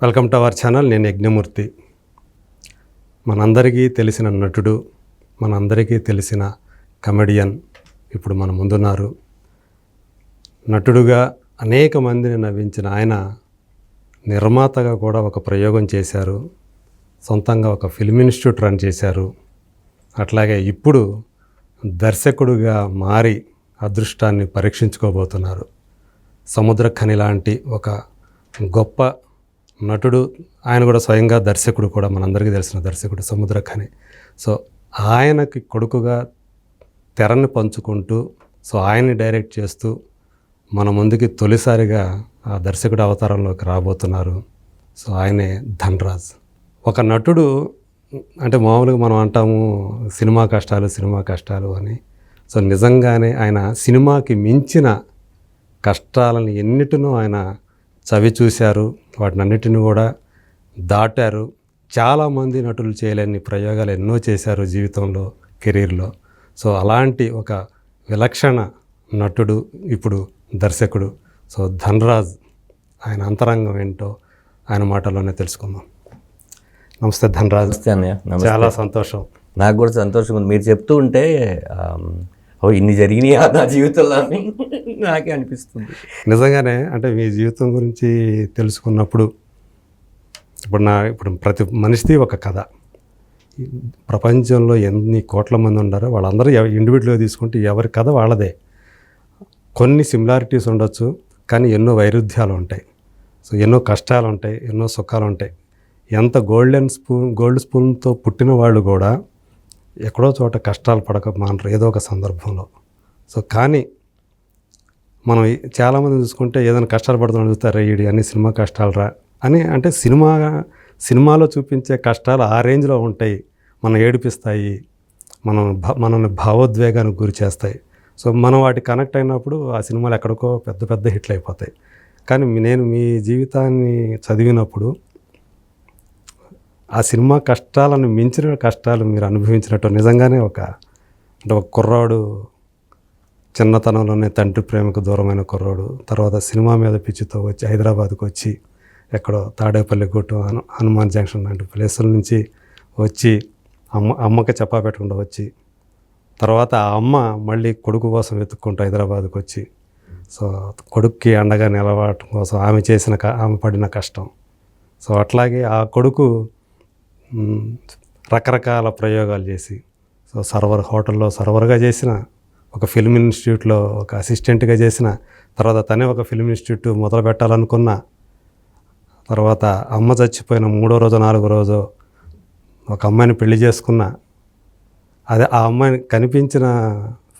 Welcome to our channel. నేను యజ్ఞమూర్తి. మనందరికీ తెలిసిన నటుడు, మనందరికీ తెలిసిన కమెడియన్ ఇప్పుడు మన ముందున్నారు. నటుడుగా అనేక మందిని నవ్వించిన ఆయన నిర్మాతగా కూడా ఒక ప్రయోగం చేశారు. సొంతంగా ఒక ఫిల్మ్ ఇన్స్టిట్యూట్ రన్ చేశారు. అట్లాగే ఇప్పుడు దర్శకుడుగా మారి అదృష్టాన్ని పరీక్షించుకోబోతున్నారు. సముద్రఖని లాంటి ఒక గొప్ప నటుడు, ఆయన కూడా స్వయంగా దర్శకుడు కూడా, మనందరికీ తెలిసిన దర్శకుడు సముద్రఖని. సో ఆయనకి కొడుకుగా తెరని పంచుకుంటూ, సో ఆయన్ని డైరెక్ట్ చేస్తూ మన ముందుకి తొలిసారిగా ఆ దర్శకుడు అవతారంలోకి రాబోతున్నారు. సో ఆయనే ధన్రాజ్. ఒక నటుడు అంటే మామూలుగా మనం అంటాము సినిమా కష్టాలు అని. సో నిజంగానే ఆయన సినిమాకి మించిన కష్టాలను ఎన్నిటినో ఆయన చవి చూశారు, వాటిని అన్నిటిని కూడా దాటారు. చాలామంది నటులు చేయలేని ప్రయోగాలు ఎన్నో చేశారు జీవితంలో, కెరీర్లో. సో అలాంటి ఒక విలక్షణ నటుడు ఇప్పుడు దర్శకుడు. సో ధన్రాజ్, ఆయన అంతరంగం ఏంటో ఆయన మాటల్లోనే తెలుసుకుందాం. నమస్తే ధన్రాజ్. నమస్తే అన్నయ్య. చాలా సంతోషం. నాకు కూడా సంతోషంగా ఉంది. మీరు చెప్తూ ఉంటే ఇన్ని జరిగినాయా నా జీవితంలో అని నాకే అనిపిస్తుంది. నిజంగానే అంటే మీ జీవితం గురించి తెలుసుకున్నప్పుడు ఇప్పుడు ప్రతి మనిషిది ఒక కథ. ప్రపంచంలో ఎన్ని కోట్ల మంది ఉన్నారో వాళ్ళందరూ ఇండివిజువల్గా తీసుకుంటే ఎవరి కథ వాళ్ళదే. కొన్ని సిమిలారిటీస్ ఉండొచ్చు, కానీ ఎన్నో వైరుధ్యాలు ఉంటాయి. సో ఎన్నో కష్టాలు ఉంటాయి, ఎన్నో సుఖాలు ఉంటాయి. ఎంత గోల్డ్ స్పూన్తో పుట్టిన వాళ్ళు కూడా ఎక్కడో చోట కష్టాలు పడక మానరు ఏదో ఒక సందర్భంలో. సో కానీ మనం చాలామంది చూసుకుంటే ఏదైనా కష్టాలు పడుతున్నా చూస్తారా, ఈడి అన్ని సినిమా కష్టాలు రా అని. అంటే సినిమాలో చూపించే కష్టాలు ఆ రేంజ్లో ఉంటాయి, మనం ఏడిపిస్తాయి, మనల్ని భావోద్వేగానికి గురి చేస్తాయి. సో మనం వాటికి కనెక్ట్ అయినప్పుడు ఆ సినిమాలు ఎక్కడికో పెద్ద పెద్ద హిట్లు అయిపోతాయి. కానీ నేను మీ జీవితాన్ని చదివినప్పుడు ఆ సినిమా కష్టాలను మించిన కష్టాలు మీరు అనుభవించినట్టు నిజంగానే ఒక కుర్రాడు, చిన్నతనంలోనే తండ్రి ప్రేమకు దూరమైన కుర్రాడు, తర్వాత సినిమా మీద పిచ్చితో వచ్చి హైదరాబాద్కు వచ్చి ఎక్కడో తాడేపల్లి గుట్టు, హనుమాన్ జంక్షన్ లాంటి ప్లేసుల నుంచి వచ్చి అమ్మకి చెప్పా పెట్టకుండా వచ్చి, తర్వాత ఆ అమ్మ మళ్ళీ కొడుకు కోసం వెతుక్కుంటూ హైదరాబాద్కు వచ్చి, సో కొడుక్కి అండగా నిలబడటం కోసం ఆమె పడిన కష్టం. సో అట్లాగే ఆ కొడుకు రకరకాల ప్రయోగాలు చేసి, సో హోటల్లో సర్వర్గా చేసిన, ఒక ఫిల్మ్ ఇన్స్టిట్యూట్లో ఒక అసిస్టెంట్గా చేసిన, తర్వాత తనే ఒక ఫిల్మ్ ఇన్స్టిట్యూట్ మొదలు పెట్టాలనుకున్న, తర్వాత అమ్మ చచ్చిపోయిన 3వ రోజు 4వ రోజు ఒక అమ్మాయిని పెళ్లి చేసుకున్న, అదే ఆ అమ్మాయిని కనిపించిన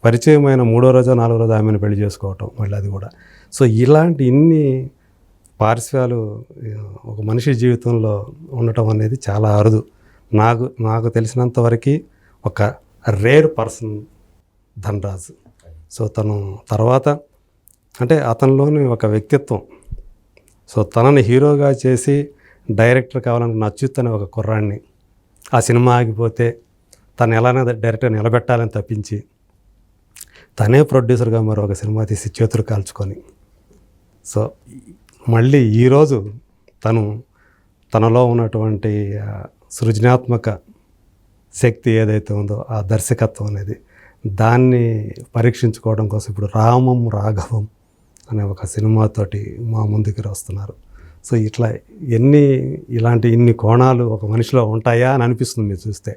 పరిచయమైన 3వ రోజు 4వ రోజు ఆమెను పెళ్లి చేసుకోవటం మళ్ళీ అది కూడా. సో ఇలాంటి ఇన్ని పార్శ్వాలు ఒక మనిషి జీవితంలో ఉండటం అనేది చాలా అరుదు. నాకు తెలిసినంతవరకు ఒక రేర్ పర్సన్ ధన్రాజ్. సో తను తర్వాత అంటే అతనిలోని ఒక వ్యక్తిత్వం, సో తనని హీరోగా చేసి డైరెక్టర్ కావాలనుకున్న అచ్యుత్ అనే ఒక కుర్రాడిని, ఆ సినిమా ఆగిపోతే తను ఎలానే డైరెక్టర్ నిలబెట్టాలని తప్పించి తనే ప్రొడ్యూసర్గా మరో ఒక సినిమా తీసి చేతులు కాల్చుకొని, సో మళ్ళీ ఈరోజు తనలో ఉన్నటువంటి సృజనాత్మక శక్తి ఏదైతే ఉందో, ఆ దర్శకత్వం అనేది, దాన్ని పరీక్షించుకోవడం కోసం ఇప్పుడు రామం రాఘవం అనే ఒక సినిమాతోటి మా ముందుకు వస్తున్నారు. సో ఇట్లా ఇన్ని కోణాలు ఒక మనిషిలో ఉంటాయా అని అనిపిస్తుంది మీరు చూస్తే.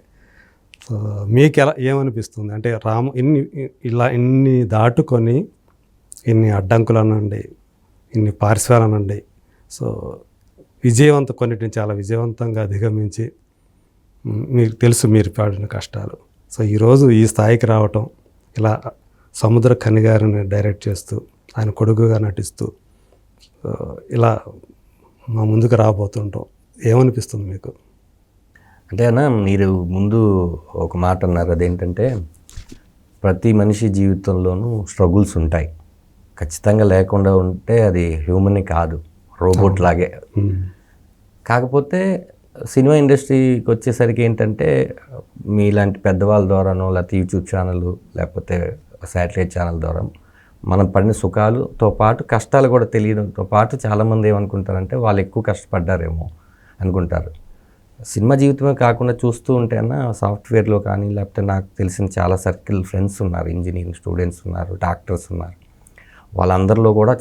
సో మీకు ఏమనిపిస్తుంది అంటే ఇన్ని దాటుకొని, ఇన్ని అడ్డంకులు అనండి, ఇన్ని పార్శ్వాలనండి, సో కొన్నిటిని చాలా విజయవంతంగా అధిగమించి, మీకు తెలుసు మీరు పడిన కష్టాలు. సో ఈరోజు ఈ స్థాయికి రావటం, ఇలా సముద్రఖని గారిని డైరెక్ట్ చేస్తూ, ఆయన కొడుకుగా నటిస్తూ ఇలా మా ముందుకు రాబోతుంటాం, ఏమనిపిస్తుంది మీకు? అంటే అన్న, మీరు ముందు ఒక మాట అన్నారు, అదేంటంటే ప్రతి మనిషి జీవితంలోనూ స్ట్రగుల్స్ ఉంటాయి. ఖచ్చితంగా లేకుండా ఉంటే అది హ్యూమన్ కాదు, రోబోట్ లాగే. కాకపోతే సినిమా ఇండస్ట్రీకి వచ్చేసరికి ఏంటంటే మీలాంటి పెద్దవాళ్ళ ద్వారానో, లేకపోతే యూట్యూబ్ ఛానల్, లేకపోతే శాటిలైట్ ఛానల్ ద్వారా మనం పడిన సుఖాలతో పాటు కష్టాలు కూడా తెలియడంతో పాటు చాలామంది ఏమనుకుంటారంటే వాళ్ళు ఎక్కువ కష్టపడ్డారేమో అనుకుంటారు. సినిమా జీవితమే కాకుండా చూస్తూ ఉంటే అన్న సాఫ్ట్వేర్లో కానీ లేకపోతే నాకు తెలిసిన చాలా సర్కిల్ ఫ్రెండ్స్ ఉన్నారు, ఇంజనీరింగ్ స్టూడెంట్స్ ఉన్నారు, డాక్టర్స్ ఉన్నారు. వాళ్ళందరిలో కూడా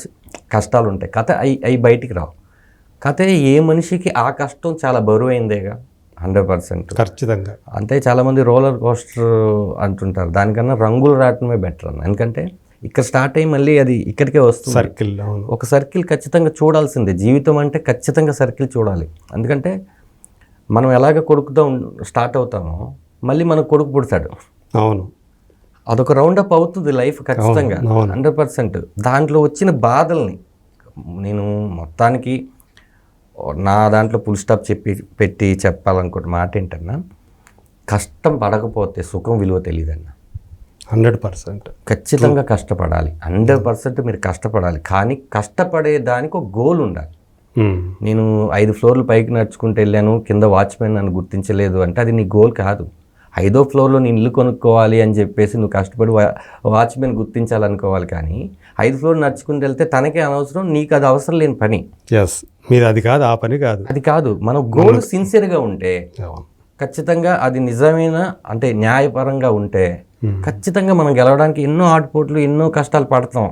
కష్టాలు ఉంటాయి. కథ అవి బయటికి రావు. కథ ఏ మనిషికి ఆ కష్టం చాలా బరువైందేగా 100%. ఖచ్చితంగా. అంటే చాలామంది రోలర్ కోస్టర్ అంటుంటారు, దానికన్నా రంగులు రావటమే బెటర్ అన్న. ఎందుకంటే ఇక్కడ స్టార్ట్ అయ్యి మళ్ళీ అది ఇక్కడికే వస్తుంది. సర్కిల్, ఒక సర్కిల్ ఖచ్చితంగా చూడాల్సిందే. జీవితం అంటే ఖచ్చితంగా సర్కిల్ చూడాలి. ఎందుకంటే మనం ఎలాగ కొడుకుతో స్టార్ట్ అవుతామో మళ్ళీ మనకు కొడుకు పుడతాడు. అవును, అదొక రౌండప్ అవుతుంది లైఫ్ ఖచ్చితంగా 100%. దాంట్లో వచ్చిన బాధల్ని నేను మొత్తానికి నా దాంట్లో ఫుల్ స్టాప్ పెట్టి చెప్పాలనుకుంటే మాట ఏంటన్నా, కష్టం పడకపోతే సుఖం విలువ తెలియదన్న. 100% ఖచ్చితంగా కష్టపడాలి. 100% మీరు కష్టపడాలి. కానీ కష్టపడే దానికి ఒక గోల్ ఉండాలి. నేను 5 ఫ్లోర్లు పైకి నడుచుకుంటూ వెళ్ళాను, కింద వాచ్మెన్ నన్ను గుర్తించలేదు అంటే అది నీ గోల్ కాదు. 5వ ఫ్లోర్లో నేను ఇల్లు కొనుక్కోవాలి అని చెప్పేసి నువ్వు కష్టపడి వాచ్మెన్ గుర్తించాలనుకోవాలి. కానీ 5 ఫ్లోర్ నడుచుకుంటూ వెళ్తే తనకే అనవసరం, నీకు అది అవసరం లేని పని. మీరు అది కాదు, ఆ పని కాదు, అది కాదు. మన గోల్ సిన్సియర్గా ఉంటే ఖచ్చితంగా అది నిజమైన అంటే న్యాయపరంగా ఉంటే ఖచ్చితంగా మనం గెలవడానికి ఎన్నో ఆటుపోట్లు ఎన్నో కష్టాలు పడతాం.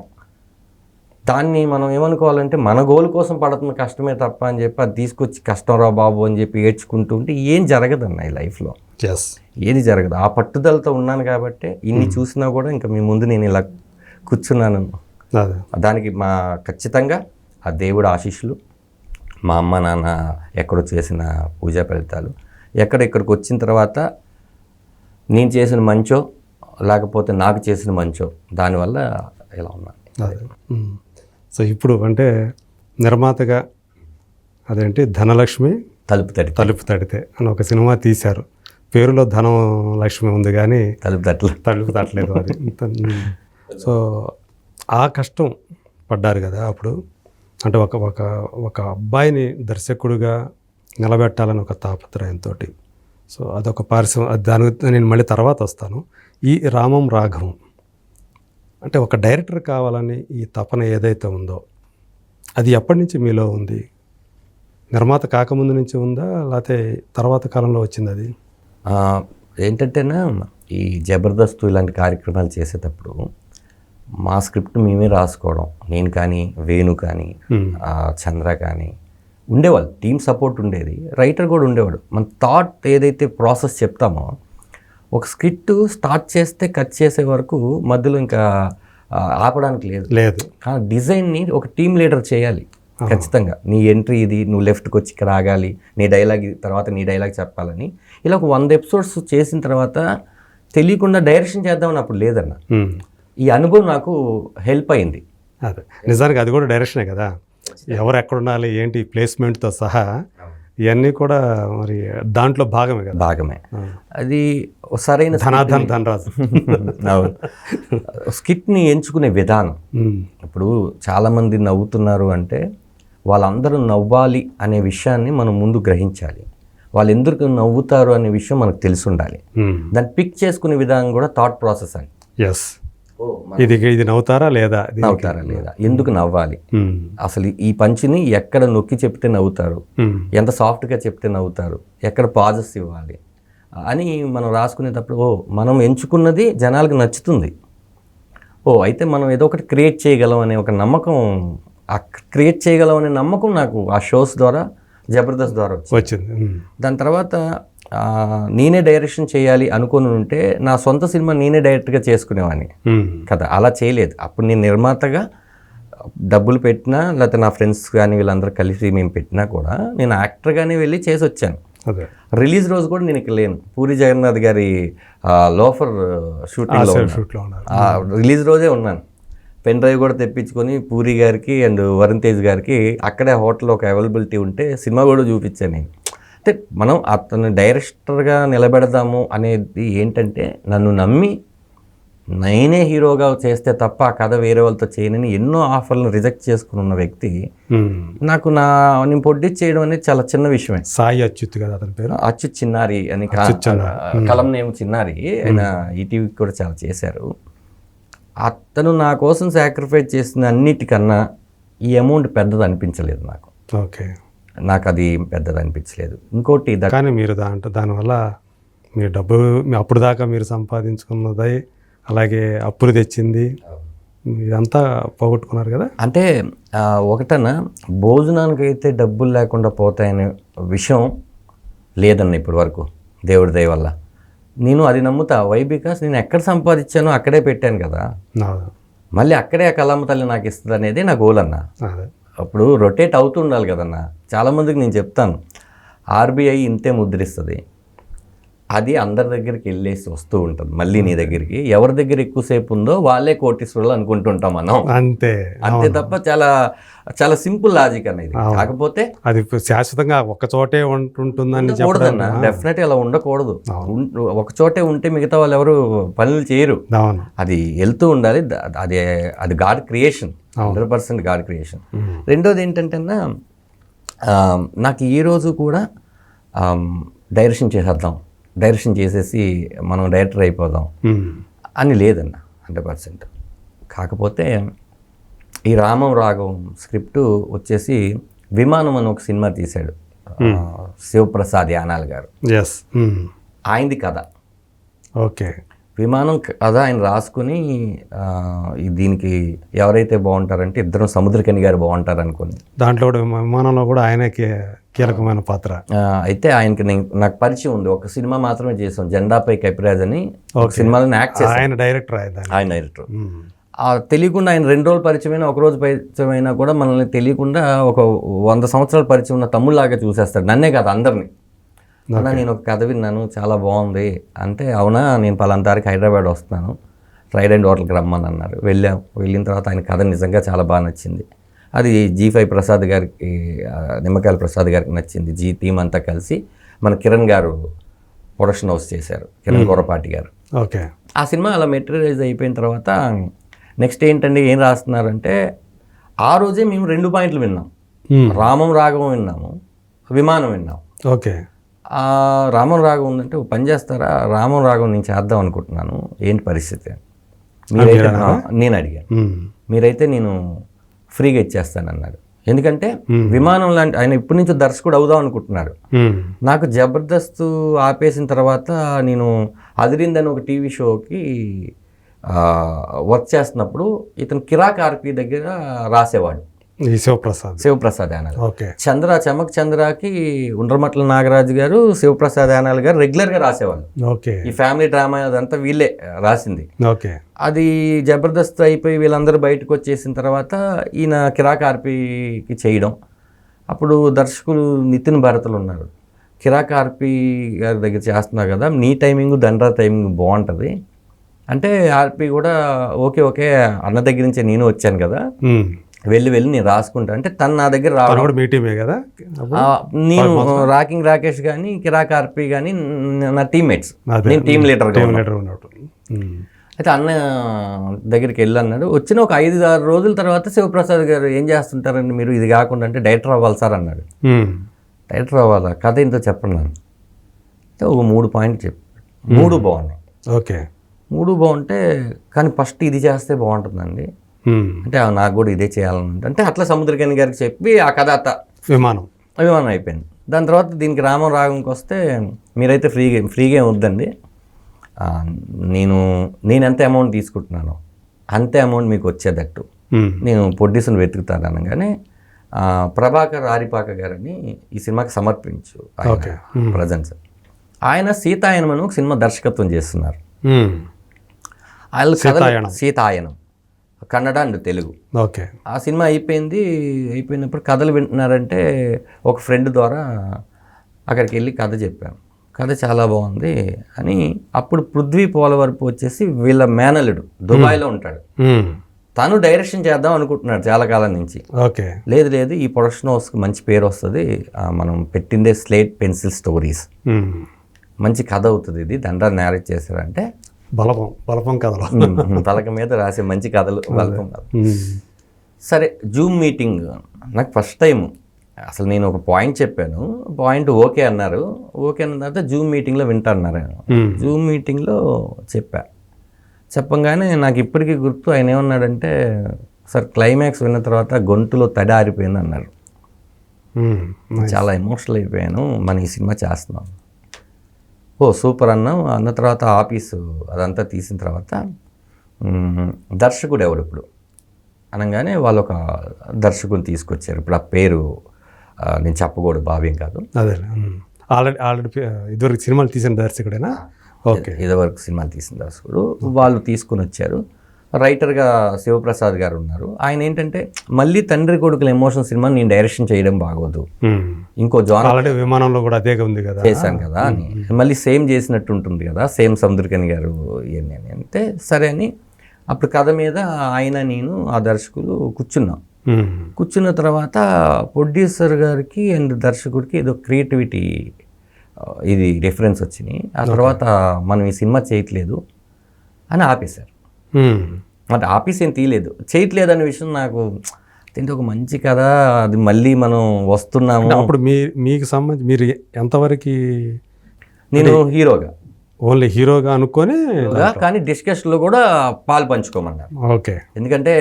దాన్ని మనం ఏమనుకోవాలంటే మన గోల్ కోసం పడుతున్న కష్టమే తప్ప అని చెప్పి అది తీసుకొచ్చి కష్టం రా బాబు అని చెప్పి ఏడ్చుకుంటూ ఉంటే ఏం జరగదన్న ఈ లైఫ్లో. ఏది జరగదు. ఆ పట్టుదలతో ఉన్నాను కాబట్టి ఇన్ని చూసినా కూడా ఇంకా మీ ముందు నేను ఇలా కూర్చున్నాను. దానికి మా ఖచ్చితంగా ఆ దేవుడు ఆశీస్సులు, మా అమ్మ నాన్న ఎక్కడో చేసిన పూజా ఫలితాలు, ఇక్కడికి వచ్చిన తర్వాత నేను చేసిన మంచో లేకపోతే నాకు చేసిన మంచో దానివల్ల ఇలా ఉన్నాను. సో ఇప్పుడు అంటే నిర్మాతగా అదేంటి ధనలక్ష్మి తలుపు తడితే అని ఒక సినిమా తీశారు. పేరులో ధనం లక్ష్మి ఉంది కానీ తలుపు తట్టలేదు అది. సో ఆ కష్టం పడ్డారు కదా అప్పుడు. అంటే ఒక అబ్బాయిని దర్శకుడిగా నిలబెట్టాలని ఒక తాపత్రయంతో. సో అదొక దాని నేను మళ్ళీ తర్వాత వస్తాను. ఈ రామం రాఘవం అంటే ఒక డైరెక్టర్ కావాలని ఈ తపన ఏదైతే ఉందో అది ఎప్పటి నుంచి మీలో ఉంది? నిర్మాత కాకముందు నుంచి ఉందా లేకపోతే తర్వాత కాలంలో వచ్చింది అది? ఏంటంటేనా ఈ జబర్దస్త్ ఇలాంటి కార్యక్రమాలు చేసేటప్పుడు మా స్క్రిప్ట్ మేమే రాసుకోవడం, నేను కానీ వేణు కానీ చంద్ర కానీ ఉండేవాళ్ళు, టీమ్ సపోర్ట్ ఉండేది, రైటర్ కూడా ఉండేవాడు. మన థాట్ ఏదైతే ప్రాసెస్ చెప్తామో ఒక స్క్రిప్ట్ స్టార్ట్ చేస్తే కట్ చేసే వరకు మధ్యలో ఇంకా ఆపడానికి లేదు. కానీ డిజైన్ని ఒక టీమ్ లీడర్ చేయాలి ఖచ్చితంగా. నీ ఎంట్రీ ఇది, నువ్వు లెఫ్ట్కి వచ్చి ఇక్కడ ఆగాలి, నీ డైలాగ్ తర్వాత నీ డైలాగ్ చెప్పాలని. ఇలా ఒక 100 ఎపిసోడ్స్ చేసిన తర్వాత తెలియకుండా డైరెక్షన్ చేద్దామని అప్పుడు లేదన్న. ఈ అనుభవం నాకు హెల్ప్ అయింది. అదే నిజానికి అది కూడా డైరెక్షనే కదా. ఎవరు ఎక్కడ ఉండాలి ఏంటి ప్లేస్మెంట్తో సహా ఇవన్నీ కూడా మరి దాంట్లో భాగమే కదా. భాగమే. అది సరైన ధనరాజు స్కిట్ని ఎంచుకునే విధానం. ఇప్పుడు చాలామంది నవ్వుతున్నారు అంటే వాళ్ళందరూ నవ్వాలి అనే విషయాన్ని మనం ముందు గ్రహించాలి. వాళ్ళు ఎందుకు నవ్వుతారు అనే విషయం మనకు తెలిసి ఉండాలి. దాన్ని పిక్ చేసుకునే విధానం కూడా థాట్ ప్రాసెస్ అని. ఇది నవ్వుతారా లేదా, ఎందుకు నవ్వాలి, అసలు ఈ పంచిని ఎక్కడ నొక్కి చెప్తే నవ్వుతారు, ఎంత సాఫ్ట్గా చెప్తే నవ్వుతారు, ఎక్కడ పాజెస్ ఇవ్వాలి అని మనం రాసుకునేటప్పుడు మనం ఎంచుకున్నది జనాలకు నచ్చుతుంది. అయితే మనం ఏదో ఒకటి క్రియేట్ చేయగలం అనే ఒక నమ్మకం, క్రియేట్ చేయగలం అనే నమ్మకం నాకు ఆ షోస్ ద్వారా జబర్దస్త్ ద్వారా వచ్చింది. దాని తర్వాత నేనే డైరెక్షన్ చేయాలి అనుకుని ఉంటే నా సొంత సినిమా నేనే డైరెక్ట్గా చేసుకునేవాడిని కదా. అలా చేయలేదు. అప్పుడు నేను నిర్మాతగా డబ్బులు పెట్టినా లేకపోతే నా ఫ్రెండ్స్ కానీ వీళ్ళందరూ కలిసి మేము పెట్టినా కూడా నేను యాక్టర్గానే వెళ్ళి చేసి వచ్చాను. రిలీజ్ రోజు కూడా నేను ఇక్కడ లేను. పూరి జగన్నాథ్ గారి లోఫర్ షూటింగ్లో రిలీజ్ రోజే ఉన్నాను. పెన్ డ్రైవ్ కూడా తెప్పించుకొని పూరి గారికి అండ్ వరుణ్ తేజ్ గారికి అక్కడే హోటల్లో ఒక అవైలబిలిటీ ఉంటే సినిమా కూడా చూపించాను నేను. అంటే మనం అతను డైరెక్టర్గా నిలబెడదాము అనేది ఏంటంటే నన్ను నమ్మి నేనే హీరోగా చేస్తే తప్ప ఆ కథ వేరే వాళ్ళతో చేయనని ఎన్నో ఆఫర్లను రిజెక్ట్ చేసుకుని ఉన్న వ్యక్తి నాకు నేను ప్రొడ్యూస్ చేయడం అనేది చాలా చిన్న విషయమే. సాయి అచ్యుత్ కదా అతని పేరు, అచ్యుత్ చిన్నారి అని కలం నేమ్ చిన్నారి, ఆయన ఈటీవీకి కూడా చాలా చేశారు. అతను నా కోసం సాక్రిఫైస్ చేసిన అన్నిటికన్నా ఈ అమౌంట్ పెద్దది అనిపించలేదు నాకు. ఓకే. నాకు అది పెద్దది అనిపించలేదు. ఇంకోటి కానీ మీరు దానివల్ల మీ డబ్బు అప్పుడు దాకా మీరు సంపాదించుకున్నది, అలాగే అప్పులు తెచ్చింది, ఇదంతా పోగొట్టుకున్నారు కదా. అంటే ఒకటన్నా భోజనానికి అయితే డబ్బులు లేకుండా పోతాయనే విషయం లేదన్న ఇప్పటి వరకు దేవుడి దయ వల్ల. నేను అది నమ్ముతా. వై బికాస్ నేను ఎక్కడ సంపాదించానో అక్కడే పెట్టాను కదా, మళ్ళీ అక్కడే ఆ కలమ్మ తల్లి నాకు ఇస్తుంది అనేది నా గోల్ అన్న. అప్పుడు రొటేట్ అవుతూ ఉండాలి కదన్న. చాలామందికి నేను చెప్తాను, ఆర్బీఐ ఇంతే ముద్రిస్తుంది, అది అందరి దగ్గరికి వెళ్ళేసి వస్తూ ఉంటుంది మళ్ళీ నీ దగ్గరికి. ఎవరి దగ్గర ఎక్కువసేపు ఉందో వాళ్ళే కోటీశ్వరులు అనుకుంటుంటాం మనం. అంతే అంతే తప్ప చాలా చాలా సింపుల్ లాజిక్ అనేది. కాకపోతే అది శాశ్వతంగా ఒక చోటే ఉంటుందని కూడదన్న. డెఫినెట్గా అలా ఉండకూడదు. ఒక చోటే ఉంటే మిగతా వాళ్ళు ఎవరు పనులు చేయరు. అది వెళ్తూ ఉండాలి. అది అది గాడ్ క్రియేషన్, 100% గాడ్ క్రియేషన్. రెండోది ఏంటంటే నాకు ఈ రోజు కూడా డైరెక్షన్ చేసేద్దాం, డైరెక్షన్ చేసేసి మనం డైరెక్టర్ అయిపోదాం అని లేదన్న 100%. కాకపోతే ఈ రామం రాఘవం స్క్రిప్ట్ వచ్చేసి విమానం అని ఒక సినిమా తీశాడు శివప్రసాద్ యానాల్ గారు. ఆయనది కథ. ఓకే. విమానం కథ ఆయన రాసుకుని దీనికి ఎవరైతే బాగుంటారంటే ఇద్దరు సముద్రకని గారు బాగుంటారు అనుకుని, దాంట్లో కూడా విమానంలో కూడా ఆయనకి కీలకమైన పాత్ర. అయితే ఆయనకి నాకు పరిచయం ఉంది. ఒక సినిమా మాత్రమే చేసాం, జెండాపై కపిరాజ్ అని ఒక సినిమాలో యాక్ట్ చేశాను. ఆయన డైరెక్టర్. తెలియకుండా ఆయన 2 రోజులు పరిచయమైనా, 1 రోజు పరిచయమైనా కూడా మనల్ని తెలియకుండా ఒక 100 సంవత్సరాల పరిచయం ఉన్న తమ్ముళ్ళలాగా చూసేస్తాడు. నన్నే కాదు అందరినీ. అన్నా నేను ఒక కథ విన్నాను, చాలా బాగుంది అంటే, అవునా నేను పలానా తారీఖు హైదరాబాద్ వస్తున్నాను, ట్రైడెంట్ హోటల్కి రమ్మని అన్నారు. వెళ్ళిన తర్వాత ఆయన కథ నిజంగా చాలా బాగా నచ్చింది. అది G5 ప్రసాద్ గారికి, నిమ్మకాయల ప్రసాద్ గారికి నచ్చింది. టీం అంతా కలిసి మన కిరణ్ గారు ప్రొడక్షన్ హౌస్ చేశారు, కిరణ్ కొరపాటి గారు. ఓకే. ఆ సినిమా అలా మెటీరియలైజ్ అయిపోయిన తర్వాత నెక్స్ట్ ఏంటంటే ఏం రాస్తున్నారంటే, ఆ రోజే మేము 2 పాయింట్లు విన్నాం. రామం రాఘవం విన్నాము, విమానం విన్నాం. ఓకే. రామం రాఘవం ఉందంటే ఓ పని చేస్తారా, రామం రాఘవం నేను చేద్దాం అనుకుంటున్నాను, ఏంటి పరిస్థితి మీరైతే, నేను అడిగాను. మీరైతే నేను ఫ్రీగా ఇచ్చేస్తానన్నాడు. ఎందుకంటే విమానం లాంటి ఆయన ఇప్పటి నుంచి దర్శకుడు అవుదాం అనుకుంటున్నాడు. నాకు జబర్దస్త్ ఆపేసిన తర్వాత నేను అదిరిందని ఒక టీవీ షోకి వర్క్ చేస్తున్నప్పుడు ఇతను కిరాక్ ఆర్పి దగ్గర రాసేవాడు, శివప్రసాద్ యానాల్. చమక్ చంద్రకి ఉండ్రమట్ల నాగరాజు గారు, శివప్రసాద్ యానాల్ గారు రెగ్యులర్గా రాసేవాళ్ళు. ఈ ఫ్యామిలీ డ్రామా అదంతా వీళ్ళే రాసింది. అది జబర్దస్త్ అయిపోయి వీళ్ళందరూ బయటకు వచ్చేసిన తర్వాత ఈయన కిరాక్ ఆర్పీకి చేయడం. అప్పుడు దర్శకులు నితిన్ భరత్లు ఉన్నారు, కిరాక్ ఆర్పి గారి దగ్గర చేస్తున్నారు కదా, నీ టైమింగ్ దండ్రా టైమింగ్ బాగుంటుంది అంటే, ఆర్పి కూడా ఓకే అన్న దగ్గర నుంచే నేను వచ్చాను కదా, వెళ్ళి నేను రాసుకుంటా అంటే, తను నా దగ్గర రావడం. కదా నేను రాకింగ్ రాకేష్ కానీ కిరాక్ ఆర్పి కానీ నా టీమ్మేట్స్, నేను టీమ్ లీడర్గా ఉన్నాడు. అయితే అన్న దగ్గరికి వెళ్ళి అన్నాడు. వచ్చిన ఒక 5-6 రోజుల తర్వాత శివప్రసాద్ గారు ఏం చేస్తుంటారండి మీరు, ఇది కాకుండా అంటే డైరెక్టర్ అవ్వాలి సార్ అన్నాడు. డైరెక్టర్ అవ్వాలా, కథ ఇంతో చెప్పండి నన్ను అంటే ఒక 3 పాయింట్లు చెప్పాడు. 3 బాగున్నాయి. ఓకే. 3 బాగుంటే కానీ ఫస్ట్ ఇది చేస్తే బాగుంటుందండి అంటే, నాకు కూడా ఇదే చేయాలని అంటే అట్లా సముద్రకని గారికి చెప్పి ఆ కథ విమానం అయిపోయింది. దాని తర్వాత దీనికి రామం రాగంకి వస్తే, మీరైతే ఫ్రీగా వద్దండి, నేను ఎంత అమౌంట్ తీసుకుంటున్నాను అంతే అమౌంట్ మీకు వచ్చేటట్టు నేను ప్రొడ్యూసర్ని వెతుకుతాను అనగానే, ప్రభాకర్ ఆరిపాక గారని ఈ సినిమాకి సమర్పించు ప్రజెంట్స్. ఆయన సీతాయనం అని ఒక సినిమా దర్శకత్వం చేస్తున్నారు. ఆయన సీతాయనం కన్నడ అండ్ తెలుగు. ఓకే. ఆ సినిమా అయిపోయినప్పుడు కథలు వింటున్నారంటే ఒక ఫ్రెండ్ ద్వారా అక్కడికి వెళ్ళి కథ చెప్పాను. కథ చాలా బాగుంది అని. అప్పుడు పృథ్వీ పోలవరపు వచ్చేసి వీళ్ళ మేనల్లుడు దుబాయ్లో ఉంటాడు, తను డైరెక్షన్ చేద్దాం అనుకుంటున్నాడు చాలా కాలం నుంచి. ఓకే. లేదు ఈ ప్రొడక్షన్ హౌస్కి మంచి పేరు వస్తుంది, మనం పెట్టిందే స్లేట్ పెన్సిల్ స్టోరీస్, మంచి కథ అవుతుంది, ఇది దండ్రా నేరేట్ చేశారంటే బలపం కథలు, పలక మీద రాసే మంచి కథలు, బలపం కథ. సరే జూమ్ మీటింగ్ నాకు ఫస్ట్ టైం. అసలు నేను ఒక పాయింట్ చెప్పాను, పాయింట్ ఓకే అన్నారు. ఓకే అన్న తర్వాత జూమ్ మీటింగ్లో వింటా అన్నారు. జూమ్ మీటింగ్లో చెప్పంగానే నాకు ఇప్పటికీ గుర్తు, ఆయన ఏమన్నాడంటే, సార్ క్లైమాక్స్ విన్న తర్వాత గొంతులో తడి ఆరిపోయింది అన్నారు. చాలా ఎమోషనల్ అయిపోయాను, మనం ఈ సినిమా చేస్తున్నాం. ఓ సూపర్ అన్నాం. అన్న తర్వాత ఆఫీసు అదంతా తీసిన తర్వాత దర్శకుడు ఎవరు ఇప్పుడు అనగానే వాళ్ళు ఒక దర్శకుని తీసుకొచ్చారు. ఇప్పుడు ఆ పేరు నేను చెప్పకూడదు, భావ్యం కాదు. అదే ఆల్రెడీ ఇదివరకు సినిమాలు తీసిన దర్శకుడేనా? ఓకే, ఇదివరకు సినిమాలు తీసిన దర్శకుడు. వాళ్ళు తీసుకుని వచ్చారు. రైటర్గా శివప్రసాద్ గారు ఉన్నారు. ఆయన ఏంటంటే, మళ్ళీ తండ్రి కొడుకుల ఎమోషన్ సినిమా నేను డైరెక్షన్ చేయడం బాగోదు, ఇంకో జాన్ ఆల్రెడీ విమానంలో కూడా అదే ఉంది కదా, చేశాను కదా అని, మళ్ళీ సేమ్ చేసినట్టు ఉంటుంది కదా, సేమ్ సముద్రకని గారు ఇవన్నీ అని అంటే సరే అని అప్పుడు కథ మీద ఆయన నేను ఆ దర్శకులు కూర్చున్నాం. కూర్చున్న తర్వాత ప్రొడ్యూసర్ గారికి అండ్ దర్శకుడికి ఏదో క్రియేటివిటీ ఇది డిఫరెన్స్ వచ్చినాయి. ఆ తర్వాత మనం ఈ సినిమా చేయట్లేదు అని ఆపేశారు. అంటే ఆఫీస్ ఏం తీయలేదు, చేయట్లేదు అనే విషయం నాకు తింటే ఒక మంచి కథ, అది మళ్ళీ మనం వస్తున్నాము. అప్పుడు మీకు సంబంధించి మీరు ఎంతవరకు? నేను హీరోగా, ఓన్లీ హీరోగా అనుకొని, కానీ డిస్కషన్లో కూడా పాలు పంచుకోమన్నారు. ఓకే, ఎందుకంటే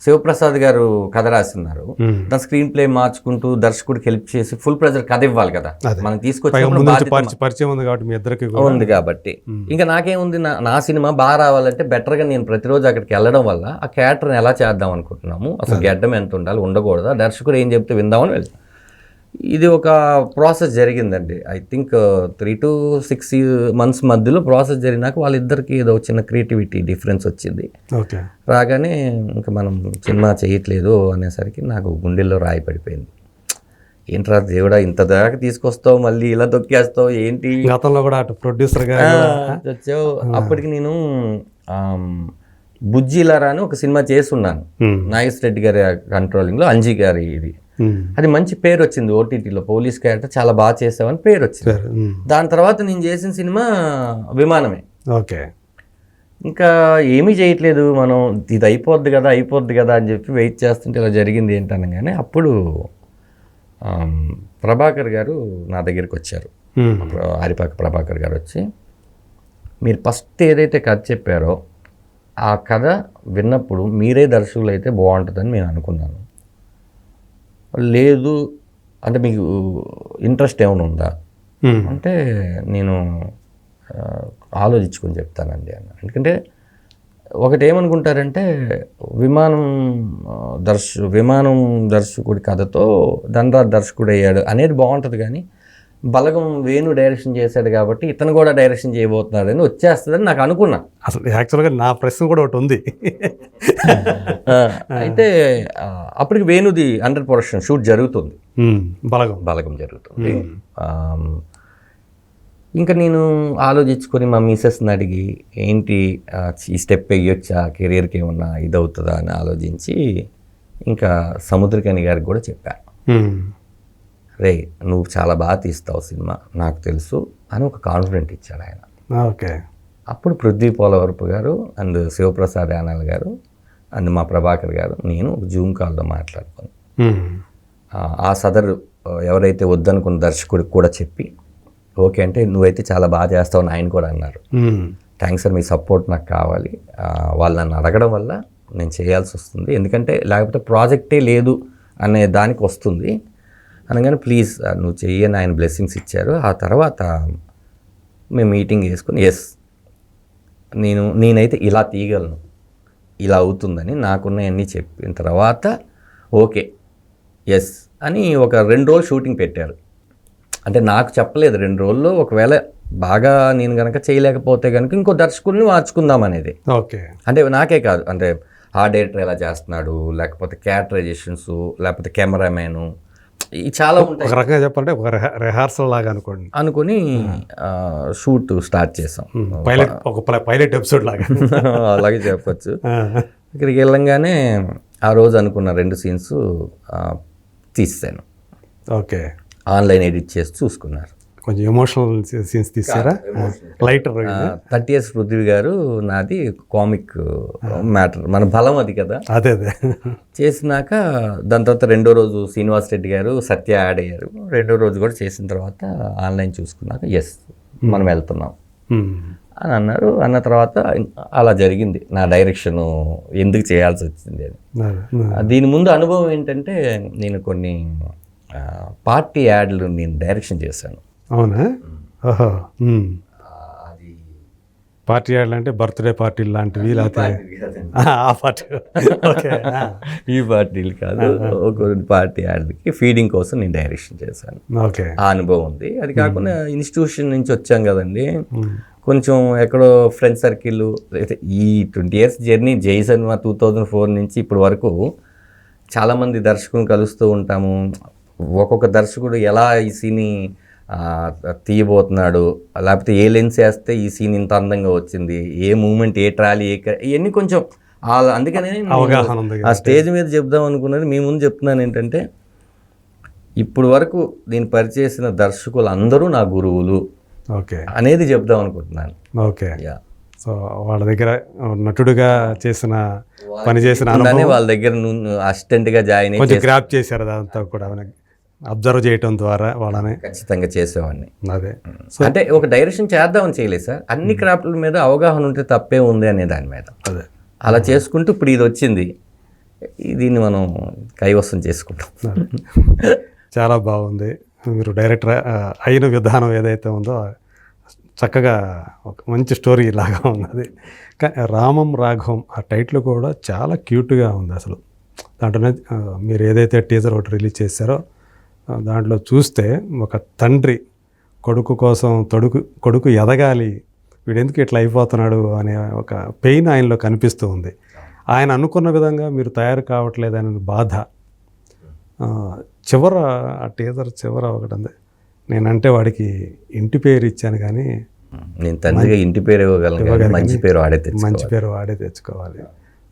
శివప్రసాద్ గారు కథ రాస్తున్నారు, దాని స్క్రీన్ ప్లే మార్చుకుంటూ దర్శకుడికి హెల్ప్ చేసి ఫుల్ ప్రెజర్ కథ ఇవ్వాలి కదా, మనం తీసుకొచ్చి పరిచయం ఉంది కాబట్టి మీ ఇద్దరికి ఉంది కాబట్టి ఇంకా నాకేముంది, నా సినిమా బాగా రావాలంటే బెటర్గా నేను ప్రతిరోజు అక్కడికి వెళ్ళడం వల్ల ఆ క్యారెక్టర్ని ఎలా చేద్దాం అనుకుంటున్నాము, అసలు గెడ్డం ఎంత ఉండాలి, ఉండకూడదా, దర్శకుడు ఏం చెప్తే విందామని వెళ్తాం. ఇది ఒక ప్రాసెస్ జరిగిందండి. ఐ థింక్ 3 to 6 months మధ్యలో ప్రాసెస్ జరిగినాక వాళ్ళిద్దరికి ఏదో చిన్న క్రియేటివిటీ డిఫరెన్స్ వచ్చింది. ఓకే, రాగానే ఇంకా మనం సినిమా చేయట్లేదు అనేసరికి నాకు గుండెల్లో రాయి పడిపోయింది. ఏంట్రా దేవుడా, ఇంత దాకా తీసుకొస్తావు, మళ్ళీ ఇలా తొక్కేస్తావు ఏంటి? గతంలో కూడా అటు ప్రొడ్యూసర్గా వచ్చావు. అప్పటికి నేను బుజ్జిలారా అని ఒక సినిమా చేస్తున్నాను, నాగేశ్వర రెడ్డి గారి కంట్రోలింగ్లో, అంజీ గారి ఇది. అది మంచి పేరు వచ్చింది ఓటీటీలో, పోలీస్ క్యారెక్టర్ చాలా బాగా చేసావని పేరు వచ్చింది. దాని తర్వాత నేను చేసిన సినిమా విమానమే. ఓకే, ఇంకా ఏమీ చేయట్లేదు మనం, ఇది అయిపోద్ది కదా అని చెప్పి వెయిట్ చేస్తుంటే ఇలా జరిగింది ఏంటనగానే అప్పుడు ప్రభాకర్ గారు నా దగ్గరికి వచ్చారు. ఆరిపాక ప్రభాకర్ గారు వచ్చి, మీరు ఫస్ట్ ఏదైతే కథ చెప్పారో ఆ కథ విన్నప్పుడు మీరే దర్శకులు అయితే బాగుంటుందని నేను అనుకున్నాను. లేదు అంటే మీకు ఇంట్రెస్ట్ ఏమైనా ఉందా అంటే, నేను ఆలోచించుకొని చెప్తానండి అన్న. ఎందుకంటే ఒకటి ఏమనుకుంటారంటే, విమానం దర్శకుడి కథతో ధనరాజ్ దర్శకుడు అయ్యాడు అనేది బాగుంటుంది, కానీ బలగం వేణు డైరెక్షన్ చేశాడు కాబట్టి ఇతను కూడా డైరెక్షన్ చేయబోతున్నాడని వచ్చేస్తుందని నాకు అనుకున్నా. అసలు యాక్చువల్గా నా ప్రశ్న కూడా ఒకటి ఉంది. అయితే అప్పటికి వేణుది 100% షూట్ జరుగుతుంది, బలగం జరుగుతుంది. ఇంకా నేను ఆలోచించుకొని మా మిసెస్ని అడిగి, ఏంటి ఈ స్టెప్ వేయొచ్చా, కెరీర్కి ఏమన్నా ఇది అవుతుందా అని ఆలోచించి ఇంకా సముద్రకని గారికి కూడా చెప్పాను, రే నువ్వు చాలా బాగా తీస్తావు సినిమా నాకు తెలుసు అని ఒక కాన్ఫిడెంట్ ఇచ్చాడు ఆయన. ఓకే, అప్పుడు పృథ్వీ పోలవరపు గారు అండ్ శివప్రసాద్ యానల్ గారు అండ్ మా ప్రభాకర్ గారు నేను జూమ్ కాల్లో మాట్లాడుకొని ఆ సదరు ఎవరైతే వద్దనుకున్న దర్శకుడికి కూడా చెప్పి, ఓకే అంటే నువ్వైతే చాలా బాగా చేస్తావు అని ఆయన కూడా అన్నారు. థ్యాంక్స్ సార్, మీ సపోర్ట్ నాకు కావాలి, వాళ్ళు నన్ను అడగడం వల్ల నేను చేయాల్సి వస్తుంది, ఎందుకంటే లేకపోతే ప్రాజెక్టే లేదు అనే దానికి వస్తుంది అనగానే, ప్లీజ్ నువ్వు చెయ్యని ఆయన బ్లెస్సింగ్స్ ఇచ్చారు. ఆ తర్వాత మేము మీటింగ్ వేసుకుని, ఎస్ నేనైతే ఇలా తీయగలను, ఇలా అవుతుందని నాకున్నవన్నీ చెప్పిన తర్వాత ఓకే ఎస్ అని ఒక 2 రోజులు షూటింగ్ పెట్టారు. అంటే నాకు చెప్పలేదు 2 రోజుల్లో, ఒకవేళ బాగా నేను కనుక చేయలేకపోతే కనుక ఇంకో దర్శకుడిని మార్చుకుందాం అనేది. ఓకే, అంటే నాకే కాదు, అంటే ఆ డైరెక్టర్ ఎలా చేస్తున్నాడు, లేకపోతే క్యారెక్టరైజేషన్స్, లేకపోతే కెమెరామ్యాను, చాలా ఉంటాయి. ఒక రకంగా చెప్పాలంటే ఒక రిహార్సల్ లాగా అనుకుని షూట్ స్టార్ట్ చేసాం, పైలట్ ఎపిసోడ్ లాగా అలాగే చెప్పచ్చు. ఇక్కడికి వెళ్ళంగానే ఆ రోజు అనుకున్న 2 సీన్స్ తీసాను. ఓకే, ఆన్లైన్ ఎడిట్ చేసి చూసుకున్నారు. కొంచెం ఎమోషనల్ సీన్స్ తీసారా? లైటర్ 30 years పృథ్వీ గారు, నాది కామిక్ మ్యాటర్, మన బలం అది కదా. అదే చేసినాక దాని తర్వాత 2వ రోజు శ్రీనివాస్ రెడ్డి గారు, సత్య యాడ్ అయ్యారు. 2వ రోజు కూడా చేసిన తర్వాత ఆన్లైన్ చూసుకున్నాక ఎస్ మనం వెళ్తున్నాం అని అన్నారు. అన్న తర్వాత అలా జరిగింది నా డైరెక్షను ఎందుకు చేయాల్సి వచ్చింది అని. దీని ముందు అనుభవం ఏంటంటే నేను కొన్ని పార్టీ యాడ్లు నేను డైరెక్షన్ చేశాను. అవునా? ఓహో. అది పార్టీ యాడ్లు అంటే బర్త్డే పార్టీలు లాంటివి లేకపోతే ఆ పార్టీ? ఓకే. ఈ పార్టీలు కాదు, ఒక పార్టీ యాడ్లకి ఫీడింగ్ కోసం నేను డైరెక్షన్ చేశాను. ఓకే. ఆ అనుభవం ఉంది. అది కాకుండా ఇన్స్టిట్యూషన్ నుంచి వచ్చాం కదండి, కొంచెం ఎక్కడో ఫ్రెండ్ సర్కిల్. ఈ 20 years జర్నీ జై సినిమా 2004 నుంచి ఇప్పటి వరకు చాలామంది దర్శకులను కలుస్తూ ఉంటాము. ఒక్కొక్క దర్శకుడు ఎలా ఈ సీన్ని తీయబోతున్నాడు, లేకపోతే ఏ లెన్స్ వేస్తే ఈ సీన్ ఇంత అందంగా వచ్చింది, ఏ మూమెంట్, ఏ ట్రాలీ, ఇవన్నీ కొంచెం అందుకనే అవగాహన ఉంది. ఆ స్టేజ్ మీద చెప్దాం అనుకున్నది మీ ముందు చెప్తున్నాను. ఏంటంటే ఇప్పుడు వరకు నేను పరిచయం దర్శకులు అందరూ నా గురువులు ఓకే అనేది చెప్దాం అనుకుంటున్నాను. ఓకే. సో వాళ్ళ దగ్గర నటుడుగా చేసిన పని చేసిన వాళ్ళ దగ్గర అసిస్టెంట్గా జాయిన్ కొంచెం గ్రాప్ చేశారు. అదంతా కూడా అబ్జర్వ్ చేయటం ద్వారా వాళ్ళని ఖచ్చితంగా చేసేవాడిని. అదే అంటే ఒక డైరెక్షన్ చేద్దామని చేయలేదు సార్, అన్ని క్రాఫ్ట్ల మీద అవగాహన ఉంటే తప్పే ఉంది అనే దాని మీద అదే అలా చేసుకుంటూ ఇప్పుడు ఇది వచ్చింది, దీన్ని మనం కైవసం చేసుకుంటాం. చాలా బాగుంది. మీరు డైరెక్టర్ అయిన విధానం ఏదైతే ఉందో చక్కగా ఒక మంచి స్టోరీ లాగా ఉన్నది. కానీ రామం రాఘవం ఆ టైటిల్ కూడా చాలా క్యూట్గా ఉంది అసలు. దాంట్లోనే మీరు ఏదైతే టీజర్ ఒకటి రిలీజ్ చేశారో దాంట్లో చూస్తే ఒక తండ్రి కొడుకు కోసం కొడుకు ఎదగాలి, వీడెందుకు ఇట్లా అయిపోతున్నాడు అనే ఒక పెయిన్ ఆయనలో కనిపిస్తూ ఉంది. ఆయన అనుకున్న విధంగా మీరు తయారు కావట్లేదనే బాధ. చివర ఆ టీజర్ చివర ఒకటి ఉంది, నేనంటే వాడికి ఇంటి పేరు ఇచ్చాను కానీ నేను తండ్రిగా ఇంటి పేరు ఇవ్వగలను, మంచి పేరు వాడే తెచ్చుకోవాలి.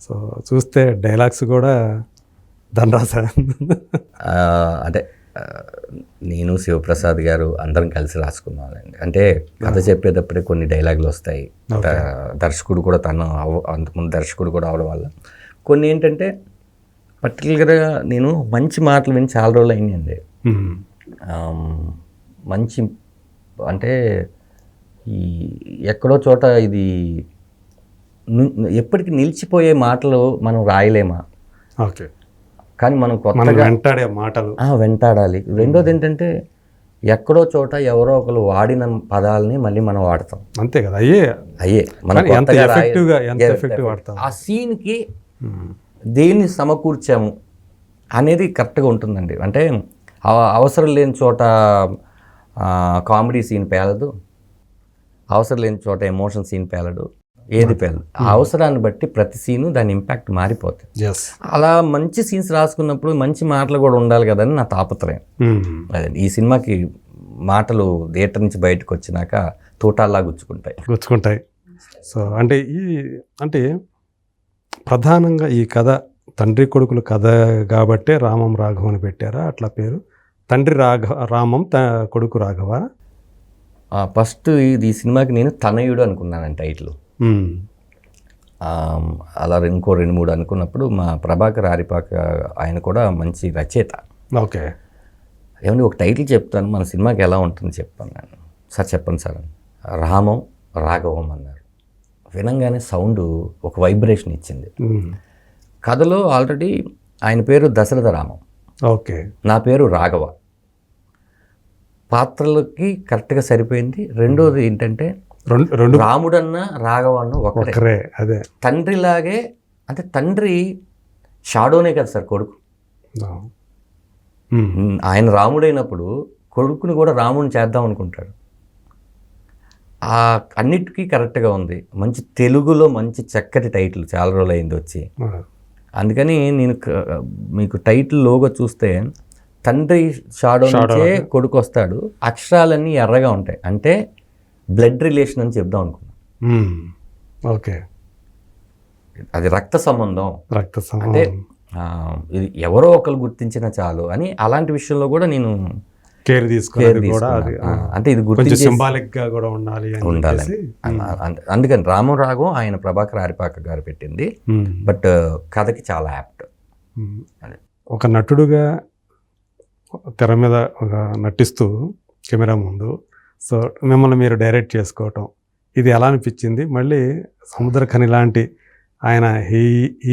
సో చూస్తే డైలాగ్స్ కూడా ధనరాజ అంటే నేను శివప్రసాద్ గారు అందరం కలిసి రాసుకున్నానండి. అంటే కథ చెప్పేటప్పుడే కొన్ని డైలాగులు వస్తాయి. దర్శకుడు కూడా అంతకుముందు దర్శకుడు కూడా అవడం వల్ల కొన్ని ఏంటంటే పర్టికులర్గా నేను మంచి మాటలు విని చాలా రోజులు అయిందండి. మంచి అంటే ఈ ఎక్కడో చోట ఇది ఎప్పటికీ నిలిచిపోయే మాటలు మనం రాయలేమా? ఓకే. కానీ మనం కొత్తగా వెంటాడే మాటలు వెంటాడాలి. రెండోది ఏంటంటే ఎక్కడో చోట ఎవరో ఒకరు వాడిన పదాలని మళ్ళీ మనం వాడతాం. అంతే కదా. అయ్యే మనం ఆ సీన్కి దేన్ని సమకూర్చాము అనేది కరెక్ట్గా ఉంటుందండి. అంటే అవసరం లేని చోట కామెడీ సీన్ పేలదు, అవసరం లేని చోట ఎమోషన్ సీన్ పేలడు, ఏది పేలదు. ఆ అవసరాన్ని బట్టి ప్రతి సీను దాని ఇంపాక్ట్ మారిపోతుంది. అలా మంచి సీన్స్ రాసుకున్నప్పుడు మంచి మాటలు కూడా ఉండాలి కదని నా తాపత్రయం. అదే ఈ సినిమాకి మాటలు థియేటర్ నుంచి బయటకు వచ్చినాక తోటాల్లా గుచ్చుకుంటాయి. సో అంటే ప్రధానంగా ఈ కథ తండ్రి కొడుకుల కథ కాబట్టే రామం రాఘవ అని పెట్టారా అట్లా పేరు? తండ్రి రామం, కొడుకు రాఘవ. ఫస్ట్ ఈ సినిమాకి నేను తనయుడు అనుకున్నాను టైటిల్. అలా ఇంకో 2-3 అనుకున్నప్పుడు మా ప్రభాకర్ ఆరిపాక ఆయన కూడా మంచి రచయిత. ఓకే. ఏమంటే ఒక టైటిల్ చెప్తాను, మన సినిమాకి ఎలా ఉంటుంది చెప్పాను. నేను సార్ చెప్పండి సార్ అని. రామం రాఘవం అన్నారు. వినంగానే సౌండ్ ఒక వైబ్రేషన్ ఇచ్చింది. కథలో ఆల్రెడీ ఆయన పేరు దశరథ రామం, ఓకే, నా పేరు రాఘవ. పాత్రలకి కరెక్ట్గా సరిపోయింది. రెండోది ఏంటంటే రాముడన్న రాఘవన్న ఒకరే. అదే తండ్రిలాగే, అంటే తండ్రి షాడోనే కదా సార్ కొడుకు. ఆయన రాముడైనప్పుడు కొడుకుని కూడా రాముడిని చేద్దాం అనుకుంటాడు. అన్నిటికీ కరెక్ట్గా ఉంది. మంచి తెలుగులో మంచి చక్కటి టైటిల్, చాలా రోజులు అయింది వచ్చి. అందుకని నేను మీకు టైటిల్ లోగో చూస్తే తండ్రి షాడో నుంచే కొడుకు వస్తాడు, అక్షరాలన్నీ ఎర్రగా ఉంటాయి, అంటే బ్లడ్ రిలేషన్ అని చెప్దాం అనుకున్నాను. ఓకే, అది రక్త సంబంధం. అంటే ఇది ఎవరో ఒకరు గుర్తించినా చాలు అని అలాంటి విషయంలో కూడా నేను కేర్ తీసుకున్నాను. అంటే ఇది గుర్తించి సింబాలిక్గా కూడా ఉండాలి. అందుకని రామం రాఘవం ఆయన ప్రభాకర్ ఆరిపాక గారు పెట్టింది. బట్ కథకి చాలా యాప్ట్. ఒక నటుడుగా తెర మీద నటిస్తూ కెమెరా ముందు, సో మిమ్మల్ని మీరు డైరెక్ట్ చేసుకోవటం, ఇది ఎలా అనిపించింది? మళ్ళీ సముద్రఖని లాంటి ఆయన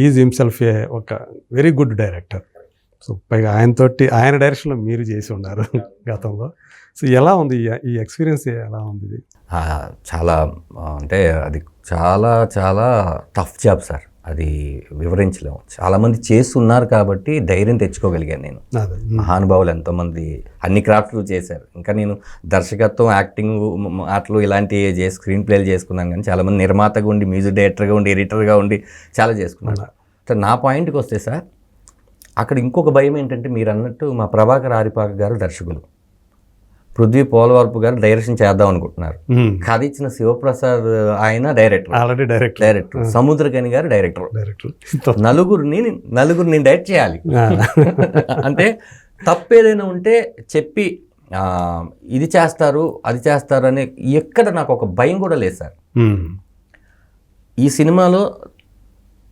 ఈజ్ హిమ్సెల్ఫ్ ఒక వెరీ గుడ్ డైరెక్టర్. సో పైగా ఆయన డైరెక్షన్లో మీరు చేసి ఉన్నారు గతంలో. సో ఎలా ఉంది ఈ ఎక్స్పీరియన్స్, ఎలా ఉంది ఇది? చాలా అంటే అది చాలా చాలా టఫ్ జాబ్ సార్, అది వివరించలేము. చాలామంది చేస్తున్నారు కాబట్టి ధైర్యం తెచ్చుకోగలిగాను నేను. మహానుభావులు ఎంతోమంది అన్ని క్రాఫ్ట్లు చేశారు. ఇంకా నేను దర్శకత్వం, యాక్టింగ్, ఆటలు ఇలాంటివి స్క్రీన్ ప్లేలు చేసుకున్నాను. కానీ చాలామంది నిర్మాతగా ఉండి, మ్యూజిక్ డైరెక్టర్గా ఉండి, ఎడిటర్గా ఉండి చాలా చేసుకున్నాను. నా పాయింట్కి వస్తే సార్, అక్కడ ఇంకొక భయం ఏంటంటే, మీరు అన్నట్టు మా ప్రభాకర్ ఆరిపాక గారు దర్శకులు, పృథ్వీ పోలవరపు గారు డైరెక్షన్ చేద్దాం అనుకుంటున్నారు. కథ ఇచ్చిన శివప్రసాద్ ఆయన డైరెక్టర్, సముద్రకని గారు డైరెక్టర్. నలుగురిని డైరెక్ట్ చేయాలి. అంటే తప్పేదైనా ఉంటే చెప్పి ఇది చేస్తారు, అది చేస్తారు అనే ఎక్కడ నాకు ఒక భయం కూడా లేదు సార్. ఈ సినిమాలో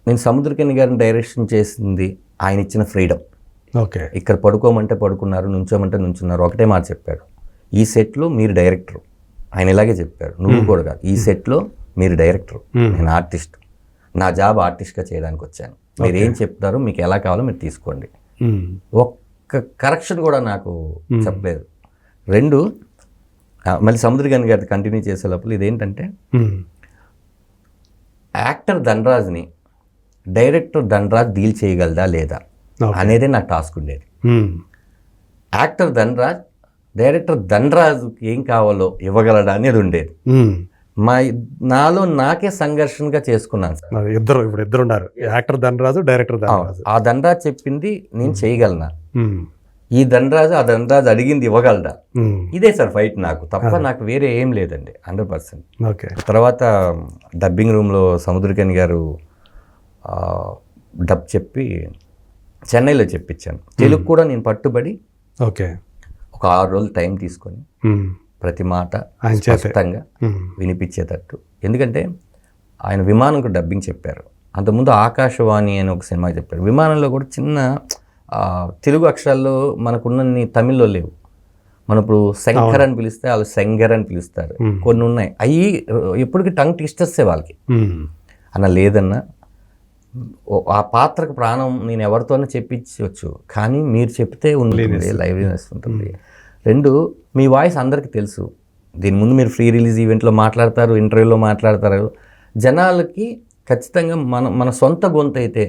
నేను సముద్రకని గారిని డైరెక్షన్ చేసింది ఆయన ఇచ్చిన ఫ్రీడమ్. ఓకే, ఇక్కడ పడుకోమంటే పడుకున్నారు, నుంచోమంటే నుంచున్నారు. ఒకటే మాట చెప్పాడు, ఈ సెట్లో మీరు డైరెక్టర్. ఆయన ఇలాగే చెప్పారు, నువ్వు కూడా కాదు, ఈ సెట్లో మీరు డైరెక్టర్, నేను ఆర్టిస్ట్. నా జాబ్ ఆర్టిస్ట్గా చేయడానికి వచ్చాను. మీరు ఏం చెప్తారో, మీకు ఎలా కావాలో మీరు తీసుకోండి. ఒక్క కరెక్షన్ కూడా నాకు చెప్పలేదు. రెండు, మళ్ళీ సముద్రకని గారి కంటిన్యూ చేసే లోపల ఇదేంటంటే, యాక్టర్ ధనరాజ్ని డైరెక్టర్ ధనరాజ్ డీల్ చేయగలదా లేదా అనేదే నా టాస్క్ ఉండేది. యాక్టర్ ధనరాజ్ డైరెక్టర్ ధనరాజుకి ఏం కావాలో ఇవ్వగలడా అనేది ఉండేది. నాలో నాకే సంఘర్షణగా చేసుకున్నాను సార్. ఇద్దరు ఉన్నారు, యాక్టర్ ధనరాజు, డైరెక్టర్ ధనరాజు. ఆ ధనరాజ్ చెప్పింది నేను చేయగలనా, ఈ ధనరాజు ఆ ధనరాజు అడిగింది ఇవ్వగలడా, ఇదే సార్ ఫైట్ నాకు తప్ప. నాకు వేరే ఏం లేదండి, 100%. ఓకే. తర్వాత డబ్బింగ్ రూమ్లో సముద్రకని గారు డబ్ చెప్పి చెన్నైలో చెప్పించాను. తెలుగు కూడా నేను పట్టుబడి ఓకే ఒక 6 రోజులు టైం తీసుకొని ప్రతి మాట స్పష్టంగా వినిపించేటట్టు. ఎందుకంటే ఆయన విమానంకు డబ్బింగ్ చెప్పారు. అంతకుముందు ఆకాశవాణి అని ఒక సినిమా చెప్పారు. విమానంలో కూడా చిన్న తెలుగు అక్షరాల్లో మనకున్న తమిళ్లో లేవు. మనం ఇప్పుడు శంకర్ అని పిలిస్తే వాళ్ళు శంగర్ అని పిలుస్తారు. కొన్ని ఉన్నాయి, అవి ఎప్పటికీ టంగ్ ట్విస్టర్సే వాళ్ళకి. అన్న లేదన్నా, ఆ పాత్రకు ప్రాణం నేను ఎవరితోనే చెప్పించవచ్చు, కానీ మీరు చెప్తే ఉంటుంది, లైవ్లీనెస్ ఉంటుంది. రెండు, మీ వాయిస్ అందరికీ తెలుసు. దీని ముందు మీరు ఫ్రీ రిలీజ్ ఈవెంట్లో మాట్లాడతారు, ఇంటర్వ్యూలో మాట్లాడతారు. జనాలకి ఖచ్చితంగా మన సొంత గొంతు అయితే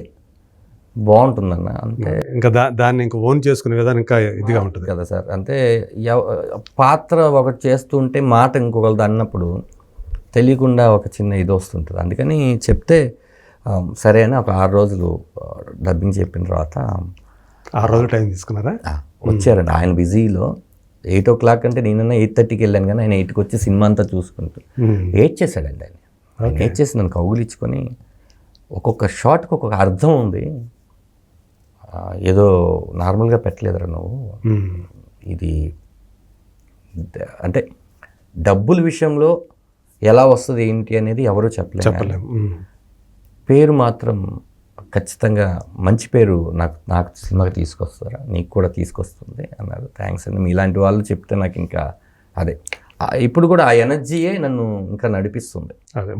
బాగుంటుందన్న. అంతే, ఇంకా దాన్ని ఇంకా ఓన్ చేసుకునే విధానం ఇంకా ఇదిగా ఉంటుంది కదా సార్. అంటే పాత్ర ఒకటి చేస్తూ ఉంటే మాట ఇంకొకరిది అన్నప్పుడు తెలియకుండా ఒక చిన్న ఇది వస్తుంటుంది. అందుకని చెప్తే సరే అని ఒక 6 రోజులు డబ్బింగ్ చెప్పిన తర్వాత 6 రోజులు టైం తీసుకున్నారా? వచ్చారండి. ఆయన బిజీలో 8 o'clock అంటే నేనన్నా 8:30కి వెళ్ళాను, కానీ ఆయన 8కి వచ్చి సినిమా అంతా చూసుకుంటూ వెయిట్ చేశాడండి. ఆయన వెయిట్ చేసి నన్ను కౌగులించుకొని ఒక్కొక్క షాట్కి ఒక్కొక్క అర్థం ఉంది, ఏదో నార్మల్గా పెట్టలేదురా నువ్వు, ఇది అంటే డబ్బుల విషయంలో ఎలా వస్తుంది ఏంటి అనేది ఎవరూ చెప్పలేము. పేరు మాత్రం ఖచ్చితంగా మంచి పేరు నాకు సినిమాకి తీసుకొస్తారా, నీకు కూడా తీసుకొస్తుంది అన్నారు. థ్యాంక్స్ అండి, మీలాంటి వాళ్ళు చెప్తే నాకు ఇంకా అదే ఇప్పుడు కూడా ఆ ఎనర్జీయే నన్ను ఇంకా నడిపిస్తుంది. అదే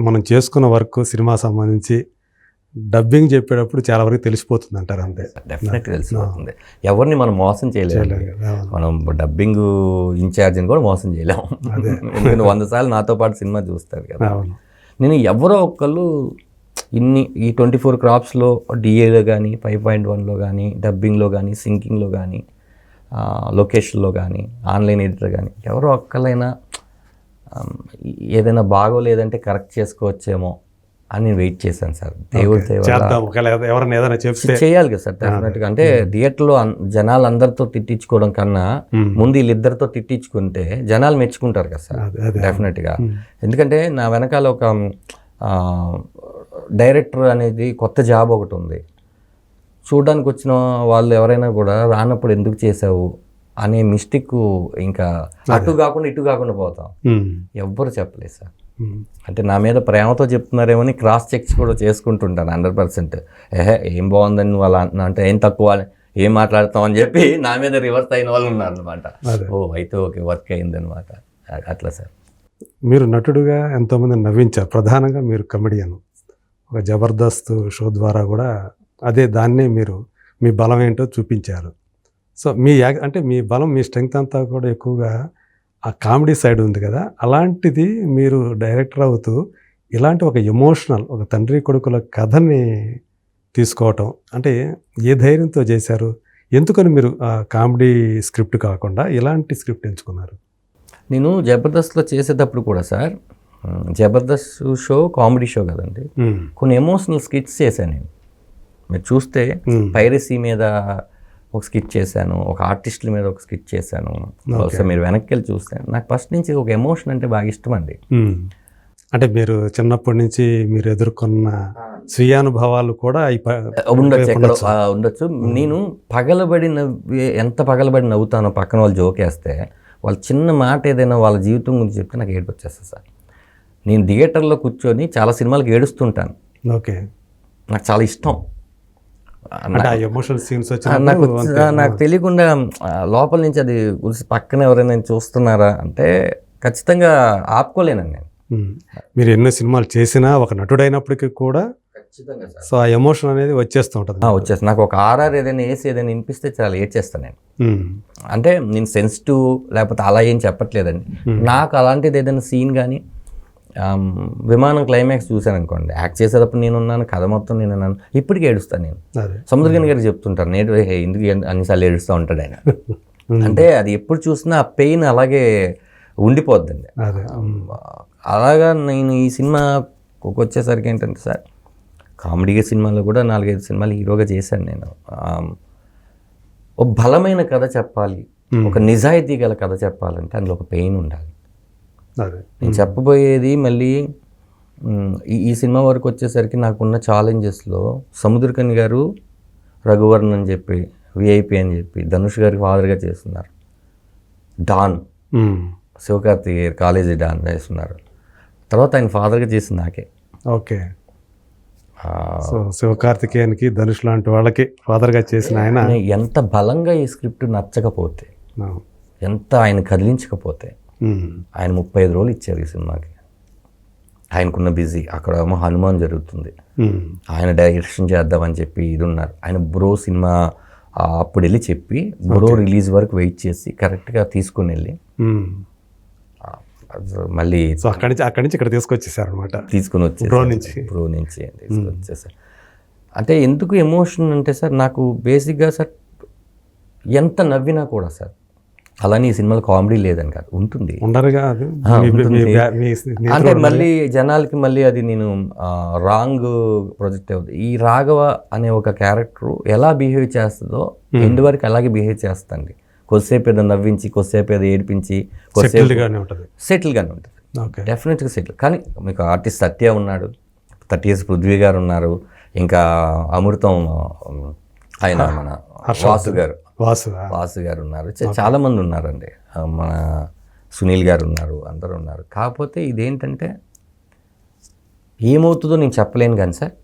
మనం చేసుకున్న వర్క్ సినిమా సంబంధించి డబ్బింగ్ చెప్పేటప్పుడు చాలా వరకు తెలిసిపోతుంది అంటారు. అంతే, డెఫినెట్గా తెలిసిపోతుంది. ఎవరిని మనం మోసం చేయలేము. మనం డబ్బింగ్ ఇన్ఛార్జిని కూడా మోసం చేయలేము. ఎందుకంటే 100 సార్లు నాతో పాటు సినిమా చూస్తారు కదా. నేను ఎవరో ఒకళ్ళు ఈ 24 క్రాప్స్లో డిఏలో కానీ, 5.1లో కానీ, డబ్బింగ్లో కానీ, సింకింగ్లో కానీ, లొకేషన్లో కానీ, ఆన్లైన్ ఎడిటర్ కానీ ఎవరో ఒక్కళ్ళైనా ఏదైనా బాగోలేదంటే కరెక్ట్ చేసుకోవచ్చేమో అని నేను వెయిట్ చేశాను సార్. దేవుడి చేయాలి కదా సార్ డెఫినెట్గా. అంటే థియేటర్లో జనాలు అందరితో తిట్టించుకోవడం కన్నా ముందు వీళ్ళిద్దరితో తిట్టించుకుంటే జనాలు మెచ్చుకుంటారు కదా సార్ డెఫినెట్గా. ఎందుకంటే నా వెనకాల ఒక డైరెక్టర్ అనేది కొత్త జాబ్ ఒకటి ఉంది. చూడడానికి వచ్చిన వాళ్ళు ఎవరైనా కూడా రానప్పుడు ఎందుకు చేసావు అనే మిస్టేక్ ఇంకా అటు కాకుండా ఇటు కాకుండా పోతాం. ఎవ్వరు చెప్పలేదు సార్. అంటే నా మీద ప్రేమతో చెప్తున్నారేమో అని క్రాస్ చెక్స్ కూడా చేసుకుంటుంటాను 100%. ఏం బాగుందని నువ్వు అలా అంటే ఏం తక్కువ ఏం మాట్లాడతావు అని చెప్పి నా మీద రివర్స్ అయిన వాళ్ళు ఉన్నారు అనమాట. ఓ అయితే ఓకే వర్క్ అయింది అనమాట. అట్లా సార్. మీరు నటుడుగా ఎంతోమంది నవ్వించారు. ప్రధానంగా మీరు కమెడియన్. ఒక జబర్దస్త్ షో ద్వారా కూడా దాన్నే మీరు మీ బలం ఏంటో చూపించారు. సో అంటే మీ బలం, మీ స్ట్రెంగ్త్ అంతా కూడా ఎక్కువగా ఆ కామెడీ సైడ్ ఉంది కదా. అలాంటిది మీరు డైరెక్టర్ అవుతూ ఇలాంటి ఒక ఎమోషనల్, ఒక తండ్రి కొడుకుల కథని తీసుకోవటం అంటే ఏ ధైర్యంతో చేశారు? ఎందుకని మీరు కామెడీ స్క్రిప్ట్ కాకుండా ఇలాంటి స్క్రిప్ట్ ఎంచుకున్నారు? నేను జబర్దస్త్లో చేసేటప్పుడు కూడా sir, Jabardasth show comedy show కదండి, కొన్ని ఎమోషనల్ స్కిట్స్ చేశాను నేను. మీరు చూస్తే పైరసీ మీద ఒక స్కిట్ చేశాను, ఒక ఆర్టిస్టుల మీద ఒక స్కిట్ చేశాను. బహుశా మీరు వెనక్కి వెళ్ళి చూస్తే నాకు ఫస్ట్ నుంచి ఒక ఎమోషన్ అంటే బాగా ఇష్టం అండి. అంటే మీరు చిన్నప్పటి నుంచి మీరు ఎదుర్కొన్న స్వీయానుభవాలు కూడా ఉండొచ్చు. నేను ఎంత పగలబడి నవ్వుతానో పక్కన వాళ్ళు జోకేస్తే, వాళ్ళ చిన్న మాట ఏదైనా వాళ్ళ జీవితం గురించి చెప్తే నాకు ఏడుపు వచ్చేస్తుంది సార్. నేను థియేటర్లో కూర్చొని చాలా సినిమాలకు ఏడుస్తుంటాను. ఓకే, నాకు చాలా ఇష్టం. నాకు తెలియకుండా లోపల నుంచి అది పక్కన ఎవరైనా చూస్తున్నారా అంటే ఖచ్చితంగా ఆపుకోలేనండి నేను. మీరు ఎన్నో సినిమాలు చేసినా ఒక నటుడైనప్పటికీ కూడా సో ఆ ఎమోషన్ అనేది వచ్చేస్తూ ఉంటుంది. వచ్చేస్తుంది. నాకు ఒక ఆర్ఆర్ ఏదైనా ఏదైనా వినిపిస్తే చాలా ఏడ్చేస్తాను నేను. అంటే నేను సెన్సిటివ్ లేకపోతే అలా ఏం చెప్పట్లేదండి. నాకు అలాంటిది ఏదైనా సీన్ కానీ, విమానం క్లైమాక్స్ చూశాను అనుకోండి, యాక్ట్ చేసేటప్పుడు నేను ఉన్నాను, కథ మొత్తం నేను ఉన్నాను, ఇప్పటికీ ఏడుస్తాను నేను. సముద్రగని గారు చెప్తుంటారు, నేను ఎందుకు అన్నిసార్లు ఏడుస్తూ ఉంటాడు ఆయన. అంటే అది ఎప్పుడు చూసినా ఆ పెయిన్ అలాగే ఉండిపోద్దండి. అలాగా నేను ఈ సినిమాకి వచ్చేసరికి ఏంటంటే సార్, కామెడీగా సినిమాలో కూడా 4-5 సినిమాలు హీరోగా చేశాను నేను. ఒక బలమైన కథ చెప్పాలి, ఒక నిజాయితీ గల కథ చెప్పాలంటే అందులో ఒక పెయిన్ ఉండాలి. నేను చెప్పబోయేది మళ్ళీ ఈ సినిమా వరకు వచ్చేసరికి నాకున్న ఛాలెంజెస్లో సముద్రకని గారు రఘువర్ణ్ అని చెప్పి, విఐపి అని చెప్పి ధనుష్ గారికి ఫాదర్గా చేస్తున్నారు. డాన్ శివకార్తిక్ గారు కాలేజీ డాన్ చేస్తున్నారు. తర్వాత ఆయన ఫాదర్గా చేసింది నాకే. ఓకే, సో శివకార్తికేయన్కి ధనుష్ లాంటి వాళ్ళకి ఫాదర్గా చేసిన ఆయన ఎంత బలంగా ఈ స్క్రిప్ట్ నచ్చకపోతే, ఎంత ఆయన కదిలించకపోతే, ఆయన 35 రోజులు ఇచ్చారు ఈ సినిమాకి. ఆయనకున్న బిజీ, అక్కడ ఏమో హనుమాన్ జరుగుతుంది, ఆయన డైరెక్షన్ చేద్దామని చెప్పి ఇది ఉన్నారు. ఆయన బ్రో సినిమా అప్పుడు వెళ్ళి చెప్పి బ్రో రిలీజ్ వరకు వెయిట్ చేసి కరెక్ట్గా తీసుకుని వెళ్ళి మళ్ళీ అక్కడి నుంచి ఇక్కడ తీసుకొచ్చేసారు అనమాట. తీసుకుని వచ్చి బ్రో నుంచి తీసుకొచ్చేసారు. అంటే ఎందుకు ఎమోషన్ అంటే సార్, నాకు బేసిక్గా సార్ ఎంత నవ్వినా కూడా సార్, అలానే ఈ సినిమాలో కామెడీ లేదని కాదు, ఉంటుంది. అంటే మళ్ళీ జనాలకి మళ్ళీ అది నేను రాంగ్ ప్రొజెక్ట్ అవుతుంది. ఈ రాఘవ అనే ఒక క్యారెక్టర్ ఎలా బిహేవ్ చేస్తుందో ఎండ్ వరకు అలాగే బిహేవ్ చేస్తుంది. కొద్దిసేపు ఏదో నవ్వించి, కొద్దిసేపు ఏదో ఏడిపించి, సెటిల్గానే ఉంటుంది. డెఫినెట్గా సెటిల్. కానీ మీకు ఆర్టిస్ట్ సత్య ఉన్నాడు, 30 years పృథ్వీ గారు ఉన్నారు, ఇంకా అమృతం ఆయన మన వాసు గారు ఉన్నారు, చాలా మంది ఉన్నారండి, మన సునీల్ గారు ఉన్నారు, అందరూ ఉన్నారు. కాకపోతే ఇదేంటంటే ఏమవుతుందో నేను చెప్పలేను కానీ సార్,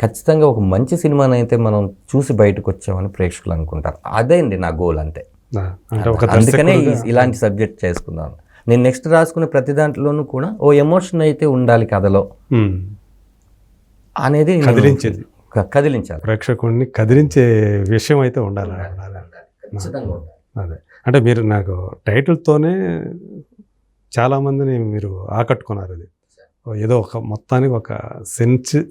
ఖచ్చితంగా ఒక మంచి సినిమాని అయితే మనం చూసి బయటకు వచ్చామని ప్రేక్షకులు అనుకుంటారు. అదే అండి నా గోల్, అంతే. అందుకనే ఇలాంటి సబ్జెక్ట్ చేసుకున్నాను నేను. నెక్స్ట్ రాసుకునే ప్రతి దాంట్లోనూ కూడా ఓ ఎమోషన్ అయితే ఉండాలి కథలో అనేది కదిలించాలి, ప్రేక్షకుడిని కదిలించే విషయం అయితే ఉండాలి. అదే అంటే మీరు నాకు టైటిల్తోనే చాలామందిని మీరు ఆకట్టుకున్నారు. అది ఏదో ఒక మొత్తానికి ఒక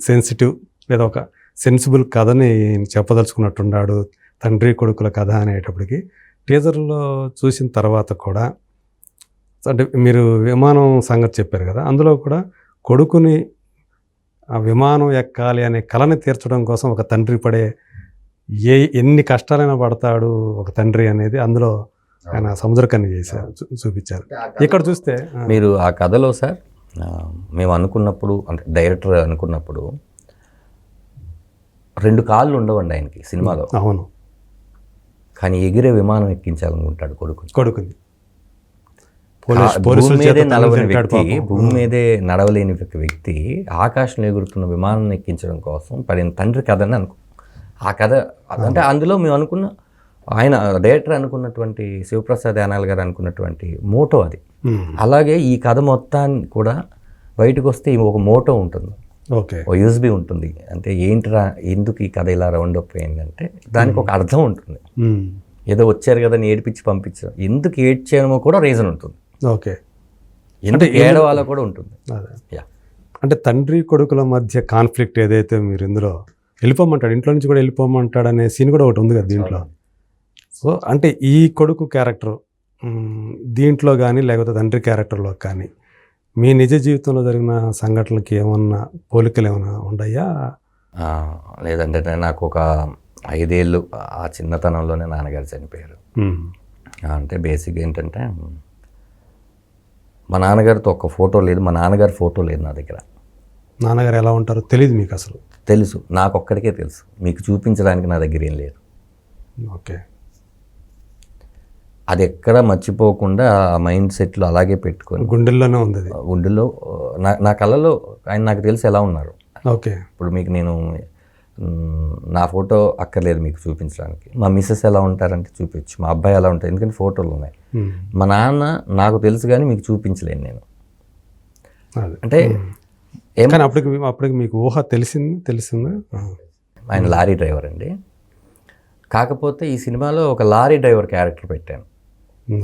సెన్సిటివ్ లేదా ఒక సెన్సిబుల్ కథని చెప్పదలుచుకున్నట్టున్నాడు, తండ్రి కొడుకుల కథ అనేటప్పటికి. టీజర్లో చూసిన తర్వాత కూడా అంటే మీరు విమానం సంగతి చెప్పారు కదా, అందులో కూడా కొడుకుని ఆ విమానం ఎక్కాలి అనే కళని తీర్చడం కోసం ఒక తండ్రి పడే ఎన్ని కష్టాలైనా పడతాడు ఒక తండ్రి అనేది అందులో ఆయన సముద్రకని చేశారు, చూపించారు. ఇక్కడ చూస్తే మీరు ఆ కథలో సార్, మేము అనుకున్నప్పుడు, అంటే డైరెక్టర్ అనుకున్నప్పుడు 2 కాళ్ళు ఉండవండి ఆయనకి సినిమాలో. అవును, కానీ ఎగిరే విమానం ఎక్కించాలనుకుంటాడు కొడుకుని. భూమి మీదే నడవలేని వ్యక్తి ఆకాశంలో ఎగురుతున్న విమానం ఎక్కించడం కోసం పడిన తండ్రి కథని ఆ కథ అంటే అందులో మేము అనుకున్న, ఆయన డైరెక్టర్ అనుకున్నటువంటి శివప్రసాద్ యానాల్ గారు అనుకున్నటువంటి మోటో అది. అలాగే ఈ కథ మొత్తాన్ని కూడా బయటకు వస్తే ఒక మోటో ఉంటుంది, ఓకే, ఓ యూఎస్బి ఉంటుంది. అంటే ఏంట్రా ఎందుకు ఈ కథ ఇలా రౌండ్ అప్ అయిందంటే దానికి ఒక అర్థం ఉంటుంది. ఏదో వచ్చారు కదా అని ఏడిపించి పంపించారు, ఎందుకు ఏడ్చామో కూడా రీజన్ ఉంటుంది. ఓకే, అంటే ఏడవాళ్ళ కూడా ఉంటుంది. అంటే తండ్రి కొడుకుల మధ్య కాన్ఫ్లిక్ట్ ఏదైతే మీరు ఇందులో వెళ్ళిపోమంటాడు, ఇంట్లో నుంచి కూడా వెళ్ళిపోమంటాడు అనే సీన్ కూడా ఒకటి ఉంది కదా దీంట్లో. సో అంటే ఈ కొడుకు క్యారెక్టర్ దీంట్లో కానీ లేకపోతే తండ్రి క్యారెక్టర్లో కానీ మీ నిజ జీవితంలో జరిగిన సంఘటనలకి ఏమన్నా పోలికలు ఏమైనా ఉన్నాయా? లేదంటే నాకు ఒక 5 ఏళ్ళు ఆ చిన్నతనంలోనే నాన్నగారు చనిపోయారు. అంటే బేసిక్ ఏంటంటే మా నాన్నగారితో ఒక్క ఫోటో లేదు, మా నాన్నగారి ఫోటో లేదు నా దగ్గర. నాన్నగారు ఎలా ఉంటారో తెలియదు మీకు అసలు? తెలుసు, నాకు ఒక్కడికే తెలుసు, మీకు చూపించడానికి నా దగ్గర ఏం లేదు. ఓకే, అది ఎక్కడ మర్చిపోకుండా ఆ మైండ్ సెట్లో అలాగే పెట్టుకొని గుండెల్లోనే ఉంది, గుండెల్లో నా కళ్ళలో ఆయన నాకు తెలిసి ఎలా ఉన్నారు. ఓకే, ఇప్పుడు మీకు నేను నా ఫోటో అక్కర్లేదు మీకు చూపించడానికి, మా మిస్సెస్ ఎలా ఉంటారంటే చూపించు, మా అబ్బాయి ఎలా ఉంటారు ఎందుకంటే ఫోటోలు ఉన్నాయి. మా నాన్న నాకు తెలుసు కానీ మీకు చూపించలేను నేను. అంటే అప్పటికి మీకు ఊహ తెలిసిందా? ఆయన లారీ డ్రైవర్ అండి. కాకపోతే ఈ సినిమాలో ఒక లారీ డ్రైవర్ క్యారెక్టర్ పెట్టాను.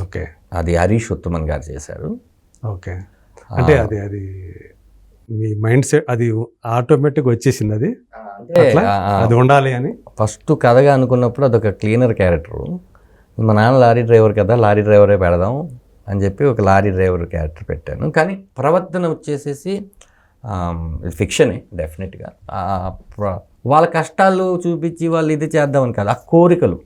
ఓకే, అది హరీష్ ఉత్తమన్ గారు చేశారు. ఓకే, అంటే అది మీ మైండ్ సెట్ అది ఆటోమేటిక్ వచ్చేసింది, అది ఉండాలి అని ఫస్ట్ కథగా అనుకున్నప్పుడు అదొక క్లీనర్ క్యారెక్టరు. మా నాన్న లారీ డ్రైవర్ కదా, లారీ డ్రైవరే పెడదాం అని చెప్పి ఒక లారీ డ్రైవర్ క్యారెక్టర్ పెట్టాను. కానీ ప్రవర్తన వచ్చేసేసి ఫిక్షనే డెఫినెట్గా. వాళ్ళ కష్టాలు చూపించి వాళ్ళు ఇది చేద్దామని కాదు, ఆ కోరికలు.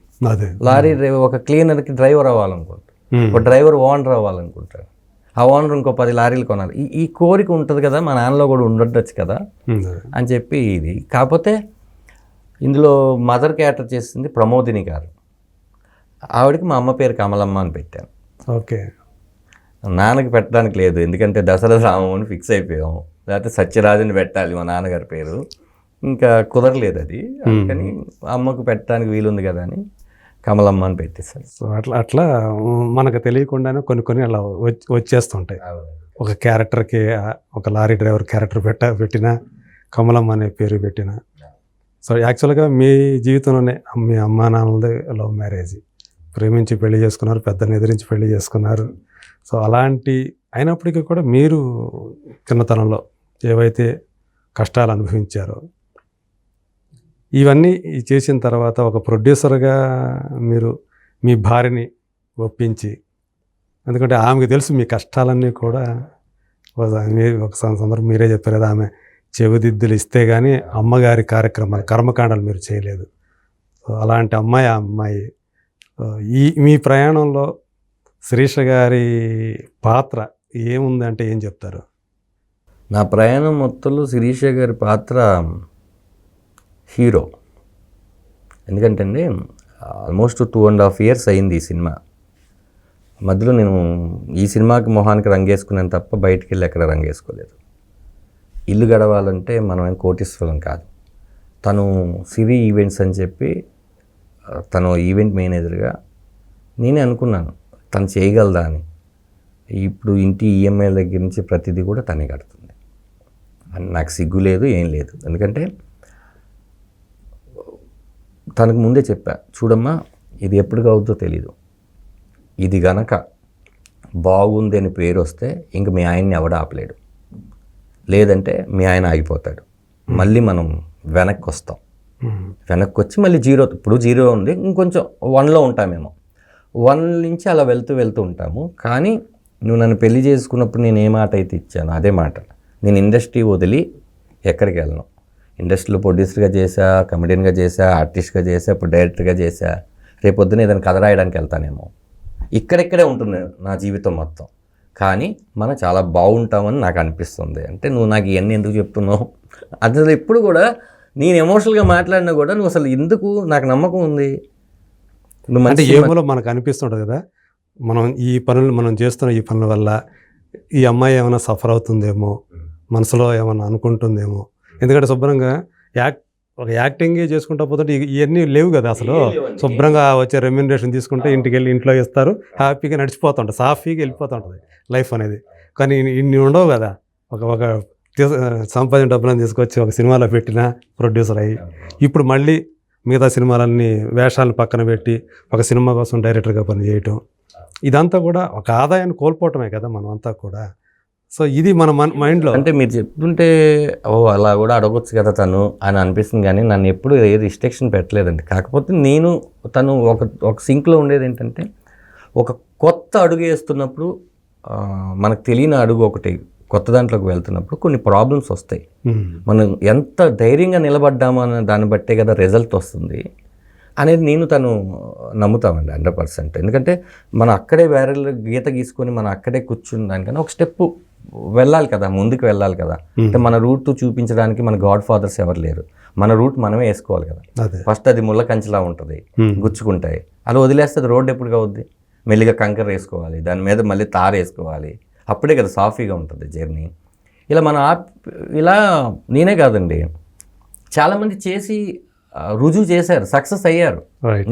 లారీ డ్రైవర్ ఒక క్లీనర్కి డ్రైవర్ అవ్వాలనుకుంటారు, ఒక డ్రైవర్ ఓనర్ అవ్వాలనుకుంటారు, ఆ ఓనర్ ఇంకో 10 లారీలు కొనాలి. ఈ కోరిక ఉంటుంది కదా, మా నాన్నలో కూడా ఉండొచ్చు కదా అని చెప్పి ఇది. కాకపోతే ఇందులో మదర్ క్యారెక్టర్ చేసింది ప్రమోదిని గారు. ఆవిడకి మా అమ్మ పేరు కమలమ్మ అని పెట్టాను. ఓకే, నాన్నకి పెట్టడానికి లేదు, ఎందుకంటే దసరా రామని ఫిక్స్ అయిపోయాము, లేకపోతే సత్యరాజుని పెట్టాలి మా నాన్నగారి పేరు, ఇంకా కుదరలేదు అది. అందుకని అమ్మకు పెట్టడానికి వీలుంది కదా అని కమలమ్మ అని పెట్టేశారు. సో అట్లా మనకు తెలియకుండానే కొన్ని అలా వచ్చేస్తుంటాయి. ఒక క్యారెక్టర్కి ఒక లారీ డ్రైవర్ క్యారెక్టర్ పెట్టిన కమలమ్మ అనే పేరు పెట్టిన. సో యాక్చువల్గా మీ జీవితంలోనే మీ అమ్మా నాన్నలది లవ్ మ్యారేజ్, ప్రేమించి పెళ్లి చేసుకున్నారు, పెద్దని ఎదిరించి పెళ్లి చేసుకున్నారు. సో అలాంటి అయినప్పటికీ కూడా మీరు చిన్నతనంలో ఏవైతే కష్టాలు అనుభవించారో ఇవన్నీ చేసిన తర్వాత ఒక ప్రొడ్యూసర్గా మీరు మీ భార్యని ఒప్పించి, ఎందుకంటే ఆమెకు తెలుసు మీ కష్టాలన్నీ కూడా, ఒక సందర్భం మీరే చెప్పారు కదా, ఆమె చెవిదిద్దులు ఇస్తే కానీ అమ్మగారి కార్యక్రమాలు కర్మకాండాలు మీరు చేయలేదు. సో అలాంటి అమ్మాయి మీ ప్రయాణంలో శిరీష గారి పాత్ర ఏముందంటే ఏం చెప్తారు? నా ప్రయాణం మొత్తంలో శిరీష గారి పాత్ర హీరో. ఎందుకంటే అండి ఆల్మోస్ట్ 2.5 years అయింది ఈ సినిమా. మధ్యలో నేను ఈ సినిమాకి మొహానికి రంగేసుకున్నాను తప్ప బయటికి వెళ్ళి ఎక్కడ రంగేసుకోలేదు. ఇల్లు గడవాలంటే మనం ఏం కోటీశ్వరం కాదు. తను సిరి ఈవెంట్స్ అని చెప్పి తను ఈవెంట్ మేనేజర్గా నేనే అనుకున్నాను తను చేయగలదా అని. ఇప్పుడు ఇంటి ఈఎంఐ దగ్గర నుంచి ప్రతిదీ కూడా తనే కడుతుంది. నాకు సిగ్గు లేదు, ఏం లేదు. ఎందుకంటే తనకు ముందే చెప్పా, చూడమ్మా ఇది ఎప్పటికి అవుతుందో తెలీదు, ఇది గనక బాగుంది అని పేరు వస్తే ఇంక మీ ఆయన్ని ఎవడ ఆపలేడు, లేదంటే మీ ఆయన ఆగిపోతాడు, మళ్ళీ మనం వెనక్కి వస్తాం, వెనక్కి వచ్చి మళ్ళీ 0, ఇప్పుడు 0 ఉంది, ఇంకొంచెం 1లో ఉంటామేమో, 1 నుంచి అలా వెళ్తూ ఉంటాము. కానీ నువ్వు నన్ను పెళ్లి చేసుకున్నప్పుడు నేను ఏ మాట అయితే ఇచ్చాను అదే మాట, నేను ఇండస్ట్రీ వదిలి ఎక్కడికి వెళ్ళను. ఇండస్ట్రీలో ప్రొడ్యూసర్గా చేశా, కమెడియన్గా చేశా, ఆర్టిస్ట్గా చేశా, ఇప్పుడు డైరెక్టర్గా చేశా, రేపొద్దున ఏదైనా కథ రాయడానికి వెళ్తానేమో. ఇక్కడెక్కడే ఉంటుంది నా జీవితం మొత్తం, కానీ మనం చాలా బాగుంటామని నాకు అనిపిస్తుంది. అంటే నువ్వు నాకు ఇవన్నీ ఎందుకు చెప్తున్నావు, అసలు ఎప్పుడు కూడా నేను ఎమోషనల్గా మాట్లాడినా కూడా నువ్వు అసలు ఎందుకు, నాకు నమ్మకం ఉంది. అంటే ఏమో మనకు అనిపిస్తుంటుంది కదా, మనం ఈ పనులు మనం చేస్తున్న ఈ పనుల వల్ల ఈ అమ్మాయి ఏమైనా సఫర్ అవుతుందేమో, మనసులో ఏమైనా అనుకుంటుందేమో. ఎందుకంటే శుభ్రంగా ఒక యాక్టింగే చేసుకుంటా పోతుంటే ఇవన్నీ లేవు కదా అసలు. శుభ్రంగా వచ్చే రెమ్యూనరేషన్ తీసుకుంటే ఇంటికి వెళ్ళి ఇంట్లో ఇస్తారు, హ్యాపీగా నడిచిపోతుంటుంది, సాఫీగా వెళ్ళిపోతుంటుంది లైఫ్ అనేది. కానీ ఇన్ని ఉండవు కదా. ఒక సంపాదించిన డబ్బులను తీసుకొచ్చి ఒక సినిమాలో పెట్టిన ప్రొడ్యూసర్ అయ్యి, ఇప్పుడు మళ్ళీ మిగతా సినిమాలన్నీ వేషాలను పక్కన పెట్టి ఒక సినిమా కోసం డైరెక్టర్గా పనిచేయటం, ఇదంతా కూడా ఒక ఆదాయాన్ని కోల్పోవటమే కదా మనం అంతా కూడా. సో ఇది మన మైండ్లో. అంటే మీరు చెప్తుంటే అలా కూడా అడగొచ్చు కదా తను అని అనిపిస్తుంది, కానీ నన్ను ఎప్పుడు ఏ రిస్ట్రిక్షన్ పెట్టలేదండి. కాకపోతే నేను తను ఒక సింక్లో ఉండేది ఏంటంటే, ఒక కొత్త అడుగు వేస్తున్నప్పుడు మనకు తెలియని అడుగు ఒకటి కొత్త దాంట్లోకి వెళ్తున్నప్పుడు కొన్ని ప్రాబ్లమ్స్ వస్తాయి. మనం ఎంత ధైర్యంగా నిలబడ్డామో అనే దాన్ని బట్టే కదా రిజల్ట్ వస్తుంది అనేది నేను తను నమ్ముతామండి 100%. ఎందుకంటే మనం అక్కడే వేరే గీత గీసుకొని మనం అక్కడే కూర్చున్న దానికన్నా ఒక స్టెప్ వెళ్ళాలి కదా, ముందుకు వెళ్ళాలి కదా. అంటే మన రూట్ చూపించడానికి మన గాడ్ ఫాదర్స్ ఎవరు లేరు, మన రూట్ మనమే వేసుకోవాలి కదా. ఫస్ట్ అది ముళ్ళ కంచెలా ఉంటుంది, గుచ్చుకుంటాయి, అలా వదిలేస్తే అది రోడ్డు ఎప్పుడుగా అవుద్ది. మెల్లిగా కంకర వేసుకోవాలి, దాని మీద మళ్ళీ తారు వేసుకోవాలి, అప్పుడే కదా సాఫీగా ఉంటుంది జర్నీ. ఇలా మన ఇలా నేనే కాదండి, చాలామంది చేసి రుజువు చేశారు, సక్సెస్ అయ్యారు.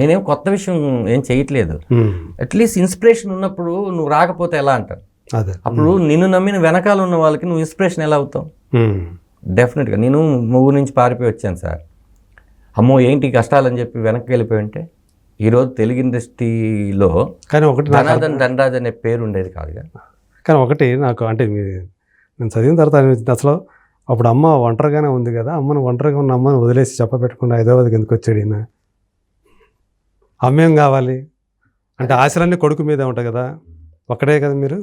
నేనేం కొత్త విషయం ఏం చేయట్లేదు. అట్లీస్ట్ ఇన్స్పిరేషన్ ఉన్నప్పుడు నువ్వు రాకపోతే ఎలా అంటారు. అప్పుడు నిన్ను నమ్మిన వెనకాల ఉన్న వాళ్ళకి నువ్వు ఇన్స్పిరేషన్ ఎలా అవుతావు. డెఫినెట్గా నేను ముగ్గు నుంచి పారిపోయి వచ్చాను సార్, అమ్మో ఏంటి కష్టాలని చెప్పి వెనక్కి వెళ్ళిపోయి ఉంటే ఈరోజు తెలుగు ఇండస్ట్రీలో కానీ ఒకటి ధనార్దన్ ధనరాజ్ అనే పేరు ఉండేది కాదుగా. కానీ ఒకటి నాకు అంటే నేను చదివిన తర్వాత అనిపించింది, అసలు అప్పుడు అమ్మ ఒంటరిగానే ఉంది కదా, అమ్మను ఒంటరిగా ఉన్న అమ్మను వదిలేసి చెప్పబెట్టకుండా హైదరాబాద్కి ఎందుకు వచ్చాడు ఈయన. అమ్మేం కావాలి అంటే ఆశలన్నీ కొడుకు మీదే ఉంటాయి కదా, ఒక్కడే కదా మీరు,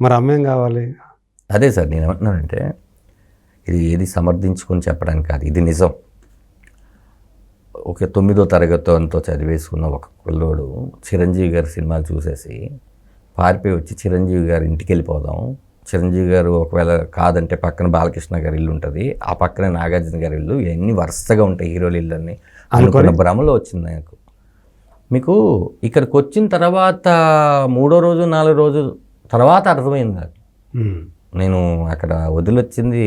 మరి అమ్మేం కావాలి. అదే సార్ నేను ఏమంటున్నానంటే, ఇది ఏది సమర్థించుకొని చెప్పడానికి కాదు, ఇది నిజం. ఒక 9వ తరగతి అంతా చదివేసుకున్న ఒక పిల్లోడు చిరంజీవి గారి సినిమాలు చూసేసి పారిపోయి వచ్చి చిరంజీవి గారి ఇంటికి వెళ్ళిపోదాం, చిరంజీవి గారు ఒకవేళ కాదంటే పక్కన బాలకృష్ణ గారి ఇల్లు ఉంటుంది, ఆ పక్కన నాగార్జున గారి ఇల్లు, ఇవన్నీ వరుసగా ఉంటాయి హీరోల ఇల్లు అన్నీ అనుకున్న భ్రమలో వచ్చింది నాకు. మీకు ఇక్కడికి వచ్చిన తర్వాత 3వ రోజు 4వ రోజు తర్వాత అర్థమైంది నాకు. నేను అక్కడ వదిలొచ్చింది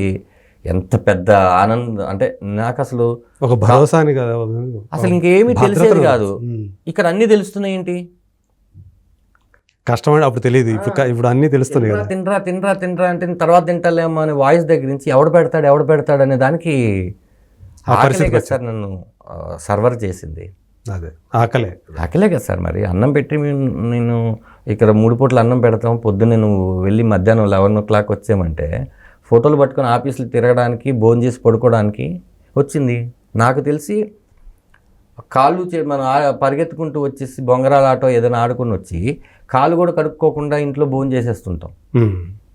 ఎంత పెద్ద ఆనందం అంటే నాకు అసలు ఒక భరోసాని కదా, అసలు ఇంకేమీ తెలిసేది కాదు. ఇక్కడ అన్నీ తెలుస్తున్నాయి. ఏంటి కష్టం అప్పుడు తెలియదు, ఇప్పుడు అన్నీ తెలుస్తున్నాయి కదా. తినరా తినరా తినరా అంటే తర్వాత తింటలేమో అనే వాయిస్ దగ్గర నుంచి ఎవడు పెడతాడు అనే దానికి ఆకలే కదా సార్ నన్ను సర్వర్ చేసింది. అదే ఆకలే కదా సార్. మరి అన్నం పెట్టి నేను ఇక్కడ 3 పూటలు అన్నం పెడతాం, పొద్దున్న నువ్వు వెళ్ళి మధ్యాహ్నం 11 o'clock వచ్చామంటే ఫోటోలు పట్టుకొని ఆఫీసులు తిరగడానికి, భోజనం చేసి పడుకోవడానికి వచ్చింది. నాకు తెలిసి కాళ్ళు మనం పరిగెత్తుకుంటూ వచ్చేసి బొంగరాల ఆటో ఏదైనా ఆడుకుని వచ్చి కాళ్ళు కూడా కడుక్కోకుండా ఇంట్లో భోజనం చేసేస్తుంటాం.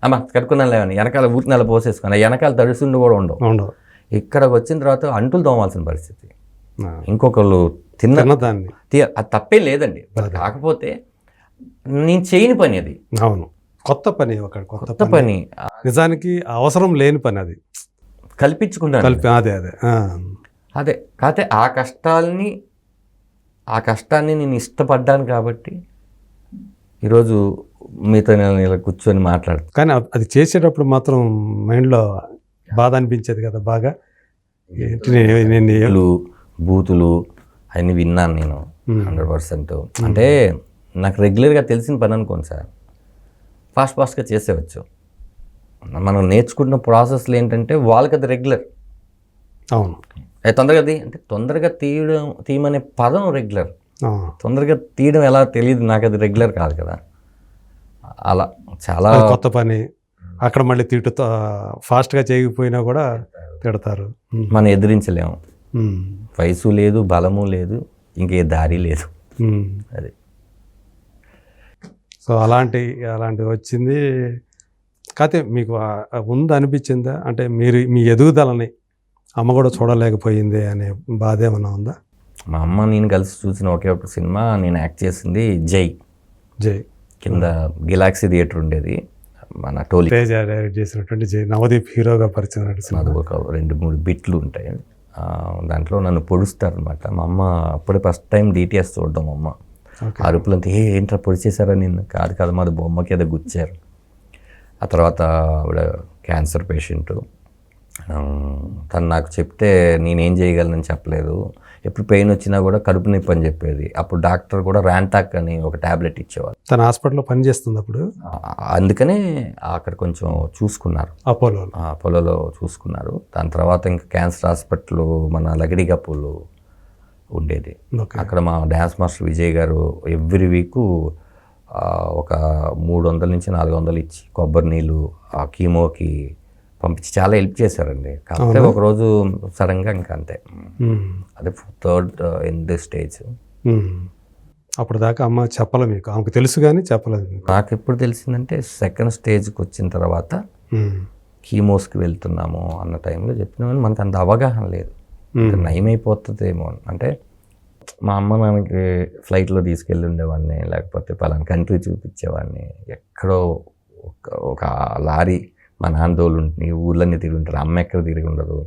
అమ్మ కడుక్కున్నా లేవని వెనకాల ఊరి నెల పోసేసుకుని వెనకాల తడిసిండు కూడా ఉండవు. ఇక్కడికి వచ్చిన తర్వాత అంటులు తోమాల్సిన పరిస్థితి. ఇంకొకళ్ళు తిన్నదాన్ని అది తప్పే లేదండి, కాకపోతే నేను చేయని పని అది. అవును, కొత్త పని నిజానికి అవసరం లేని పని, అది కల్పించుకుంటాను. అదే కాకపోతే ఆ కష్టాన్ని నేను ఇష్టపడ్డాను కాబట్టి ఈరోజు మీతో నేను ఇలా కూర్చొని మాట్లాడుతాను. కానీ అది చేసేటప్పుడు మాత్రం మైండ్లో బాధ అనిపించేది కదా బాగా. బూతులు అవన్నీ విన్నాను నేను 100%. అంటే నాకు రెగ్యులర్గా తెలిసిన పని అనుకోండి సార్, ఫాస్ట్గా చేసేవచ్చు. మనం నేర్చుకుంటున్న ప్రాసెస్లు ఏంటంటే వాళ్ళకి అది రెగ్యులర్. అవును, అది తొందరగా తీయమనే పదం రెగ్యులర్. తొందరగా తీయడం ఎలా తెలియదు నాకు, అది రెగ్యులర్ కాదు కదా. అలా చాలా కొత్త పని, అక్కడ మళ్ళీ ఫాస్ట్గా చేయకపోయినా కూడా తిడతారు. మనం ఎదిరించలేము, వయసు లేదు, బలము లేదు, ఇంకే దారి లేదు. అది సో అలాంటి వచ్చింది. కాకపోతే మీకు ముందు అనిపించిందా అంటే మీ ఎదుగుదలని అమ్మ కూడా చూడలేకపోయింది అనే బాధ ఏమన్నా ఉందా? మా అమ్మ నేను కలిసి చూసిన ఒకే ఒక సినిమా నేను యాక్ట్ చేసింది జై కింద గిలాక్సీ థియేటర్ ఉండేది, మన టోలీ తేజ డైరెక్ట్ చేసినటువంటి జై, నవదీప్ హీరోగా పరిచయం. అది ఒక 2-3 బిట్లు ఉంటాయి దాంట్లో. నన్ను పొడుస్తారు అనమాట. మా అమ్మ అప్పుడే ఫస్ట్ టైం DTS చూడడం. అమ్మ అరుపులంతా ఏంట్రా పొడిచేశారా నిన్ను? కాదు మాది బొమ్మకి ఏదో గుచ్చారు. ఆ తర్వాత ఆవిడ క్యాన్సర్ పేషెంట్, తను నాకు చెప్తే నేనేం చేయగలనని చెప్పలేదు. ఎప్పుడు పెయిన్ వచ్చినా కూడా కడుపు నొప్పి అని చెప్పేది. అప్పుడు డాక్టర్ కూడా ర్యాంటాక్ అని ఒక ట్యాబ్లెట్ ఇచ్చేవారు. తన హాస్పిటల్లో పనిచేస్తుంది అప్పుడు. అందుకనే అక్కడ కొంచెం చూసుకున్నారు, అపోలోలో చూసుకున్నారు. దాని తర్వాత ఇంకా క్యాన్సర్ హాస్పిటల్ మన లగడిగప్పులు ఉండేది. అక్కడ మా డ్యాన్స్ మాస్టర్ విజయ్ గారు ఎవ్రీ వీకు ఒక 300 నుంచి 400 ఇచ్చి కొబ్బరి నీళ్ళు ఆ కీమోకి పంపించి చాలా హెల్ప్ చేశారండి. కాకపోతే ఒకరోజు సడన్గా ఇంకా అంతే, అదే 3rd ఎండ్ స్టేజ్. అప్పుడు దాకా అమ్మ చెప్పలే మీకు? ఆమెకు తెలుసు కానీ చెప్పలేదు. నాకు ఎప్పుడు తెలిసిందంటే 2nd స్టేజ్కి వచ్చిన తర్వాత కీమోస్కి వెళ్తున్నాము అన్న టైంలో చెప్పిన మనకు అంత అవగాహన లేదు. నయమైపోతుందేమో అంటే మా అమ్మ నాన్నకి ఫ్లైట్లో తీసుకెళ్ళి ఉండేవాడిని, లేకపోతే పలానా కంట్రీ చూపించేవాడిని. ఎక్కడో ఒక లారీ మా నాన్న తోలు ఉంటుంది, ఊళ్ళన్నీ తిరిగి ఉంటారు, అమ్మ ఎక్కడ తిరిగి ఉండదు.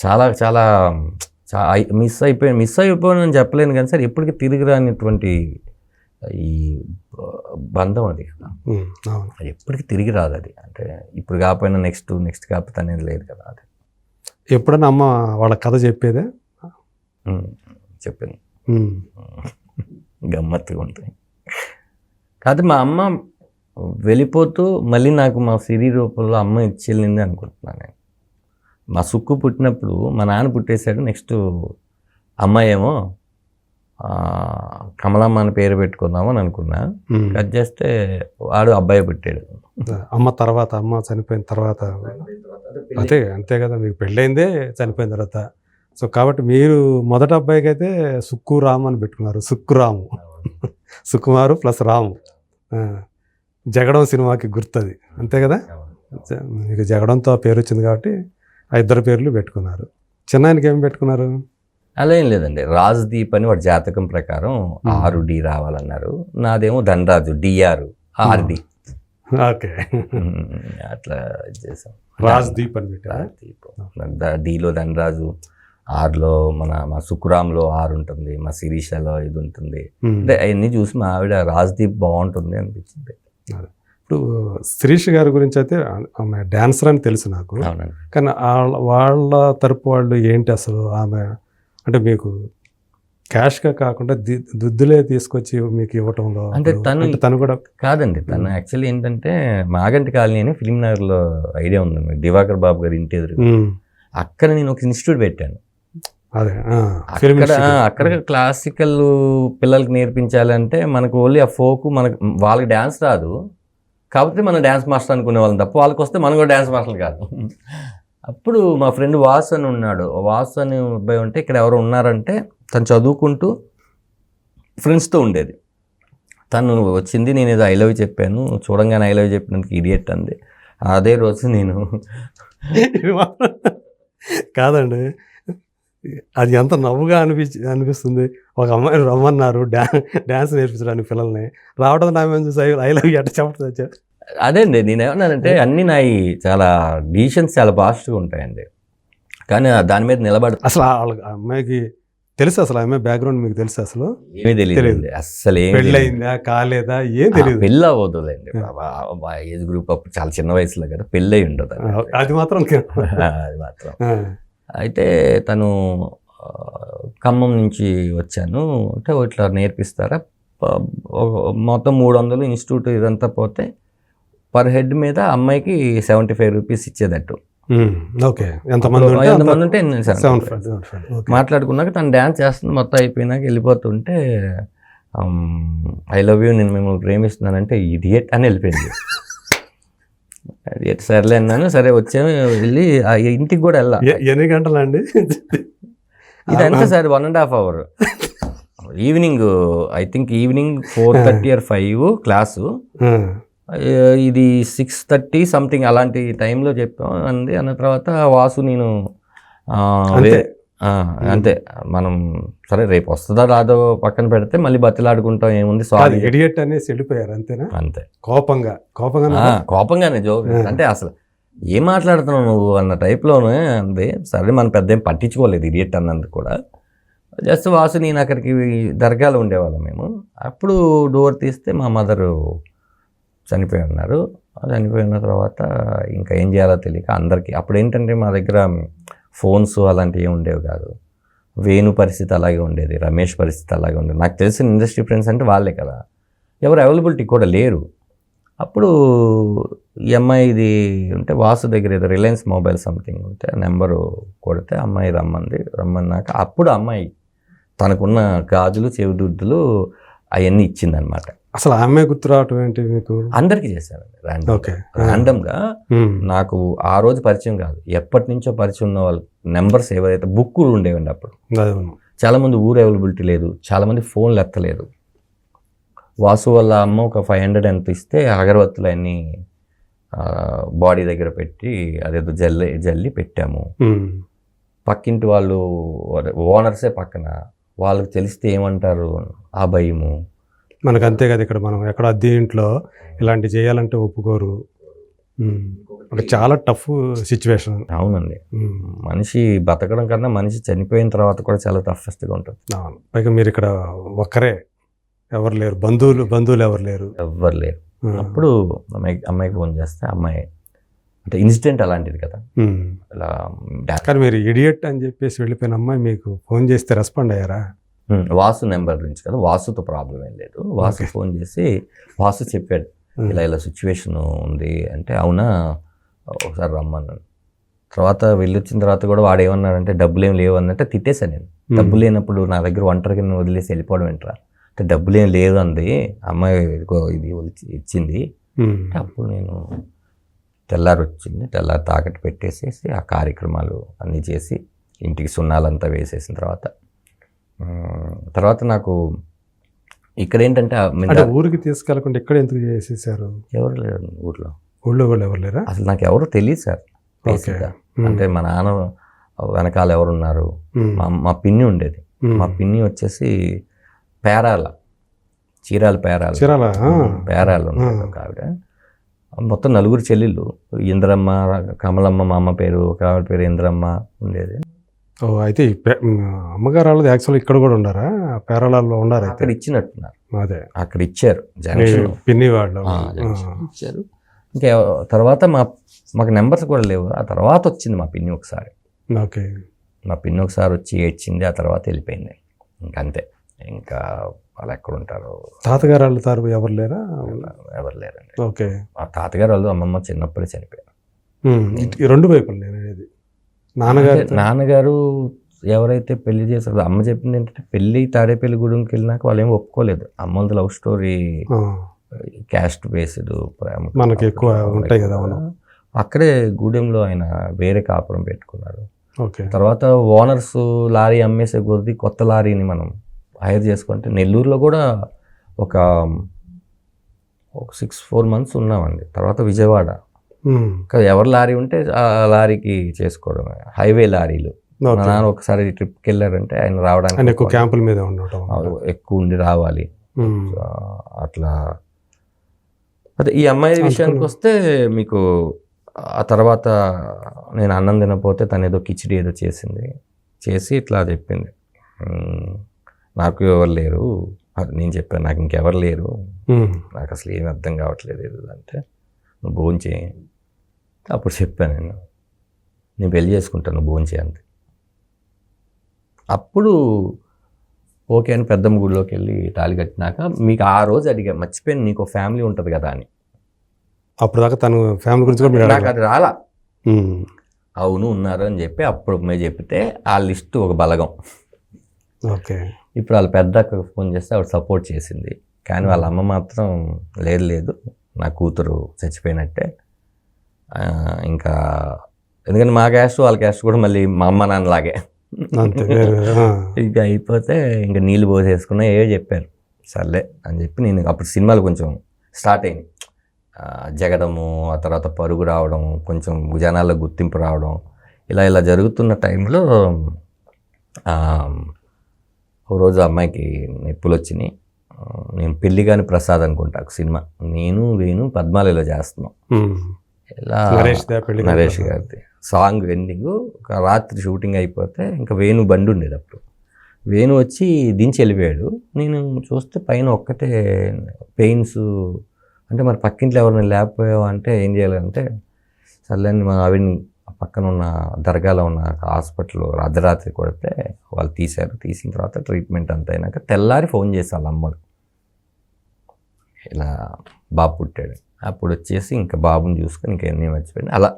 చాలా చాలా మిస్ అయిపోయానని చెప్పలేను కానీ సార్ ఎప్పటికీ తిరిగి రానిటువంటి ఈ బంధం అది కదా, అది ఎప్పటికీ తిరిగి రాదు. అది అంటే ఇప్పుడు కాకపోయినా నెక్స్ట్ కాకపోతే అనేది లేదు కదా. అది ఎప్పుడన్నా అమ్మ వాళ్ళ కథ చెప్పేదే? చెప్పింది, గమ్మత్తుగా ఉంటుంది. కాదు మా అమ్మ వెళ్ళిపోతూ మళ్ళీ నాకు మా సిరి రూపంలో అమ్మ ఇచ్చి వెళ్ళింది అనుకుంటున్నాను నేను. మా సుక్కు పుట్టినప్పుడు మా నాన్న పుట్టేశాడు, నెక్స్ట్ అమ్మాయి ఏమో కమలమ్మ అని పేరు పెట్టుకుందాము అని అనుకున్నా. కట్ చేస్తే వాడు అబ్బాయి పుట్టాడు. అమ్మ చనిపోయిన తర్వాత అంతే కదా, మీకు పెళ్ళైందే చనిపోయిన తర్వాత. సో కాబట్టి మీరు మొదటి అబ్బాయికి అయితే సుక్కు రాము అని పెట్టుకున్నారు. సుక్కురాము, సుకుమారు ప్లస్ రాము. జగడం సినిమాకి గుర్తుంది అంతే కదా, మీకు జగడంతో పేరు వచ్చింది కాబట్టి ఆ ఇద్దరు పేర్లు పెట్టుకున్నారు. చిన్నాయనకి ఏం పెట్టుకున్నారు? అలా ఏం లేదండి, రాజ్దీప్ అని వాడి జాతకం ప్రకారం 6D రావాలన్నారు. నాదేమో ధనరాజు DR 6D. ఓకే, అట్లా చేసాం. రాజ్దీప్ అని పెట్టారు. Dలో ధనరాజు, 6లో మా సుకురాంలో 6 ఉంటుంది, మా శిరీషలో ఇది ఉంటుంది. అంటే అవన్నీ చూసి మా ఆవిడ రాజ్దీప్ బాగుంటుంది అనిపించింది. ఇప్పుడు శిరీష్ గారి గురించి అయితే ఆమె డాన్సర్ అని తెలుసు నాకు, కానీ వాళ్ళ తరపు వాళ్ళు ఏంటి అసలు? ఆమె అంటే మీకు క్యాష్గా కాకుండా దుద్దులే తీసుకొచ్చి మీకు ఇవ్వటంలో అంటే తను కూడా కాదండి. తను యాక్చువల్లీ ఏంటంటే మాగంటి కాలనీ అని ఫిల్మ్ నగర్లో ఐడియా ఉందండి, దివాకర్ బాబు గారి ఇంటి ఎదురు. అక్కడ నేను ఒక ఇన్స్టిట్యూట్ పెట్టాను. అక్కడ క్లాసికల్ పిల్లలకి నేర్పించాలంటే మనకు ఓన్లీ ఆ ఫోక్, వాళ్ళకి డ్యాన్స్ రాదు కాకపోతే మనం డ్యాన్స్ మాస్టర్ అనుకునే వాళ్ళం తప్ప వాళ్ళకి వస్తే మనం కూడా డ్యాన్స్ మాస్టర్లు కాదు. అప్పుడు మా ఫ్రెండ్ వాసు అని ఉన్నాడు, వాసు అని అబ్బాయి ఉంటే ఇక్కడ ఎవరు ఉన్నారంటే తను చదువుకుంటూ ఫ్రెండ్స్తో ఉండేది. తను వచ్చింది, నేను ఏదో ఐ లవ్ చెప్పాను, చూడంగానే ఐ లవ్ చెప్పినందుకు ఇడియట్ అంది. అదే రోజు నేను కాదండి, అది ఎంత నవ్వుగా అనిపిస్తుంది. ఒక అమ్మాయిని రమ్మన్నారు డ్యాన్స్ నేర్పించడానికి పిల్లల్ని, రావడం నా మీద చూసి ఐ లవ్ ఎట్ట చెప్పచ్చు. అదే అండి, నేనేమన్నానంటే అన్నీ నా చాలా డిసిషన్స్ చాలా పాజిటివ్గా ఉంటాయండి, కానీ దాని మీద నిలబడి అసలు అమ్మాయికి తెలుసు, అసలు అమ్మాయి బ్యాక్గ్రౌండ్ మీకు తెలుసు? అసలు ఏమీ తెలియదు, అస్సలు ఏం పెళ్ళయిందా కాలేదా ఏం తెలియదు. పెళ్ళి అవ్వదులేండి, ఏజ్ గ్రూప్ అప్పుడు చాలా చిన్న వయసులో కదా, పెళ్ళి అయి ఉండదు అది మాత్రం. అది మాత్రం. అయితే తను ఖమ్మం నుంచి వచ్చాను అంటే ఇట్లా నేర్పిస్తారా, మొత్తం 300 ఇన్స్టిట్యూట్ ఇదంతా పోతే పర్ హెడ్ మీద అమ్మాయికి 75 రూపీస్ ఇచ్చేదట్టు. ఓకే, ఎంతమంది ఉంటే మాట్లాడుకున్నాక తను డ్యాన్స్ చేస్తుంది, మొత్తం అయిపోయినాక వెళ్ళిపోతుంటే ఐ లవ్ యూ, నేను మిమ్మల్ని ప్రేమిస్తున్నానంటే ఇడియట్ అని వెళ్ళిపోయింది. ఇడియట్ సర్లే అన్నాను. సరే వచ్చాము, వెళ్ళి ఇంటికి కూడా వెళ్ళా. ఎన్ని గంటలు అండి ఇదంతా? Sir 1.5 hour. Evening, I think evening 4:30 or 5 class, ఇది 6:30 సంథింగ్ అలాంటి టైంలో చెప్పాం అంది. అన్న తర్వాత వాసు నేను అంతే, మనం సరే రేపు వస్తుందా రాదో పక్కన పెడితే మళ్ళీ బతిలాడుకుంటాం, ఏముంది సారీ ఇడియట్ అనేసి వెళ్ళిపోయారు అంతేనా? అంతే, కోపంగానే జోక్. అంటే అసలు ఏం మాట్లాడుతున్నావు నువ్వు అన్న టైప్లోనే అంది. సరే మనం పెద్ద ఏం పట్టించుకోలేదు ఇడియట్ అన్నందుకు కూడా. జస్ట్ వాసు నేను అక్కడికి దర్గాలో ఉండేవాళ్ళం మేము. అప్పుడు డోర్ తీస్తే మా మదరు చనిపోయి ఉన్నారు. చనిపోయిన తర్వాత ఇంకా ఏం చేయాలో తెలియక అందరికీ అప్పుడు ఏంటంటే మా దగ్గర ఫోన్స్ అలాంటివి ఏమి ఉండేవి కాదు. వేణు పరిస్థితి అలాగే ఉండేది, రమేష్ పరిస్థితి అలాగే ఉండేది. నాకు తెలిసిన ఇండస్ట్రీ ఫ్రెండ్స్ అంటే వాళ్ళే కదా, ఎవరు అవైలబిలిటీ కూడా లేరు. అప్పుడు ఈ అమ్మాయిది ఉంటే వాసు దగ్గర ఏదో రిలయన్స్ మొబైల్ సంథింగ్ ఉంటే నెంబరు కొడితే అమ్మాయి రమ్మన్నాక అప్పుడు అమ్మాయి తనకున్న గాజులు చెవిదుద్దులు అవన్నీ ఇచ్చిందనమాట. అసలు ఆ అమ్మాయి గుర్తు రావటం ఏంటి మీకు? అందరికీ చేశానండి ర్యాండమ్గా. నాకు ఆ రోజు పరిచయం కాదు, ఎప్పటి నుంచో పరిచయం ఉన్న వాళ్ళ నెంబర్స్ ఎవరైతే బుక్కులు ఉండేవండి అప్పుడు. చాలామంది ఊరు అవైలబిలిటీ లేదు, చాలామంది ఫోన్లు ఎత్తలేదు. వాసు వాళ్ళ అమ్మ ఒక 500 ఎంత ఇస్తే అగరబత్తులు అన్నీ బాడీ దగ్గర పెట్టి అదేదో జల్లి పెట్టాము. పక్కింటి వాళ్ళు ఓనర్సే పక్కన, వాళ్ళకి తెలిస్తే ఏమంటారు ఆ భయము. మనకు అంతే కదా, ఇక్కడ మనం ఎక్కడ అద్దె ఇంట్లో ఇలాంటి చేయాలంటే ఒప్పుకోరు. ఒక చాలా టఫ్ సిచ్యువేషన్. అవునండి, మనిషి బతకడం కన్నా మనిషి చనిపోయిన తర్వాత కూడా చాలా టఫెస్ట్గా ఉంటుంది. పైగా మీరు ఇక్కడ ఒక్కరే, ఎవరు లేరు, బంధువులు ఎవరు లేరు. అప్పుడు అమ్మాయికి ఫోన్ చేస్తే అమ్మాయి అంటే ఇన్సిడెంట్ అలాంటిది కదా, అలా. కానీ మీరు ఇడియట్ అని చెప్పేసి వెళ్ళిపోయిన అమ్మాయి మీకు ఫోన్ చేస్తే రెస్పాండ్ అయ్యారా? వాసు నెంబర్ నుంచి కదా, వాసుతో ప్రాబ్లం ఏం లేదు. వాసు ఫోన్ చేసి వాసు చెప్పాడు ఇలా సిచ్యువేషన్ ఉంది అంటే, అవునా ఒకసారి రమ్మన్నాను. తర్వాత వెళ్ళొచ్చిన తర్వాత కూడా వాడు ఏమన్నాడంటే డబ్బులు ఏం లేవు అన్నట్టే తిట్టేశాను నేను. డబ్బులు లేనప్పుడు నా దగ్గర ఒంటరికి వదిలేసి వెళ్ళిపోవడం ఏంట్రా అంటే, డబ్బులు ఏం లేదు అంది అమ్మాయి, ఇది ఇచ్చింది. అప్పుడు నేను తెల్లారి తాకట్టు పెట్టేసేసి ఆ కార్యక్రమాలు అన్నీ చేసి ఇంటికి సున్నాలంతా వేసేసిన తర్వాత నాకు ఇక్కడ ఏంటంటే ఊరికి తీసుకెళ్ళకుండా ఇక్కడ ఎందుకు చేసేసారు? ఎవరు లేరు ఊళ్ళో కూడా ఎవరు లేరా? అసలు నాకు ఎవరు తెలియదు సార్ బేసిక్గా. అంటే మా నాన్న వెనకాల ఎవరున్నారు, మా పిన్ని ఉండేది. మా పిన్ని వచ్చేసి చీరాల పేరాలు ఉండేది ఒక ఆవిడ. మొత్తం 4 చెల్లెళ్ళు, ఇంద్రమ్మ, కమలమ్మ మా అమ్మ పేరు, ఒక ఆవిడ పేరు ఇంద్రమ్మ ఉండేది. అయితే అమ్మగారు వాళ్ళది యాక్చువల్ ఇక్కడ కూడా ఉండారా? పేరాలలో ఉండారు. అక్కడ ఇచ్చినట్టున్నారు, అదే అక్కడ ఇచ్చారు జంక్షన్, పిన్ని వాళ్ళు ఇచ్చారు. ఇంకా తర్వాత మాకు నెంబర్స్ కూడా లేవు. ఆ తర్వాత వచ్చింది మా పిన్ని ఒకసారి. మా పిన్ని ఒకసారి వచ్చి ఏడ్చింది, ఆ తర్వాత వెళ్ళిపోయింది. ఇంకంతే. ఇంకా వాళ్ళు ఎక్కడ ఉంటారు. తాతగారు వాళ్ళు ఎవరు లేరా? ఎవరు లేరండి. ఓకే. మా తాతగారు వాళ్ళు అమ్మమ్మ చిన్నప్పుడే చనిపోయారు. 2 వైపులు అనేది. నాన్నగారు ఎవరైతే పెళ్లి చేశారో, అమ్మ చెప్పింది ఏంటంటే పెళ్లి తాడేపల్లి గూడెంకి వెళ్ళినాక వాళ్ళు ఏమి ఒప్పుకోలేదు. అమ్మది లవ్ స్టోరీ, క్యాస్ట్ బేస్డ్, మనకి ఎక్కువ ఉంటాయి కదా. అక్కడే గూడెంలో ఆయన వేరే కాపురం పెట్టుకున్నారు. ఓకే. తర్వాత ఓనర్స్ లారీ అమ్మేసే కొద్ది కొత్త లారీని మనం హైర్ చేసుకుంటే నెల్లూరులో కూడా ఒక 6-4 months ఉన్నామండి. తర్వాత విజయవాడ ఎవరు లారీ ఉంటే ఆ లారీకి చేసుకోవడమే. హైవే లారీలు. మా నాన్న ఒకసారి ట్రిప్కి వెళ్ళారంటే ఆయన రావడానికి ఎక్కువ క్యాంపుల మీద ఉండటం, ఎక్కువ ఉండి రావాలి అట్లా. అదే ఈ అమ్మాయి విషయానికి వస్తే మీకు ఆ తర్వాత నేను అన్నం తినకపోతే తను ఏదో కిచిడి ఏదో చేసి ఇట్లా చెప్పింది, నాకు ఎవరు లేరు. నేను చెప్పాను నాకు ఇంకెవరు లేరు, నాకు అసలు ఏమి అర్థం కావట్లేదు అంటే, నువ్వు భోంచేయి. అప్పుడు చెప్పాను నేను పెళ్లి చేసుకుంటాను, నువ్వు భోంచేయి అంతే. అప్పుడు ఓకే అని పెద్దమ్మ గుడిలోకి వెళ్ళి తాళి కట్టినాక మీకు ఆ రోజు అడిగా, మర్చిపోయాను నీకు ఫ్యామిలీ ఉంటుంది కదా అని. అప్పుడు దాకా తను ఫ్యామిలీ గురించి కూడా నాకు అది రాలా. అవును ఉన్నారు అని చెప్పి అప్పుడు మేము చెప్తే ఆ లిస్టు ఒక బలగం. ఓకే. ఇప్పుడు వాళ్ళ పెద్ద ఫోన్ చేస్తే ఆవిడ సపోర్ట్ చేసింది, కానీ వాళ్ళ అమ్మ మాత్రం లేదు నా కూతురు చచ్చిపోయినట్టే. ఇంకా ఎందుకంటే మా క్యాస్ట్ వాళ్ళ క్యాస్ట్ కూడా మళ్ళీ మా అమ్మ నాన్నలాగే ఇక అయిపోతే ఇంకా నీళ్ళు పోసేసుకున్నా ఏవో చెప్పారు. సర్లే అని చెప్పి నేను అప్పుడు సినిమాలు కొంచెం స్టార్ట్ అయింది, జగడము, ఆ తర్వాత పరుగు రావడం, కొంచెం జనాల్లో గుర్తింపు రావడం, ఇలా జరుగుతున్న టైంలో ఒక రోజు అమ్మాయికి నొప్పులు వచ్చినాయి. నేను పెళ్లి కాని ప్రసాద్ అనుకుంటా సినిమా, నేను వేణు పద్మాలలో చేస్తున్నాం. ఇలా నరేష్ గారిది సాంగ్ ఎండింగ్. ఒక రాత్రి షూటింగ్ అయిపోతే ఇంకా వేణు బండి ఉండేది అప్పుడు. వేణు వచ్చి దించి వెళ్ళిపోయాడు. నేను చూస్తే పైన ఒక్కటే పెయిన్స్ అంటే మరి పక్కింట్లో ఎవరైనా లేకపోయావా అంటే ఏం చేయాలంటే సర్లేని మా ఆవిడని పక్కన ఉన్న దర్గాలో ఉన్న హాస్పిటల్లో అర్ధరాత్రి కొడితే వాళ్ళు తీసిన తర్వాత ట్రీట్మెంట్ అంతా అయినాక తెల్లారి ఫోన్ చేసి వాళ్ళ అమ్మలు ఇలా బాబు పుట్టాడు. అప్పుడు వచ్చేసి ఇంకా బాబుని చూసుకొని ఇంకెన్ని మర్చిపోయింది అలా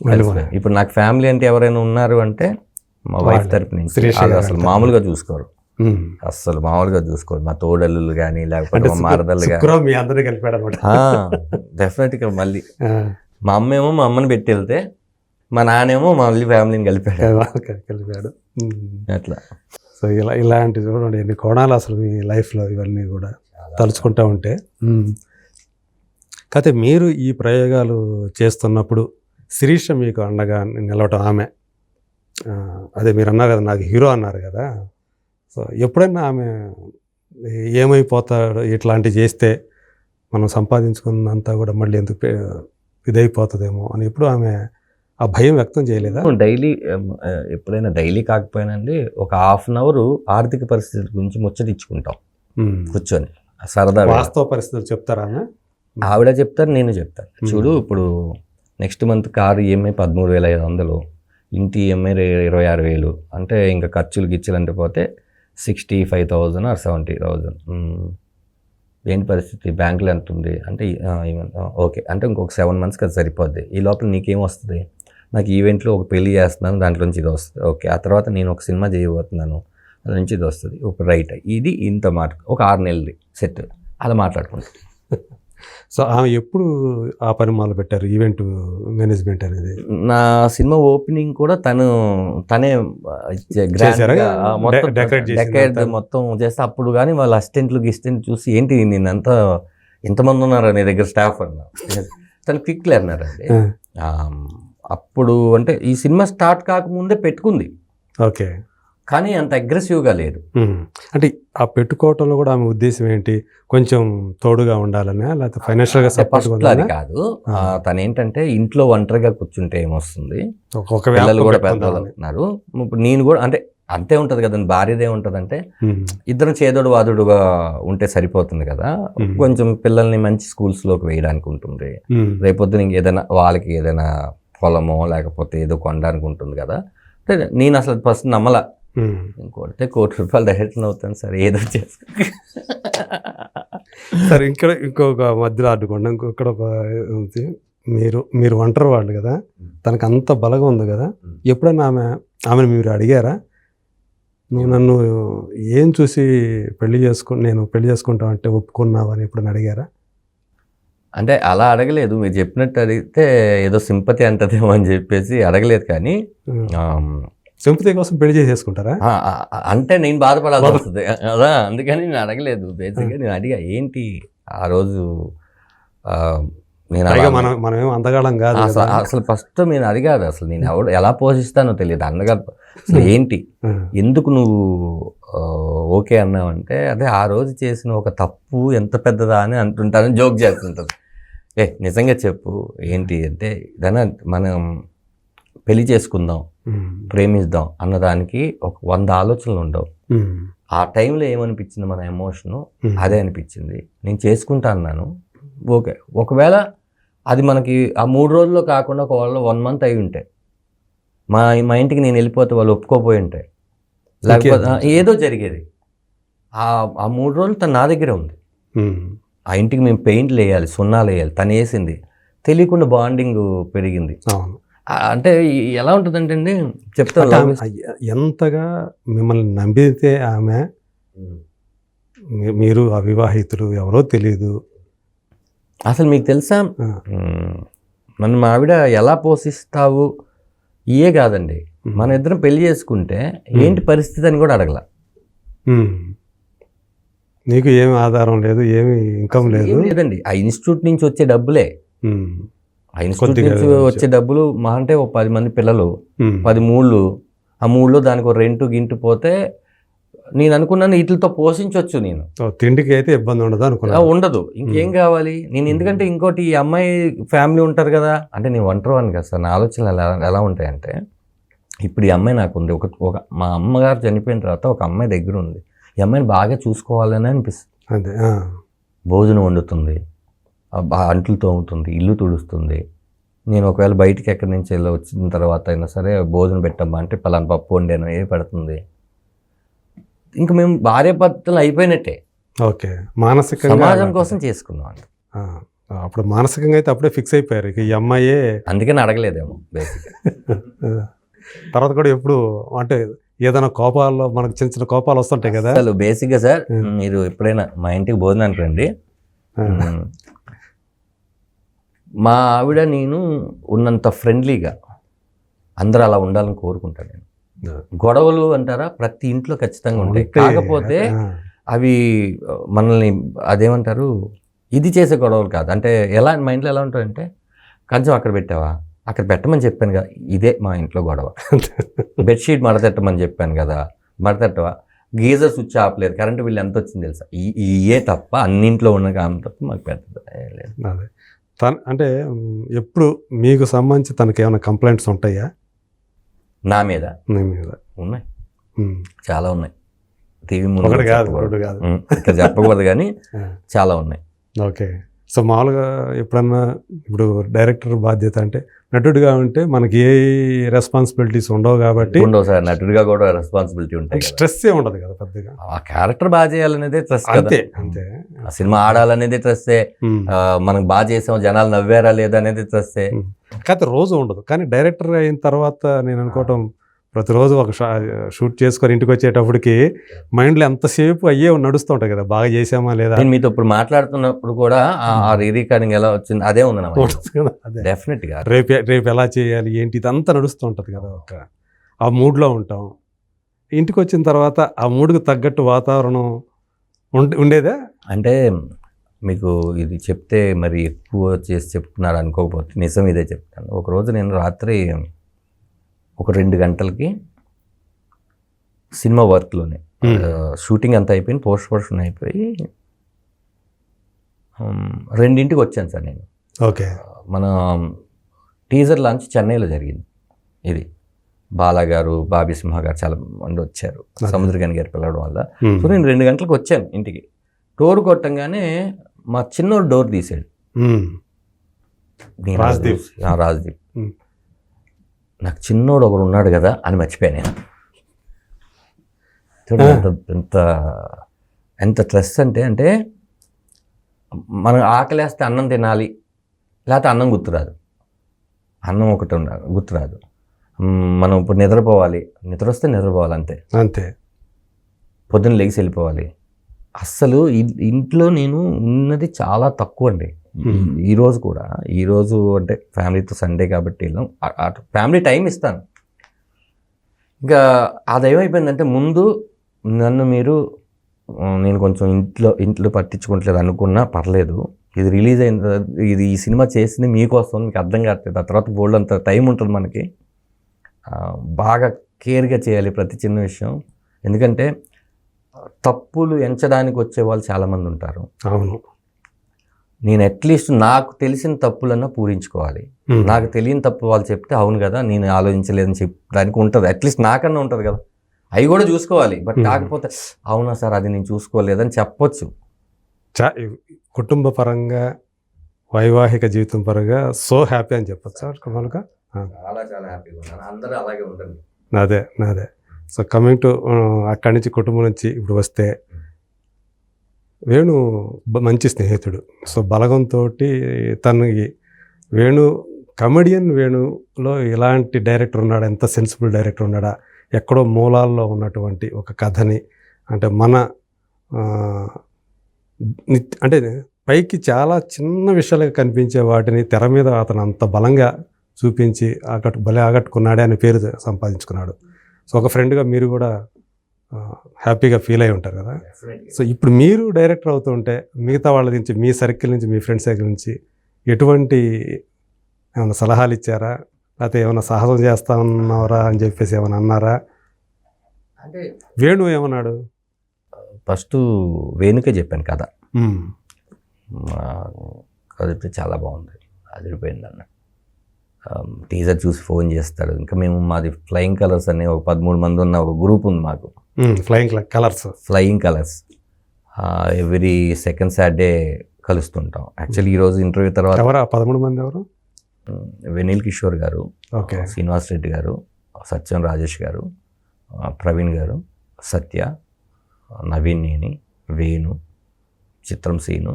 కలిసిపోయాను. ఇప్పుడు నాకు ఫ్యామిలీ అంటే ఎవరైనా ఉన్నారు అంటే మా వైఫ్ తరపు నుంచి వాళ్ళు అసలు మామూలుగా చూసుకోరు, అస్సలు మామూలుగా చూసుకోరు. మా తోడళ్ళు కానీ లేకపోతే మా మరదళ్ళు కానీ డెఫినెట్గా మళ్ళీ మా అమ్మేమో మా అమ్మని పెట్టి వెళ్తే మా నాన్నేమో మళ్ళీ ఫ్యామిలీని కలిపాడు అట్లా. సో ఇలాంటి చూడండి ఎన్ని కోణాలు అసలు మీ లైఫ్లో ఇవన్నీ కూడా తలుచుకుంటూ ఉంటే. కాకపోతే మీరు ఈ ప్రయోగాలు చేస్తున్నప్పుడు శిరీష మీకు అండగా నిలవటం, ఆమె అదే మీరు అన్నారు కదా నాకు హీరో అన్నారు కదా, సో ఎప్పుడైనా ఆమె ఏమైపోతాడు ఇట్లాంటివి చేస్తే మనం సంపాదించుకున్నంతా కూడా మళ్ళీ ఎందుకు ఇదైపోతుందేమో అని ఎప్పుడు ఆమె ఆ భయం వ్యక్తం చేయలేదా? డైలీ ఎప్పుడైనా డైలీ కాకపోయినండి ఒక హాఫ్ అన్ అవర్ ఆర్థిక పరిస్థితుల గురించి ముచ్చటించుకుంటాం కూర్చొని సరదా. వాస్తవ పరిస్థితులు చెప్తారా? ఆవిడ చెప్తారు, నేను చెప్తాను. చూడు ఇప్పుడు నెక్స్ట్ మంత్ కారు ఈఎంఐ 13,500, ఇంటి ఈఎంఐ 26,000, అంటే ఇంకా ఖర్చులు గిచ్చులు అంటే పోతే 65,000 or 70,000. ఏంటి పరిస్థితి, బ్యాంకులో ఎంత ఉంది అంటే ఓకే అంటే ఇంకొక 7 months అది సరిపోద్ది. ఈ లోపల నీకేం వస్తుంది, నాకు ఈవెంట్లో ఒక పెళ్లి చేస్తున్నాను దాంట్లోంచి ఇది వస్తుంది, ఓకే ఆ తర్వాత నేను ఒక సినిమా చేయబోతున్నాను దాని నుంచి ఇది వస్తుంది, ఒక రైట్ ఇది ఇంత మాట ఒక 6 నెలలు సెట్ అలా మాట్లాడుకుంటాం. సో ఆమె ఎప్పుడు ఆ పని మొదలు పెట్టారు ఈవెంట్ మేనేజ్మెంట్ అనేది? నా సినిమా ఓపెనింగ్ కూడా తనే డెకరేట్ మొత్తం చేస్తే అప్పుడు కానీ వాళ్ళ అసిస్టెంట్లు చూసి ఏంటి నేనంతా ఎంతమంది ఉన్నారు నీ దగ్గర స్టాఫ్ అన్నా, తను క్విక్లీ అన్నారండి. అప్పుడు అంటే ఈ సినిమా స్టార్ట్ కాకముందే పెట్టుకుంది, ఓకే, కానీ అంత అగ్రెసివ్గా లేదు. అంటే ఆ పెట్టుకోవటంలో కూడా ఆమె ఉద్దేశం ఏంటి, కొంచెం తోడుగా ఉండాలనే లేకపోతే ఫైనాన్షియల్గా సపోర్ట్? అది కాదు, తను ఏంటంటే ఇంట్లో ఒంటరిగా కూర్చుంటే ఏమొస్తుంది, పిల్లలు కూడా పెద్దవాళ్ళు ఉన్నారు, ఇప్పుడు నేను కూడా అంటే అంతే ఉంటుంది కదండి. భార్యదే ఉంటుంది అంటే ఇద్దరం చేదోడు వాదుడుగా ఉంటే సరిపోతుంది కదా, కొంచెం పిల్లల్ని మంచి స్కూల్స్లోకి వేయడానికి ఉంటుంది, రేపొద్దున ఏదైనా వాళ్ళకి ఏదైనా పొలమో లేకపోతే ఏదో కొనడానికి ఉంటుంది కదా. నేను అసలు ఫస్ట్ నమ్మలా, కొడితే ₹1,00,00,000 డైరెక్ట్ అవుతాను సార్ ఏదో చేసుకో సరే. ఇక్కడ ఇంకొక మధ్యలో అడ్డుకోండి, ఇక్కడ ఒక మీరు ఒంటరి వాళ్ళు కదా, తనకు అంత బలంగా ఉంది కదా, ఎప్పుడైనా ఆమెను మీరు అడిగారా, నువ్వు నన్ను ఏం చూసి నేను పెళ్లి చేసుకుంటావు అంటే ఒప్పుకున్నావు అని ఎప్పుడైనా అడిగారా? అంటే అలా అడగలేదు, మీరు చెప్పినట్టు అడిగితే ఏదో సింపతి అంటదేమో అని చెప్పేసి అడగలేదు. కానీ సింపతి కోసం పెళ్లి చేసేసుకుంటారా అంటే నేను బాధపడాల్సి వస్తుంది అదా, అందుకని నేను అడగలేదు. బేసిక్గా నేను అడిగా ఏంటి ఆ రోజు నేను మనమేం అందగాడం కాదు అసలు ఫస్ట్ నేను అడిగాదు, అసలు నేను ఎలా పోషిస్తానో తెలియదు అందగా అసలు ఏంటి ఎందుకు నువ్వు ఓకే అన్నావంటే అదే ఆ రోజు చేసిన ఒక తప్పు ఎంత పెద్దదా అని అంటుంటానని జోక్ చేస్తుంటారు. నిజంగా చెప్పు ఏంటి అంటే ఏదైనా మనం పెళ్లి చేసుకుందాం ప్రేమిద్దాం అన్నదానికి ఒక 100 ఆలోచనలు ఉండవు. ఆ టైంలో ఏమనిపించింది మన ఎమోషను అదే అనిపించింది, నేను చేసుకుంటా అన్నాను. ఓకే, ఒకవేళ అది మనకి ఆ 3 రోజుల్లో కాకుండా ఒకవేళ 1 month అయి ఉంటే మా ఇంటికి నేను వెళ్ళిపోతే వాళ్ళు ఒప్పుకోపోయి ఉంటాయి, లేకపోతే ఏదో జరిగేది. ఆ 3 రోజులు తను నా దగ్గరే ఉంది. ఆ ఇంటికి మేము పెయింట్లు వేయాలి, సున్నాలు వేయాలి, తను వేసింది, తెలియకుండా బాండింగ్ పెరిగింది. అంటే ఎలా ఉంటుందంటే అండి చెప్తాను, ఎంతగా మిమ్మల్ని నమ్మితే ఆమె, మీరు అవివాహితులు ఎవరో తెలియదు, అసలు మీకు తెలుసా మన ఆవిడ ఎలా పోషిస్తావు ఇయే కాదండి, మన ఇద్దరం పెళ్లి చేసుకుంటే ఏంటి పరిస్థితి అని కూడా అడగల. నీకు ఏమి ఆధారం లేదు, ఏమి ఇన్కమ్ లేదండి. ఆ ఇన్స్టిట్యూట్ నుంచి వచ్చే డబ్బులే, ఆ ఇన్స్టిట్యూట్ నుంచి వచ్చే డబ్బులు మా అంటే ఒక 10 మంది పిల్లలు 10 మూళ్ళు, ఆ మూళ్ళలో దానికి ఒక రెంటు గింటు పోతే నేను అనుకున్నాను వీటితో పోషించవచ్చు, నేను తిండికి అయితే ఇబ్బంది ఉండదు అనుకున్నా, ఉండదు, ఇంకేం కావాలి నేను. ఎందుకంటే ఇంకోటి ఈ అమ్మాయి ఫ్యామిలీ ఉంటారు కదా, అంటే నేను ఒంటరివాడిని కదా సార్. నా ఆలోచనలు ఎలా ఉంటాయంటే ఇప్పుడు ఈ అమ్మాయి నాకు ఉంది, ఒక మా అమ్మగారు చనిపోయిన తర్వాత ఒక అమ్మాయి దగ్గర ఉంది, ఈ అమ్మాయిని బాగా చూసుకోవాలని అనిపిస్తుంది. అదే భోజనం వండుతుంది, అంట్లు తోముతుంది, ఇల్లు తుడుస్తుంది. నేను ఒకవేళ బయటికి ఎక్కడి నుంచి వెళ్ళి వచ్చిన తర్వాత అయినా సరే భోజనం పెట్టమ్మా అంటే పలానా పప్పు వండాను ఏ పెడుతుంది. ఇంకా మేము భార్యాభర్తలు అయిపోయినట్టే. ఓకే, మానసికంగా సమాజం కోసం చేసుకున్నాం అంట. ఆ, అప్పుడు మానసికంగా అయితే అప్పుడే ఫిక్స్ అయిపోయారు ఇక ఈ అమ్మాయే. అందుకని అడగలేదేమో బేసిక్గా. తర్వాత కూడా ఎప్పుడు అంటే ఏదైనా కోపాల్లో మనకు చిన్న చిన్న కోపాలు వస్తుంటాయి కదా. అసలు బేసిక్గా సార్ మీరు ఎప్పుడైనా మా ఇంటికి భోజనానికి రండి. మా ఆవిడ నేను ఉన్నంత ఫ్రెండ్లీగా అందరూ అలా ఉండాలని కోరుకుంటాను నేను. గొడవలు అంటారా ప్రతి ఇంట్లో ఖచ్చితంగా ఉంటాయి. కాకపోతే అవి మనల్ని అదేమంటారు ఇది చేసే గొడవలు కాదు. అంటే ఎలా మా ఇంట్లో ఎలా ఉంటాయంటే కొంచెం అక్కడ పెట్టావా, అక్కడ పెట్టమని చెప్పాను కదా, ఇదే మా ఇంట్లో గొడవ. బెడ్షీట్ మడతెట్టమని చెప్పాను కదా, మడతెట్టవా, గీజర్ స్విచ్ ఆపలేదు, కరెంటు బిల్లు ఎంత వచ్చింది తెలుసా, ఇయే తప్ప అన్నింట్లో ఉన్న కాలం తప్ప మాకు పెద్ద లేదు. అదే అంటే ఎప్పుడు మీకు సంబంధించి తనకి ఏమైనా కంప్లైంట్స్ ఉంటాయా? నా మీద నీ మీద ఉన్నాయి, చాలా ఉన్నాయి. టీవీ ముందు ఒకటి కాదు ఇక్కడ చెప్పకూడదు కానీ చాలా ఉన్నాయి. ఓకే, సో మామూలుగా ఎప్పుడన్నా ఇప్పుడు డైరెక్టర్ బాధ్యత అంటే నటుడిగా ఉంటే మనకి ఏ రెస్పాన్సిబిలిటీస్ ఉండవు కాబట్టి. ఉండవు సార్, నటుడిగా కూడా రెస్పాన్సిబిలిటీ ఉంటాయి. స్ట్రెస్ ఏ ఉండదు కదా పెద్దగా. ఆ క్యారెక్టర్ బాగా చేయాలనేదే స్ట్రెస్. అంతే అంతే. ఆ సినిమా ఆడాలనేది స్ట్రెస్సే, మనకు బాగా చేసాం జనాలు నవ్వారా లేదా అనేది స్ట్రెస్సే. కాకపోతే రోజు ఉండదు. కానీ డైరెక్టర్ అయిన తర్వాత నేను అనుకోవటం ప్రతిరోజు ఒక షూట్ చేసుకొని ఇంటికి వచ్చేటప్పటికి మైండ్లో ఎంతసేపు అయ్యే నడుస్తూ ఉంటాయి కదా, బాగా చేసామా లేదా. నేను మీతో ఇప్పుడు మాట్లాడుతున్నప్పుడు కూడా ఆ రికార్డింగ్ ఎలా వచ్చింది అదే ఉంది నా డెఫినెట్గా. రేపు ఎలా చేయాలి ఏంటి ఇదంతా నడుస్తూ ఉంటుంది కదా. ఆ మూడ్లో ఉంటాం. ఇంటికి వచ్చిన తర్వాత ఆ మూడ్కి తగ్గట్టు వాతావరణం ఉండేదా? అంటే మీకు ఇది చెప్తే మరి ఎక్కువ చేసి చెప్తున్నారు అనుకోకపోతే నిజం ఇదే చెప్తాను. ఒకరోజు నేను రాత్రి ఒక 2 గంటలకి సినిమా వర్క్లోనే షూటింగ్ అంతా అయిపోయింది, పోస్ట్ ప్రొడక్షన్ అయిపోయి 2ంటికి వచ్చాను సార్ నేను. ఓకే, మన టీజర్ లాంచ్ చెన్నైలో జరిగింది. ఇది బాలా గారు, బాబీ సింహ గారు చాలా మంది వచ్చారు సముద్రగని గారు పిలవడం వల్ల. సో నేను 2 గంటలకు వచ్చాను ఇంటికి. డోర్ కొట్టంగానే మా చిన్నోడు డోర్ తీసాడు. రాజ్దీప్. నాకు చిన్నోడు ఒకడు ఉన్నాడు కదా అని మర్చిపోయాను నేను. ఎంత ఎంత స్ట్రెస్ అంటే మనం ఆకలేస్తే అన్నం తినాలి, లేకపోతే అన్నం గుర్తురాదు. అన్నం ఒకటి గుర్తురాదు. మనం ఇప్పుడు నిద్రపోవాలి, నిద్ర వస్తే నిద్రపోవాలి అంతే. పొద్దున్న లెగిసి వెళ్ళిపోవాలి. అస్సలు ఇంట్లో నేను ఉన్నది చాలా తక్కువ అండి. ఈరోజు అంటే ఫ్యామిలీతో సండే కాబట్టి ఫ్యామిలీ టైం ఇస్తాను. ఇంకా అదేమైపోయిందంటే ముందు నన్ను నేను కొంచెం ఇంట్లో పట్టించుకోవట్లేదు అనుకున్నా పర్లేదు. ఇది రిలీజ్ అయిన ఈ సినిమా చేసింది మీకోసం, మీకు అర్థం కావట్లేదు. ఆ తర్వాత బోల్డ్ అంత టైం ఉంటుంది మనకి. బాగా కేర్గా చేయాలి ప్రతి చిన్న విషయం. ఎందుకంటే తప్పులు ఎంచడానికి వచ్చే వాళ్ళు చాలామంది ఉంటారు. అవును. నేను అట్లీస్ట్ నాకు తెలిసిన తప్పులన్నా పూరించుకోవాలి. నాకు తెలియని తప్పు వాళ్ళు చెప్తే అవును కదా నేను ఆలోచించలేదని చెప్పడానికి ఉంటుంది. అట్లీస్ట్ నాకన్నా ఉంటుంది కదా, అవి కూడా చూసుకోవాలి. బట్ కాకపోతే అవునా సార్ అది నేను చూసుకోలేదని చెప్పొచ్చు. కుటుంబ పరంగా వైవాహిక జీవితం పరంగా సో హ్యాపీ అని చెప్పచ్చు సార్. చాలా హ్యాపీగా ఉన్నాను. అందరూ అలాగే ఉండండి. నాదే. సో కమింగ్ టు అక్కడి నుంచి కుటుంబం నుంచి ఇప్పుడు వస్తే, వేణు మంచి స్నేహితుడు. సో బలగంతో తనకి కమెడియన్ వేణులో ఇలాంటి డైరెక్టర్ ఉన్నాడా, ఎంత సెన్సిబుల్ డైరెక్టర్ ఉన్నాడా, ఎక్కడో మూలాల్లో ఉన్నటువంటి ఒక కథని అంటే అంటే పైకి చాలా చిన్న విషయాలుగా కనిపించే వాటిని తెర మీద అతను అంత బలంగా చూపించి భలే ఆకట్టుకున్నాడే అనే పేరు సంపాదించుకున్నాడు. సో ఒక ఫ్రెండ్గా మీరు కూడా హ్యాపీగా ఫీల్ అయి ఉంటారు కదా. సో ఇప్పుడు మీరు డైరెక్టర్ అవుతూ ఉంటే మిగతా వాళ్ళ నుంచి, మీ సర్కిల్ నుంచి, మీ ఫ్రెండ్ సర్కిల్ నుంచి ఎటువంటి ఏమైనా సలహాలు ఇచ్చారా, లేకపోతే ఏమైనా సాహసం చేస్తా ఉన్నారా అని చెప్పేసి ఏమైనా అన్నారా? అంటే వేణు ఏమన్నాడు? ఫస్ట్ వేణుకే చెప్పాను కదా, కదిలితే చాలా బాగుంది, అదిరిపోయింది అన్న. టీజర్ చూసి ఫోన్ చేస్తాడు. ఇంకా మాది ఫ్లయింగ్ కలర్స్ అనే ఒక 13 మంది ఉన్న ఒక గ్రూప్ ఉంది మాకు. Flying colours every second Saturday కలుస్తుంటాం. యాక్చువల్లీ ఈరోజు ఇంటర్వ్యూ తర్వాత ఎవరు 13 మంది ఎవరు? వెనిల్ కిషోర్ గారు, ఓకే, శ్రీనివాస్ రెడ్డి గారు, సత్యం రాజేష్ గారు, ప్రవీణ్ గారు, సత్య, నవీన్ నేని, వేణు, చిత్రం సీను,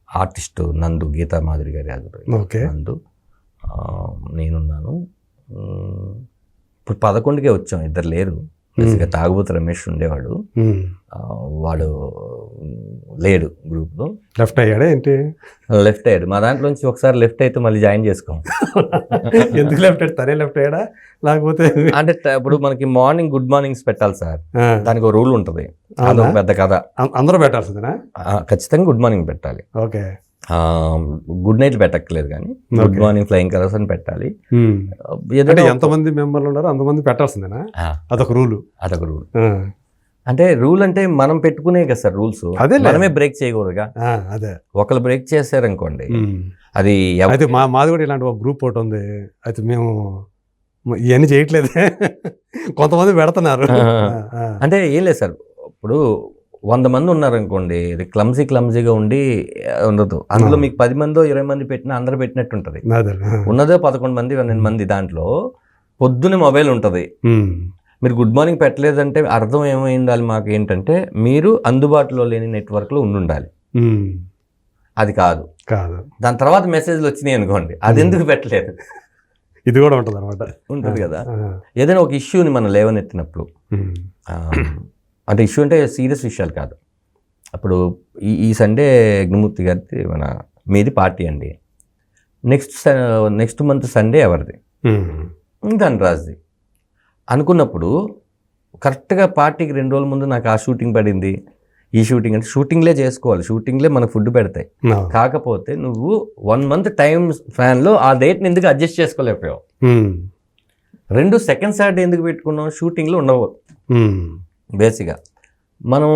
ఆర్టిస్టు నందు, గీతా మాధురి గారి ఓకే, నందు, నేనున్నాను. ఇప్పుడు 11కే వచ్చాం, ఇద్దరు లేరు. బేసిక్గా తాగుబోతు రమేష్ ఉండేవాడు, వాడు లేడు గ్రూప్లో, లెఫ్ట్ అయ్యాడా ఏంటి? లెఫ్ట్ అయ్యాడు. మా దాంట్లో నుంచి ఒకసారి లెఫ్ట్ అయితే మళ్ళీ జాయిన్ చేసుకోం. ఎందుకు లెఫ్ట్ అయ్యాడు? తనే లెఫ్ట్ అయ్యాడా లేకపోతే? అంటే ఇప్పుడు మనకి మార్నింగ్ గుడ్ మార్నింగ్స్ పెట్టాలి సార్, దానికి ఒక రూల్ ఉంటుంది, అదొక పెద్ద కథ. అందరూ పెట్టాల్సిందేనా? ఖచ్చితంగా గుడ్ మార్నింగ్ పెట్టాలి. ఓకే, గుడ్ నైట్ పెట్టక్కలేదు, కానీ గుడ్ మార్నింగ్ ఫ్లయింగ్ కలర్స్ అని పెట్టాలి. ఎంతమంది మెంబర్లు ఉన్నారో అంతమంది పెట్టాల్సిందేనా? అదొక రూల్. అదొక రూల్. అంటే రూల్ అంటే మనం పెట్టుకునే కదా సార్ రూల్స్, మనమే బ్రేక్ చేయకూడదుగా. అదే, ఒకళ్ళు బ్రేక్ చేశారనుకోండి అది. అయితే మాది కూడా ఇలాంటి ఒక గ్రూప్ ఒకటి ఉంది, అయితే మేము ఇవన్నీ చేయట్లేదే, కొంతమంది పెడుతున్నారు. అంటే ఏం లేదు సార్, ఇప్పుడు 100 మంది ఉన్నారనుకోండి, ఇది క్లమ్జీగా ఉండి ఉండదు. అందులో మీకు 10 మందో 20 మంది పెట్టినా అందరూ పెట్టినట్టు ఉంటుంది. ఉన్నదే 11 మంది 12 మంది. దాంట్లో పొద్దున్న మొబైల్ ఉంటుంది, మీరు గుడ్ మార్నింగ్ పెట్టలేదంటే అర్థం ఏమైంది మాకు ఏంటంటే, మీరు అందుబాటులో లేని నెట్వర్క్లో ఉండాలి. అది కాదు. దాని తర్వాత మెసేజ్లు వచ్చినాయి అనుకోండి, అది ఎందుకు పెట్టలేదు, ఇది కూడా ఉంటుంది అనమాట. ఉంటుంది కదా. ఏదైనా ఒక ఇష్యూని మనం లేవనెత్తినప్పుడు, అంటే ఇష్యూ అంటే సీరియస్ విషయాలు కాదు. అప్పుడు ఈ సండే అగ్నిమూర్తి గారిది మీది పార్టీ అండి, నెక్స్ట్ మంత్ సండే ఎవరిది, ధనరాజ్ది అనుకున్నప్పుడు, కరెక్ట్గా పార్టీకి 2 రోజుల ముందు నాకు ఆ షూటింగ్ పడింది, ఈ షూటింగ్ అంటే షూటింగ్లే చేసుకోవాలి, షూటింగ్లే మనకు ఫుడ్ పెడతాయి. కాకపోతే నువ్వు 1 మంత్ టైం ఫ్యాన్లో ఆ డేట్ని ఎందుకు అడ్జస్ట్ చేసుకోలేకపోయావు? 2 సెకండ్ సాటర్డే ఎందుకు పెట్టుకున్నావు? షూటింగ్లో ఉండవు. బేసిక్గా మనం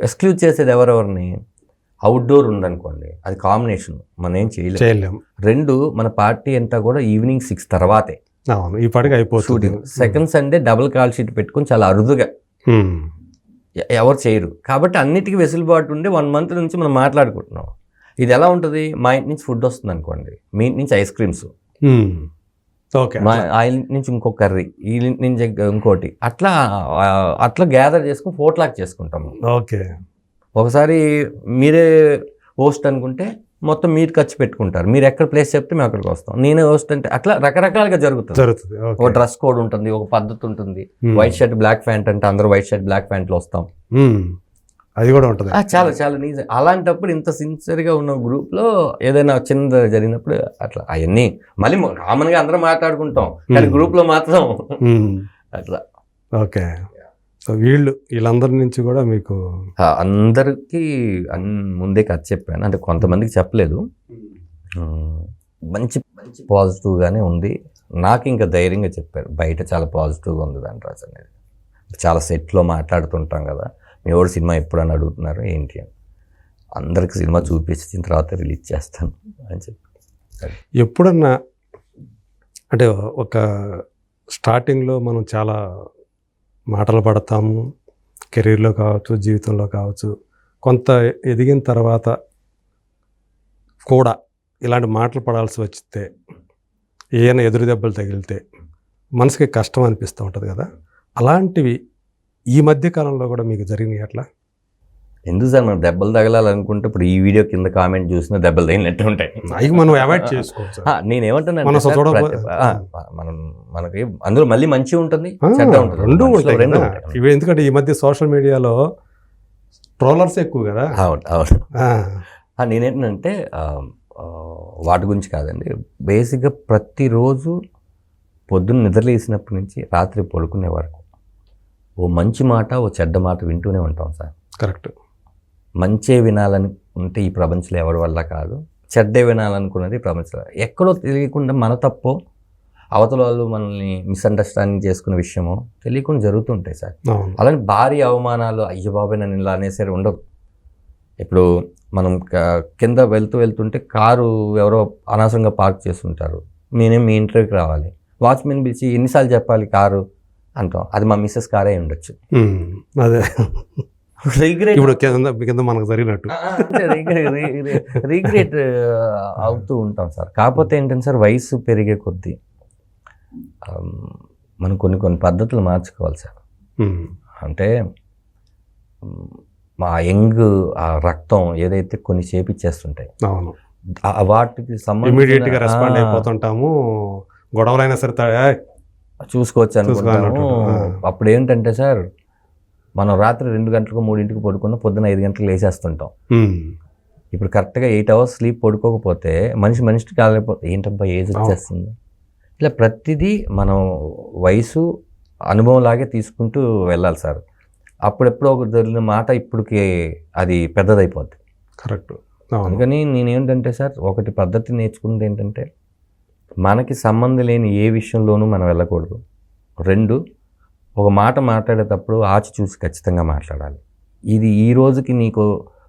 ఎక్స్క్లూజ్ చేసేది ఎవరెవరిని? అవుట్డోర్ ఉందనుకోండి, అది కాంబినేషన్, మనం ఏం చేయలేము. 2 మన పార్టీ అంతా కూడా ఈవినింగ్ 6 తర్వాతే ఈ పాటికి అయిపోతుంది. Second Sunday double call sheet పెట్టుకుని చాలా అరుదుగా, ఎవరు చేయరు. కాబట్టి అన్నిటికీ వెసులుబాటు ఉండి 1 మంత్ నుంచి మనం మాట్లాడుకుంటున్నాం. ఇది ఎలా ఉంటుంది? మా ఇంటి నుంచి ఫుడ్ వస్తుంది అనుకోండి, మీ ఇంటి నుంచి ఐస్ క్రీమ్స్, మా ఆ ఇంటి నుంచి ఇంకో కర్రీ, ఈ ఇంటి నుంచి ఇంకోటి, అట్లా గ్యాదర్ చేసుకుని పోట్లాక్ చేసుకుంటాము. ఓకే, ఒకసారి మీరే హోస్ట్ అనుకుంటే మొత్తం మీరు ఖర్చు పెట్టుకుంటారు, మీరు ఎక్కడ ప్లేస్ చెప్తే మేము అక్కడికి వస్తాం. నేనే హోస్ట్ అంటే అట్లా రకరకాలుగా జరుగుతుంది. ఒక డ్రెస్ కోడ్ ఉంటుంది, ఒక పద్ధతి ఉంటుంది. వైట్ షర్ట్ బ్లాక్ ప్యాంట్ అంటే అందరూ వైట్ షర్ట్ బ్లాక్ ప్యాంట్లో వస్తాం, అది కూడా ఉంటుంది. చాలా చాలా నిజం. అలాంటప్పుడు ఇంత సిన్సియర్గా ఉన్న గ్రూప్లో ఏదైనా చిన్నది జరిగినప్పుడు అట్లా అవన్నీ మళ్ళీ కామన్గా అందరం మాట్లాడుకుంటాం, కానీ గ్రూప్లో మాత్రం అట్లా. ఓకే, సో వీళ్ళందరి నుంచి కూడా మీకు అందరికీ ముందే కథ చెప్పాను, అంటే కొంతమందికి చెప్పలేదు. మంచి మంచి పాజిటివ్గానే ఉంది. నాకు ఇంకా ధైర్యంగా చెప్పారు, బయట చాలా పాజిటివ్గా ఉంది ధనరాజ్ అనేది. చాలా సెట్లో మాట్లాడుతుంటాం కదా, మీ ఎవరు సినిమా ఎప్పుడని అడుగుతున్నారు ఏంటి అని. అందరికి సినిమా చూపించిన తర్వాత రిలీజ్ చేస్తాను అని చెప్పి. ఎప్పుడన్నా అంటే ఒక స్టార్టింగ్లో మనం చాలా మాటలు పడతాము, కెరీర్లో కావచ్చు, జీవితంలో కావచ్చు. కొంత ఎదిగిన తర్వాత కూడా ఇలాంటి మాటలు పడాల్సి వచ్చితే, ఏమైనా ఎదురు దెబ్బలు తగిలితే మనసుకి కష్టం అనిపిస్తూ ఉంటుంది కదా. అలాంటివి ఈ మధ్య కాలంలో కూడా మీకు జరిగినాయి అట్లా? ఎందుకు సార్, మనం దెబ్బలు తగలాలనుకుంటే ఇప్పుడు ఈ వీడియో కింద కామెంట్ చూసినా దెబ్బలు తగిలినట్టు ఉంటాయి. అవి మనం అవాయిడ్ చేసుకోవచ్చు. నేనేమంటున్నాను, మనకి అందులో మళ్ళీ మంచి ఉంటుంది, చెడ్డ ఉంటుంది, రెండు ఉంటాయి. ఎందుకంటే ఈ మధ్య సోషల్ మీడియాలో ట్రోలర్స్ ఎక్కువ కదా. అవును. నేనేంటంటే వాటి గురించి కాదండి, బేసిక్గా ప్రతిరోజు పొద్దున్న నిద్రలేసినప్పటి నుంచి రాత్రి పడుకునే వరకు ఓ మంచి మాట, ఓ చెడ్డ మాట వింటూనే ఉంటాం సార్. కరెక్ట్. మంచే వినాలని ఉంటే ఈ ప్రపంచంలో ఎవరి వల్ల కాదు, చెడ్డే వినాలనుకున్నది ప్రపంచంలో. ఎక్కడో తెలియకుండా మన తప్పో, అవతల వాళ్ళు మనల్ని మిస్అండర్స్టాండింగ్ చేసుకునే విషయమో తెలియకుండా జరుగుతుంటాయి సార్. అలానే భారీ అవమానాలు, అయ్యో బాబాయ్ నన్ను ఇలా అనేసరి ఉండదు. ఇప్పుడు మనం కింద వెళ్తుంటే కారు ఎవరో అనవసరంగా పార్క్ చేస్తుంటారు, నేనేం మీ ఇంటర్వ్యూకి రావాలి, వాచ్మెన్ పిలిచి ఎన్నిసార్లు చెప్పాలి కారు అంటాం, అది మా మిస్సెస్ కారే ఉండొచ్చు. అదే రిగ్రెట్ ఇప్పుడు కింద మనకు జరిగినట్టు. అంటే రిగ్రెట్ అవుతూ ఉంటాం సార్. కాకపోతే ఏంటంటే సార్, వయసు పెరిగే కొద్దీ మనం కొన్ని పద్ధతులు మార్చుకోవాలి సార్. అంటే మా యంగ్ ఆ రక్తం ఏదైతే కొన్ని చేపిచ్చేస్తుంటాయి, అవును, వాటికి ఇమీడియట్గా రెస్పాండ్ అయిపోతుంటాము. గొడవలైనా సరే చూసుకోవచ్చు అనుకుంటాము. అప్పుడు ఏంటంటే సార్, మనం రాత్రి 2 గంటలకు 3 గంటలకు పడుకున్న పొద్దున 5 గంటలకు లేచేస్తుంటాం. ఇప్పుడు కరెక్ట్గా 8 hours స్లీప్ పడుకోకపోతే మనిషికి కాలేకపోతే ఏంటబ్బా ఏజ్ వచ్చేస్తుంది. ఇలా ప్రతిదీ మనం వయసు అనుభవం లాగే తీసుకుంటూ వెళ్ళాలి సార్. అప్పుడెప్పుడో ఒక జరిగిన మాట ఇప్పటికి అది పెద్దదైపోద్ది. కరెక్ట్. అందుకని నేనేంటంటే సార్, ఒకటి పద్ధతి నేర్చుకుంది ఏంటంటే, మనకి సంబంధం లేని ఏ విషయంలోనూ మనం వెళ్ళకూడదు. 2, ఒక మాట మాట్లాడేటప్పుడు ఆచి చూసి ఖచ్చితంగా మాట్లాడాలి. ఇది ఈ రోజుకి నీకు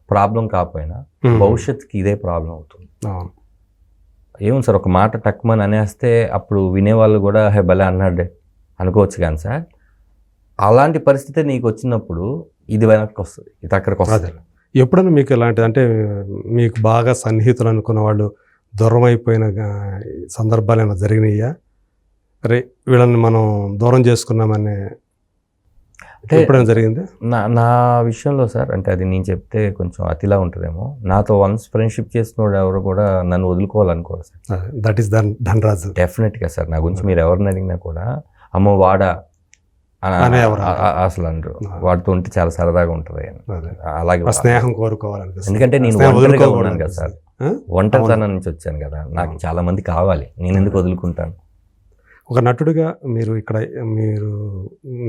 ప్రాబ్లం కాకపోయినా భవిష్యత్తుకి ఇదే ప్రాబ్లం అవుతుంది. ఏముంది సార్, ఒక మాట టక్మని అనేస్తే అప్పుడు వినేవాళ్ళు కూడా హే భలే అన్నాడే అనుకోవచ్చు. కానీ సార్, అలాంటి పరిస్థితి నీకు వచ్చినప్పుడు ఇది వెనక్కి వస్తుంది, ఇది అక్కడికి వస్తుంది. ఎప్పుడైనా మీకు ఇలాంటిది, అంటే మీకు బాగా సన్నిహితులు అనుకున్న వాళ్ళు దూరం అయిపోయిన సందర్భాలు ఏమైనా జరిగినాయా? అరే వీళ్ళని మనం దూరం చేసుకున్నామనే ఎప్పుడైనా జరిగింది? నా విషయంలో సార్, అంటే అది నేను చెప్తే కొంచెం అతిలా ఉంటుందేమో, నాతో వన్స్ ఫ్రెండ్షిప్ చేసినోడు ఎవరు కూడా నన్ను వదులుకోవాలనుకోరు సార్. That is Dhanraj. డెఫినెట్గా సార్, నా గురించి మీరు ఎవరిని అడిగినా కూడా అమ్మో వాడా అసలు అంటారు. వాడితో ఉంటే చాలా సరదాగా ఉంటుంది. అలాగే స్నేహం కోరుకోవాలని, ఎందుకంటే నేను ఒంటరిగా ఉన్నాను కదా సార్, ఒంటరితనం నుంచి వచ్చాను కదా, నాకు చాలా మంది కావాలి, నేను ఎందుకు వదులుకుంటాను? ఒక నటుడిగా మీరు ఇక్కడ మీరు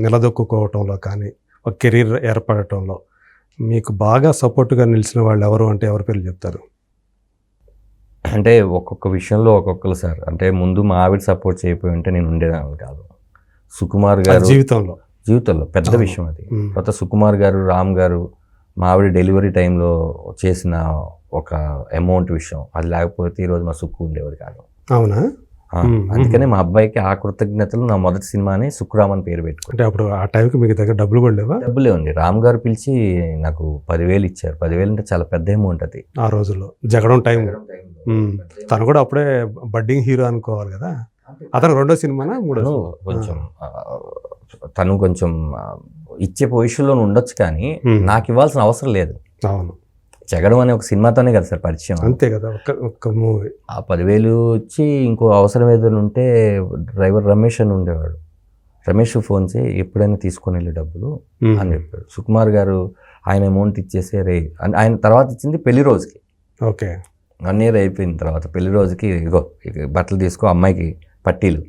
నిలదొక్కుకోవటంలో కానీ ఒక కెరీర్ ఏర్పడటంలో మీకు బాగా సపోర్ట్గా నిలిచిన వాళ్ళు ఎవరు అంటే ఎవరి పేర్లు చెప్తారు? అంటే ఒక్కొక్క విషయంలో ఒక్కొక్కరు సార్. అంటే ముందు మా ఆవిడ సపోర్ట్ చేయకపోయి ఉంటే నేను ఉండేదాన్ని కాదు. సుకుమార్ గారు జీవితంలో పెద్ద విషయం అది. తర్వాత సుకుమార్ గారు, రామ్ గారు, మా ఆవిడ డెలివరీ టైంలో చేసిన ఒక అమౌంట్ విషయం, అది లేకపోతే ఈరోజు మా సుక్కు ఉండేవారు కాదు. అవునా? అందుకనే మా అబ్బాయికి ఆ కృతజ్ఞతలు నా మొదటి సినిమాని సుక్కురామ్ అని పేరు పెట్టుకుంటే. అప్పుడు ఆ టైంకి మీకు దగ్గర డబ్బులు కూడా లేవా? డబ్బులే ఉంది. రామ్ గారు పిలిచి నాకు 10,000 ఇచ్చారు. 10,000 అంటే చాలా పెద్ద అమౌంట్ అది ఆ రోజుల్లో, జగడం టైం. తను కూడా అప్పుడే బడ్డింగ్ హీరో అనుకోవాలి కదా. అతను రెండో సినిమానా మూడో? కొంచెం తను కొంచెం ఇచ్చే పొజిషన్లో ఉండొచ్చు, కానీ నాకు ఇవ్వాల్సిన అవసరం లేదు. అవును, జగడం అనే ఒక సినిమాతోనే కదా సార్ పరిచయం. అంతే కదా, ఒక్క మూవీ. ఆ 10,000 వచ్చి ఇంకో అవసరం ఏదైనా ఉంటే డ్రైవర్ రమేష్ అని ఉండేవాడు, రమేష్ ఫోన్ చేయి ఎప్పుడైనా తీసుకొని వెళ్ళి డబ్బులు అని చెప్పాడు. సుకుమార్ గారు ఆయన అమౌంట్ ఇచ్చేసే ఆయన తర్వాత ఇచ్చింది పెళ్లి రోజుకి. ఓకే, 1 year అయిపోయిన తర్వాత పెళ్లి రోజుకి ఇగో బట్టలు తీసుకో, అమ్మాయికి పట్టీలు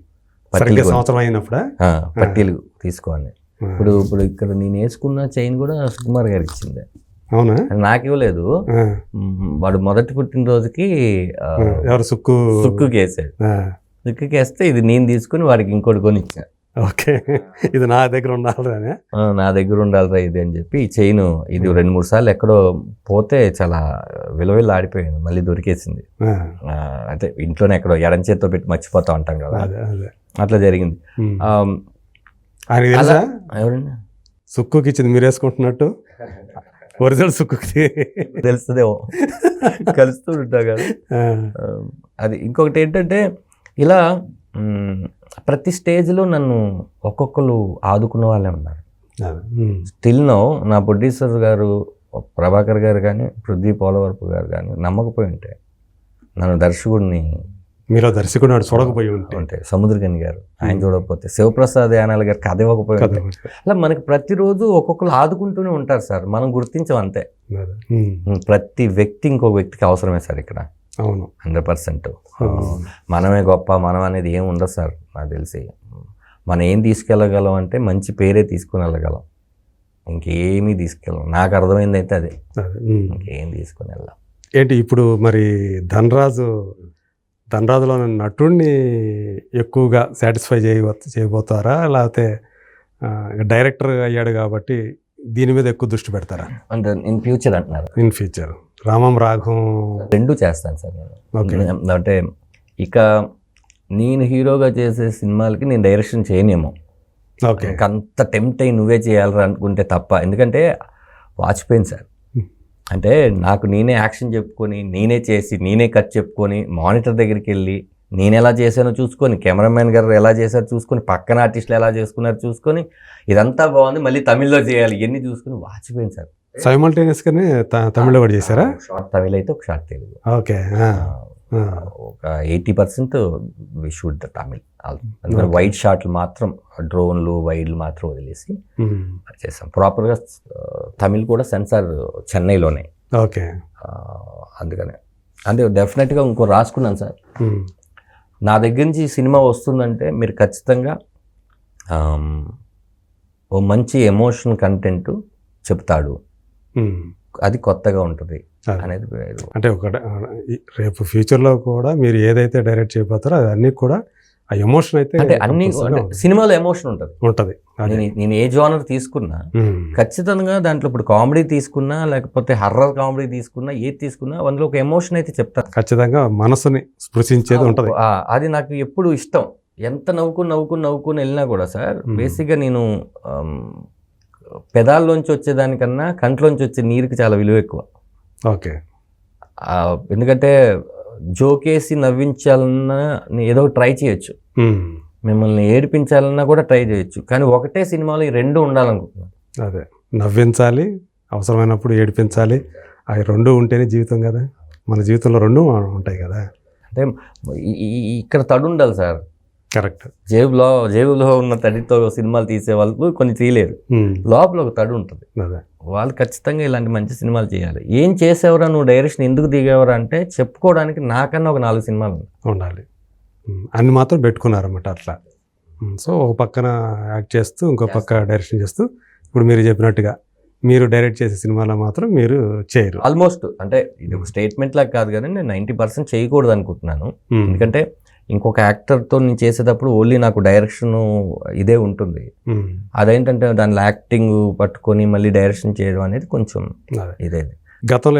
సంవత్సరం అయినప్పుడు పట్టీలు తీసుకోవాలి. ఇప్పుడు ఇక్కడ నేను వేసుకున్న చైన్ కూడా సుకుమార్ గారికి ఇచ్చింది. అవునా? నాకు ఇవ్వలేదు. వాడు మొదటి పుట్టినరోజుకి సుక్కుకి వేసాడు. సుక్కుకి వేస్తే ఇది నేను తీసుకుని వాడికి ఇంకోటి కొని ఇచ్చా. ఓకే, ఇది నా దగ్గర ఉండాలి, నా దగ్గర ఉండాలిరా ఇది అని చెప్పి ఈ చైన్ ఇది 2-3 సార్లు ఎక్కడో పోతే చాలా విలువలు ఆడిపోయింది, మళ్ళీ దొరికేసింది. అంటే ఇంట్లోనే ఎక్కడో ఎడం చేత్తో పెట్టి మర్చిపోతా ఉంటాం కదా, అట్లా జరిగింది. ఎవరండి సుక్కుకి ఇచ్చింది మీరు వేసుకుంటున్నట్టు? ఒరిజినల్ సుక్కుకి తెలుస్తుందేమో, కలుస్తూ ఉంటా కదా. అది ఇంకొకటి ఏంటంటే, ఇలా ప్రతి స్టేజ్లో నన్ను ఒక్కొక్కరు ఆదుకున్న వాళ్ళే ఉన్నారు. స్టిల్ నో నా ప్రొడ్యూసర్ గారు ప్రభాకర్ గారు కానీ, పృథ్వీ పోలవరపు గారు కానీ నమ్మకపోయి ఉంటే, నన్ను దర్శకుడిని మీరు దర్శకుడు చూడకపోయి ఉంటే, సముద్రగని గారు ఆయన చూడకపోతే, శివప్రసాద్ యానాల్ గారు కథ ఇవ్వకపోయి ఉంటే, అలా మనకి ప్రతిరోజు ఒక్కొక్కరు ఆదుకుంటూనే ఉంటారు సార్, మనం గుర్తించాం అంతే. ప్రతి వ్యక్తి ఇంకో వ్యక్తికి అవసరమే సార్ ఇక్కడ. అవును, 100%. మనమే గొప్ప, మనం అనేది ఏం ఉండదు సార్. నాకు తెలిసి మనం ఏం తీసుకెళ్ళగలం అంటే మంచి పేరే తీసుకుని వెళ్ళగలం, ఇంకేమీ తీసుకెళ్ళం. నాకు అర్థమైంది అయితే అదే, ఇంకేం తీసుకుని వెళ్ళాం. ఏంటి ఇప్పుడు మరి ధనరాజులో నటుడిని ఎక్కువగా సాటిస్ఫై చేయబోతారా, లేకపోతే డైరెక్టర్ అయ్యాడు కాబట్టి దీని మీద ఎక్కువ దృష్టి పెడతారా? అంటే ఇన్ ఫ్యూచర్ అంటున్నారు. ఇన్ ఫ్యూచర్ రామం రాఘం 2 చేస్తాను సార్ నేను. అంటే ఇక నేను హీరోగా చేసే సినిమాలకి నేను డైరెక్షన్ చేయనేమో, అంత టెంప్ట్ అయ్యి నువ్వే చేయాలరా అనుకుంటే తప్ప. ఎందుకంటే వాచిపోయింది సార్. అంటే నాకు నేనే యాక్షన్ చెప్పుకొని, నేనే చేసి, నేనే కట్ చెప్పుకొని, మానిటర్ దగ్గరికి వెళ్ళి నేను ఎలా చేశానో చూసుకొని, కెమెరామెన్ గారు ఎలా చేశారో చూసుకొని, పక్కన ఆర్టిస్టులు ఎలా చేసుకున్నారో చూసుకొని, ఇదంతా బాగుంది, మళ్ళీ తమిళ్లో చేయాలి, ఇవన్నీ చూసుకొని వాచిపోయింది సార్. సైమల్టేనియస్గానే తమిళ్లో కూడా చేశారా? షార్ట్ తమిళ్ అయితే ఒక షార్ట్ తెలుగు. ఓకే. ఒక 80% వి షూట్ ద తమిళ్. అందుకని వైడ్ షాట్లు మాత్రం, డ్రోన్లు వైడ్లు మాత్రం వదిలేసి చేసాం. ప్రాపర్గా తమిళ్ కూడా సెన్సార్ చెన్నైలోనే. ఓకే. అందుకనే అంటే డెఫినెట్గా ఇంకో రాసుకున్నాను సార్. నా దగ్గర నుంచి సినిమా వస్తుందంటే మీరు ఖచ్చితంగా ఓ మంచి ఎమోషన్ కంటెంట్ చెప్తాడు, అది కొత్తగా ఉంటుంది అనేది. అంటే ఒక రేపు ఫ్యూచర్లో కూడా మీరు ఏదైతే డైరెక్ట్ చేయబోతారో అది అన్నీ కూడా ఆ ఎమోషన్ అయితే అంటే అన్ని సినిమాలో ఎమోషన్ ఉంటుంది. నేను ఏ జోనర్ తీసుకున్నా ఖచ్చితంగా దాంట్లో ఇప్పుడు కామెడీ తీసుకున్నా లేకపోతే హర్రర్ కామెడీ తీసుకున్నా ఏది తీసుకున్నా అందులో ఒక ఎమోషన్ అయితే చెప్తాను. ఖచ్చితంగా మనసుని స్పృశించేది ఉంటుంది. అది నాకు ఎప్పుడు ఇష్టం. ఎంత నవ్వుకుని వెళ్ళినా కూడా సార్, బేసిక్గా నేను పెదాల్లోంచి వచ్చేదానికన్నా కంట్లోంచి వచ్చే నీరుకి చాలా విలువ ఎక్కువ. ఓకే. ఎందుకంటే జోకేసి నవ్వించాలన్నా ఏదో ట్రై చేయొచ్చు, మిమ్మల్ని ఏడిపించాలన్నా కూడా ట్రై చేయొచ్చు, కానీ ఒకటే సినిమాలో ఈ రెండు ఉండాలనుకుంటున్నాను. అదే, నవ్వించాలి, అవసరమైనప్పుడు ఏడిపించాలి, అవి రెండు ఉంటేనే జీవితం కదా. మన జీవితంలో రెండు ఉంటాయి కదా. అంటే ఇక్కడ తడు ఉండాలి సార్. కరెక్ట్. జేబులో ఉన్న తడితో సినిమాలు తీసే వాళ్ళు కొన్ని తీయలేరు, లోపల ఒక తడు ఉంటుంది. వాళ్ళు ఖచ్చితంగా ఇలాంటి మంచి సినిమాలు చేయాలి. ఏం చేసేవరా నువ్వు, డైరెక్షన్ ఎందుకు దిగేవరా అంటే చెప్పుకోవడానికి నాకన్నా ఒక 4 సినిమాలు ఉండాలి. అన్ని మాత్రం పెట్టుకున్నారన్నమాట అట్లా. సో ఒక పక్కన యాక్ట్ చేస్తూ ఇంకో పక్క డైరెక్షన్ చేస్తూ, ఇప్పుడు మీరు చెప్పినట్టుగా మీరు డైరెక్ట్ చేసే సినిమాలో మాత్రం మీరు చేయరు ఆల్మోస్ట్. అంటే ఇది ఒక స్టేట్మెంట్ లాగా కాదు కానీ నేను 90% చేయకూడదు అనుకుంటున్నాను. ఎందుకంటే ఇంకొక యాక్టర్తో నేను చేసేటప్పుడు ఓన్లీ నాకు డైరెక్షన్ ఇదే ఉంటుంది. అదేంటంటే దానిలో యాక్టింగ్ పట్టుకొని మళ్ళీ డైరెక్షన్ చేయడం అనేది కొంచెం ఇదే. గతంలో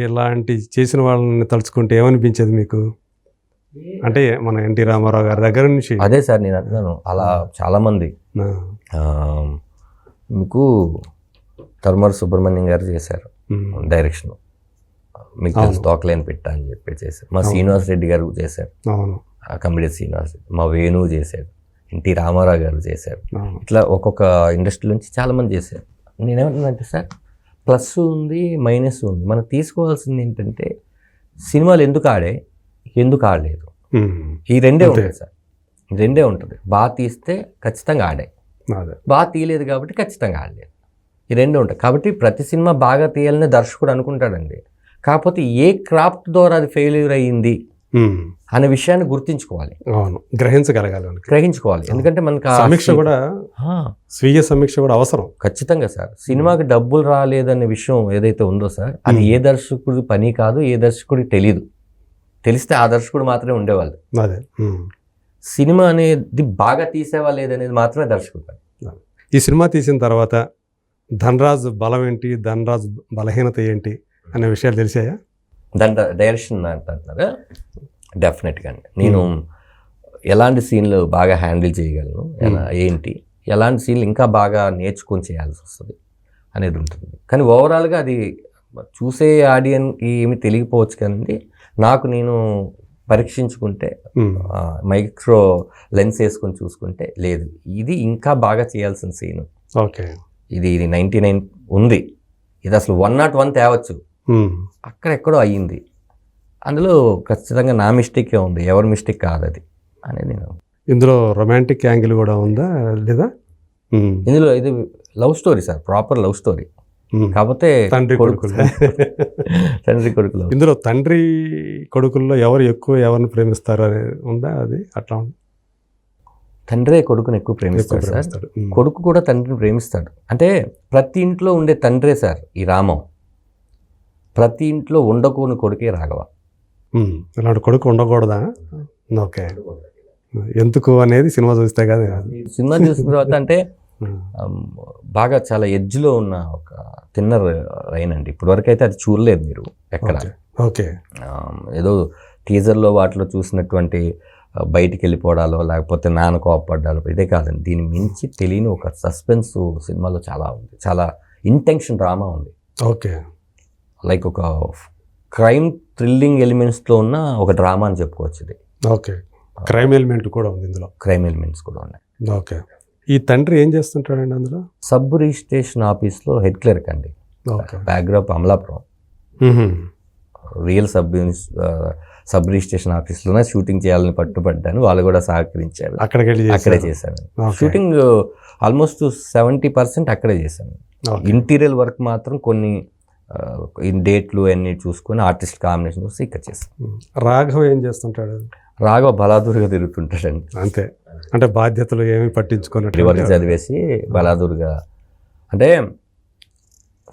ఇలాంటి చేసిన వాళ్ళని తలుచుకుంటే ఏమనిపించేది మీకు? అంటే మన ఎన్టీ రామారావు గారి దగ్గర నుంచి. అదే సార్ నేను అంటున్నాను, అలా చాలామంది. మీకు తరుమూరు సుబ్రహ్మణ్యం గారు చేశారు డైరెక్షన్, మీకు తెలుసు తోకలేని పెట్ట అని చెప్పి చేశారు. మా శ్రీనివాస్ రెడ్డి గారు చేశారు, కమిడీ శ్రీనివాస్ రెడ్డి. మా వేణు చేశారు, ఎన్టీ రామారావు గారు చేశారు. ఇట్లా ఒక్కొక్క ఇండస్ట్రీ నుంచి చాలామంది చేశారు. నేనేమంటున్నానంటే సార్, ప్లస్ ఉంది మైనస్ ఉంది. మనం తీసుకోవాల్సింది ఏంటంటే సినిమాలు ఎందుకు ఆడలేదు, ఈ రెండే ఉంటుంది సార్. రెండే ఉంటుంది. బాగా తీస్తే ఖచ్చితంగా ఆడాయి, బాగా తీయలేదు కాబట్టి ఖచ్చితంగా ఆడలేదు. ఈ రెండే ఉంటాయి. కాబట్టి ప్రతి సినిమా బాగా తీయాలని దర్శకుడు అనుకుంటాడండి. కాకపోతే ఏ క్రాఫ్ట్ ద్వారా అది ఫెయిల్యూర్ అయ్యింది అనే విషయాన్ని గుర్తించుకోవాలి, గ్రహించుకోవాలి. ఎందుకంటే మనకు సమీక్ష కూడా, స్వీయ సమీక్ష కూడా అవసరం. ఖచ్చితంగా సార్. సినిమాకి డబ్బులు రాలేదనే విషయం ఏదైతే ఉందో సార్, అది ఏ దర్శకుడి పని కాదు, ఏ దర్శకుడికి తెలియదు. తెలిస్తే ఆ దర్శకుడు మాత్రమే ఉండేవాళ్ళు. సినిమా అనేది బాగా తీసేవా లేదనేది మాత్రమే దర్శకుడు పని. ఈ సినిమా తీసిన తర్వాత ధనరాజు బలం ఏంటి, ధనరాజు బలహీనత ఏంటి అనే విషయాలు తెలిసాయా? డైరెక్షన్ అంటున్నారా? డెఫినెట్గా అండి. నేను ఎలాంటి సీన్లు బాగా హ్యాండిల్ చేయగలను, ఏంటి ఎలాంటి సీన్లు ఇంకా బాగా నేర్చుకొని చేయాల్సి వస్తుంది అనేది ఉంటుంది. కానీ ఓవరాల్గా అది చూసే ఆడియన్కి ఏమి తెలియకపోవచ్చు. కానీ నాకు నేను పరీక్షించుకుంటే, మైక్రో లెన్స్ వేసుకొని చూసుకుంటే, లేదు ఇది ఇంకా బాగా చేయాల్సిన సీను, ఓకే ఇది 99 ఉంది, ఇది అసలు 101 తేవచ్చు, అక్కడెక్కడో అయ్యింది, అందులో ఖచ్చితంగా నా మిస్టేకే ఉంది, ఎవరి మిస్టేక్ కాదు అది అనేది. నేను ఇందులో రొమాంటిక్ యాంగిల్ కూడా ఉందా లేదా? ఇందులో ఇది love story sir, proper love story. కాకపోతే తండ్రి కొడుకులు ఇందులో తండ్రి కొడుకుల్లో ఎవరు ఎక్కువ ఎవరిని ప్రేమిస్తారు అనేది ఉందా? అది అట్లా ఉంది. తండ్రే కొడుకుని ఎక్కువ ప్రేమిస్తాడు సార్, కొడుకు కూడా తండ్రిని ప్రేమిస్తాడు. అంటే ప్రతి ఇంట్లో ఉండే తండ్రే సార్ ఈ రామం, ప్రతి ఇంట్లో ఉండకూని కొడుకే రాఘవ. ఇలాంటి కొడుకు ఉండకూడదా? ఓకే. ఎందుకు అనేది సినిమా చూస్తే కదా. సినిమా చూసిన తర్వాత అంటే బాగా చాలా ఎడ్జ్లో ఉన్న ఒక తిన్నర్ రైనండి. ఇప్పటివరకు అయితే అది చూడలేదు మీరు ఎక్కడ. ఓకే. ఏదో టీజర్లో వాటిలో చూసినటువంటి బయటికి వెళ్ళిపోవడాలో లేకపోతే నాన్న కోపడ్డాలో ఇదే కాదండి. దీన్ని మించి తెలియని ఒక సస్పెన్స్ సినిమాలో చాలా ఉంది, చాలా ఇంటెన్షన్ డ్రామా ఉంది. ఓకే. లైక్ ఒక క్రైమ్ థ్రిల్లింగ్ ఎలిమెంట్స్తో ఉన్న ఒక డ్రామా అని చెప్పుకోవచ్చు ఇది. ఓకే. క్రైమ్ ఎలిమెంట్ కూడా ఉంది ఇందులో. క్రైమ్ ఎలిమెంట్స్ కూడా ఉన్నాయి. ఓకే. ఈ తండ్రి ఏం చేస్తుంటాడండి అందులో? సబ్ రిజిస్ట్రేషన్ ఆఫీస్లో హెడ్ క్లర్క్ అండి. Okay. Background Amalapuram. Real sub registration ఆఫీస్లోనే షూటింగ్ చేయాలని పట్టుబడ్డాను. వాళ్ళు కూడా సహకరించారు. అక్కడే చేశాను షూటింగ్. ఆల్మోస్ట్ 70% అక్కడే చేశాను. ఇంటీరియర్ వర్క్ మాత్రం కొన్ని డేట్లు అన్నీ చూసుకొని ఆర్టిస్ట్ కాంబినేషన్ చూసి ఇక్కడ చేస్తాను. రాఘవ ఏం చేస్తుంటాడు? రాఘవ బలాదూరుగా తిరుగుతుంటాడండి. అంతే, అంటే బాధ్యతలు ఏమి పట్టించుకున్నట్టు వర్క్ చదివేసి బలాదూరుగా. అంటే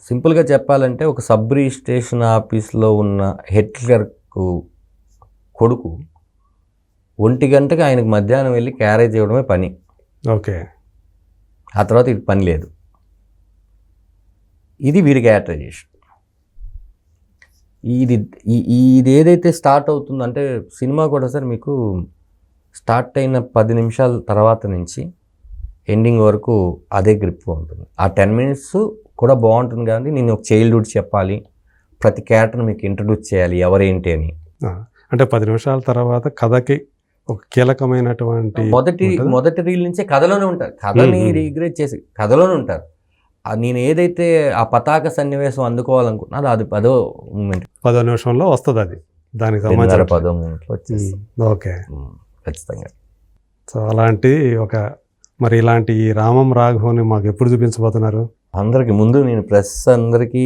సింపుల్గా చెప్పాలంటే ఒక సబ్ రిజిస్ట్రేషన్ ఆఫీస్లో ఉన్న హెడ్ క్లర్క్ కొడుకు 1 గంటకి ఆయనకు మధ్యాహ్నం వెళ్ళి క్యారేజ్ ఇవ్వడమే పని. ఓకే. ఆ తర్వాత ఇది పని లేదు. ఇది వీడి క్యారెక్టరైజేషన్. ఇది ఏదైతే స్టార్ట్ అవుతుందో అంటే సినిమా కూడా సార్ మీకు స్టార్ట్ అయిన 10 నిమిషాల తర్వాత నుంచి ఎండింగ్ వరకు అదే గ్రిప్గా ఉంటుంది. ఆ 10 minutes కూడా బాగుంటుంది. కానీ నేను ఒక చైల్డ్హుడ్ చెప్పాలి, ప్రతి క్యారెక్టర్ని మీకు ఇంట్రడ్యూస్ చేయాలి ఎవరేంటి అని. అంటే 10 నిమిషాల తర్వాత కథకి ఒక కీలకమైనటువంటి మొదటి రీల్ నుంచే కథలోనే ఉంటారు. కథని రీగ్రేట్ చేసి కథలోనే ఉంటారు. నేను ఏదైతే ఆ పతాక సన్నివేశం అందుకోవాలనుకున్నా అది 10వ మూమెంట్ 10వ నిమిషంలో వస్తుంది. అది దానికి సంబంధించిన 10వ మూమెంట్లో వచ్చేస్తుంది. ఓకే, ఖచ్చితంగా. సో మరి ఇలాంటి ఈ రామం రాఘవని మాకు ఎప్పుడు చూపించబోతున్నారు? అందరికి ముందు నేను ప్రెస్ అందరికీ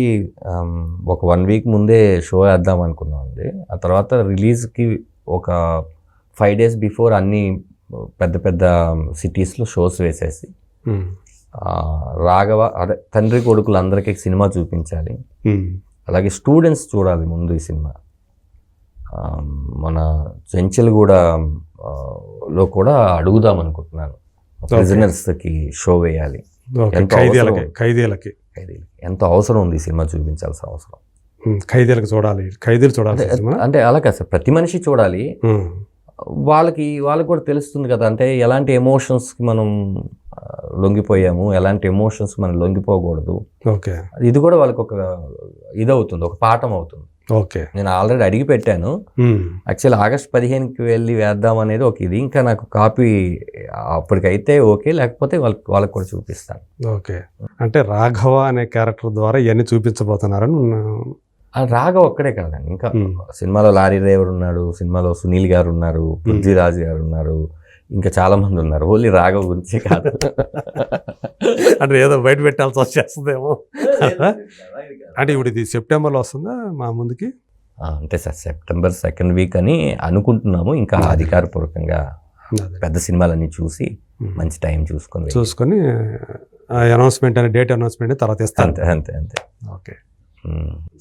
ఒక 1 week ముందే షో వేద్దాం అనుకున్నాం అండి. ఆ తర్వాత రిలీజ్కి ఒక 5 days బిఫోర్ అన్ని పెద్ద పెద్ద సిటీస్లో షోస్ వేసేసి రాఘవ అదే తండ్రి కొడుకులు అందరికీ సినిమా చూపించాలి. అలాగే స్టూడెంట్స్ చూడాలి ముందు ఈ సినిమా. మన చెంచల్గూడలో కూడా అడుగుదాం అనుకుంటున్నాను. ప్రిజనర్స్కి షో వేయాలి. ఖైదీలకి ఎంతో అవసరం ఉంది ఈ సినిమా, చూపించాల్సిన అవసరం. ఖైదీలకు చూడాలి, ఖైదీలు చూడాలి. అంటే అలా కాదు సార్, ప్రతి మనిషి చూడాలి. వాళ్ళకి కూడా తెలుస్తుంది కదా, అంటే ఎలాంటి ఎమోషన్స్కి మనం లొంగిపోయాము, ఎలాంటి ఎమోషన్స్ మనం లొంగిపోకూడదు. ఓకే. ఇది కూడా వాళ్ళకి ఒక ఇదవుతుంది, ఒక పాఠం అవుతుంది. ఓకే. నేను ఆల్రెడీ అడిగి పెట్టాను. యాక్చువల్ August 15కి వెళ్ళి వేద్దాం అనేది ఒక ఇది. ఇంకా నాకు కాపీ అప్పటికైతే ఓకే, లేకపోతే వాళ్ళకి కూడా చూపిస్తాను. ఓకే. అంటే రాఘవ అనే క్యారెక్టర్ ద్వారా ఇవన్నీ చూపించబోతున్నారని. రాఘవ ఒక్కడే కాదండి, ఇంకా సినిమాలో లారీ డ్రైవర్ ఉన్నాడు, సినిమాలో సునీల్ గారు ఉన్నారు, పృథ్వీరాజ్ గారు ఉన్నారు, ఇంకా చాలా మంది ఉన్నారు. ఓన్లీ రాఘవ గురించే కాదు. అంటే ఏదో బయట పెట్టాల్సి వచ్చేస్తుందేమో. అంటే ఇప్పుడు ఇది సెప్టెంబర్లో వస్తుందా మా ముందుకి? అంటే సార్ September 2nd week అని అనుకుంటున్నాము. ఇంకా అధికారపూర్వకంగా పెద్ద సినిమాలన్నీ చూసి మంచి టైం చూసుకొని అనౌన్స్మెంట్ అనే డేట్ అనౌన్స్మెంట్ తర్వాత ఇస్తాను. అంతే. ఓకే.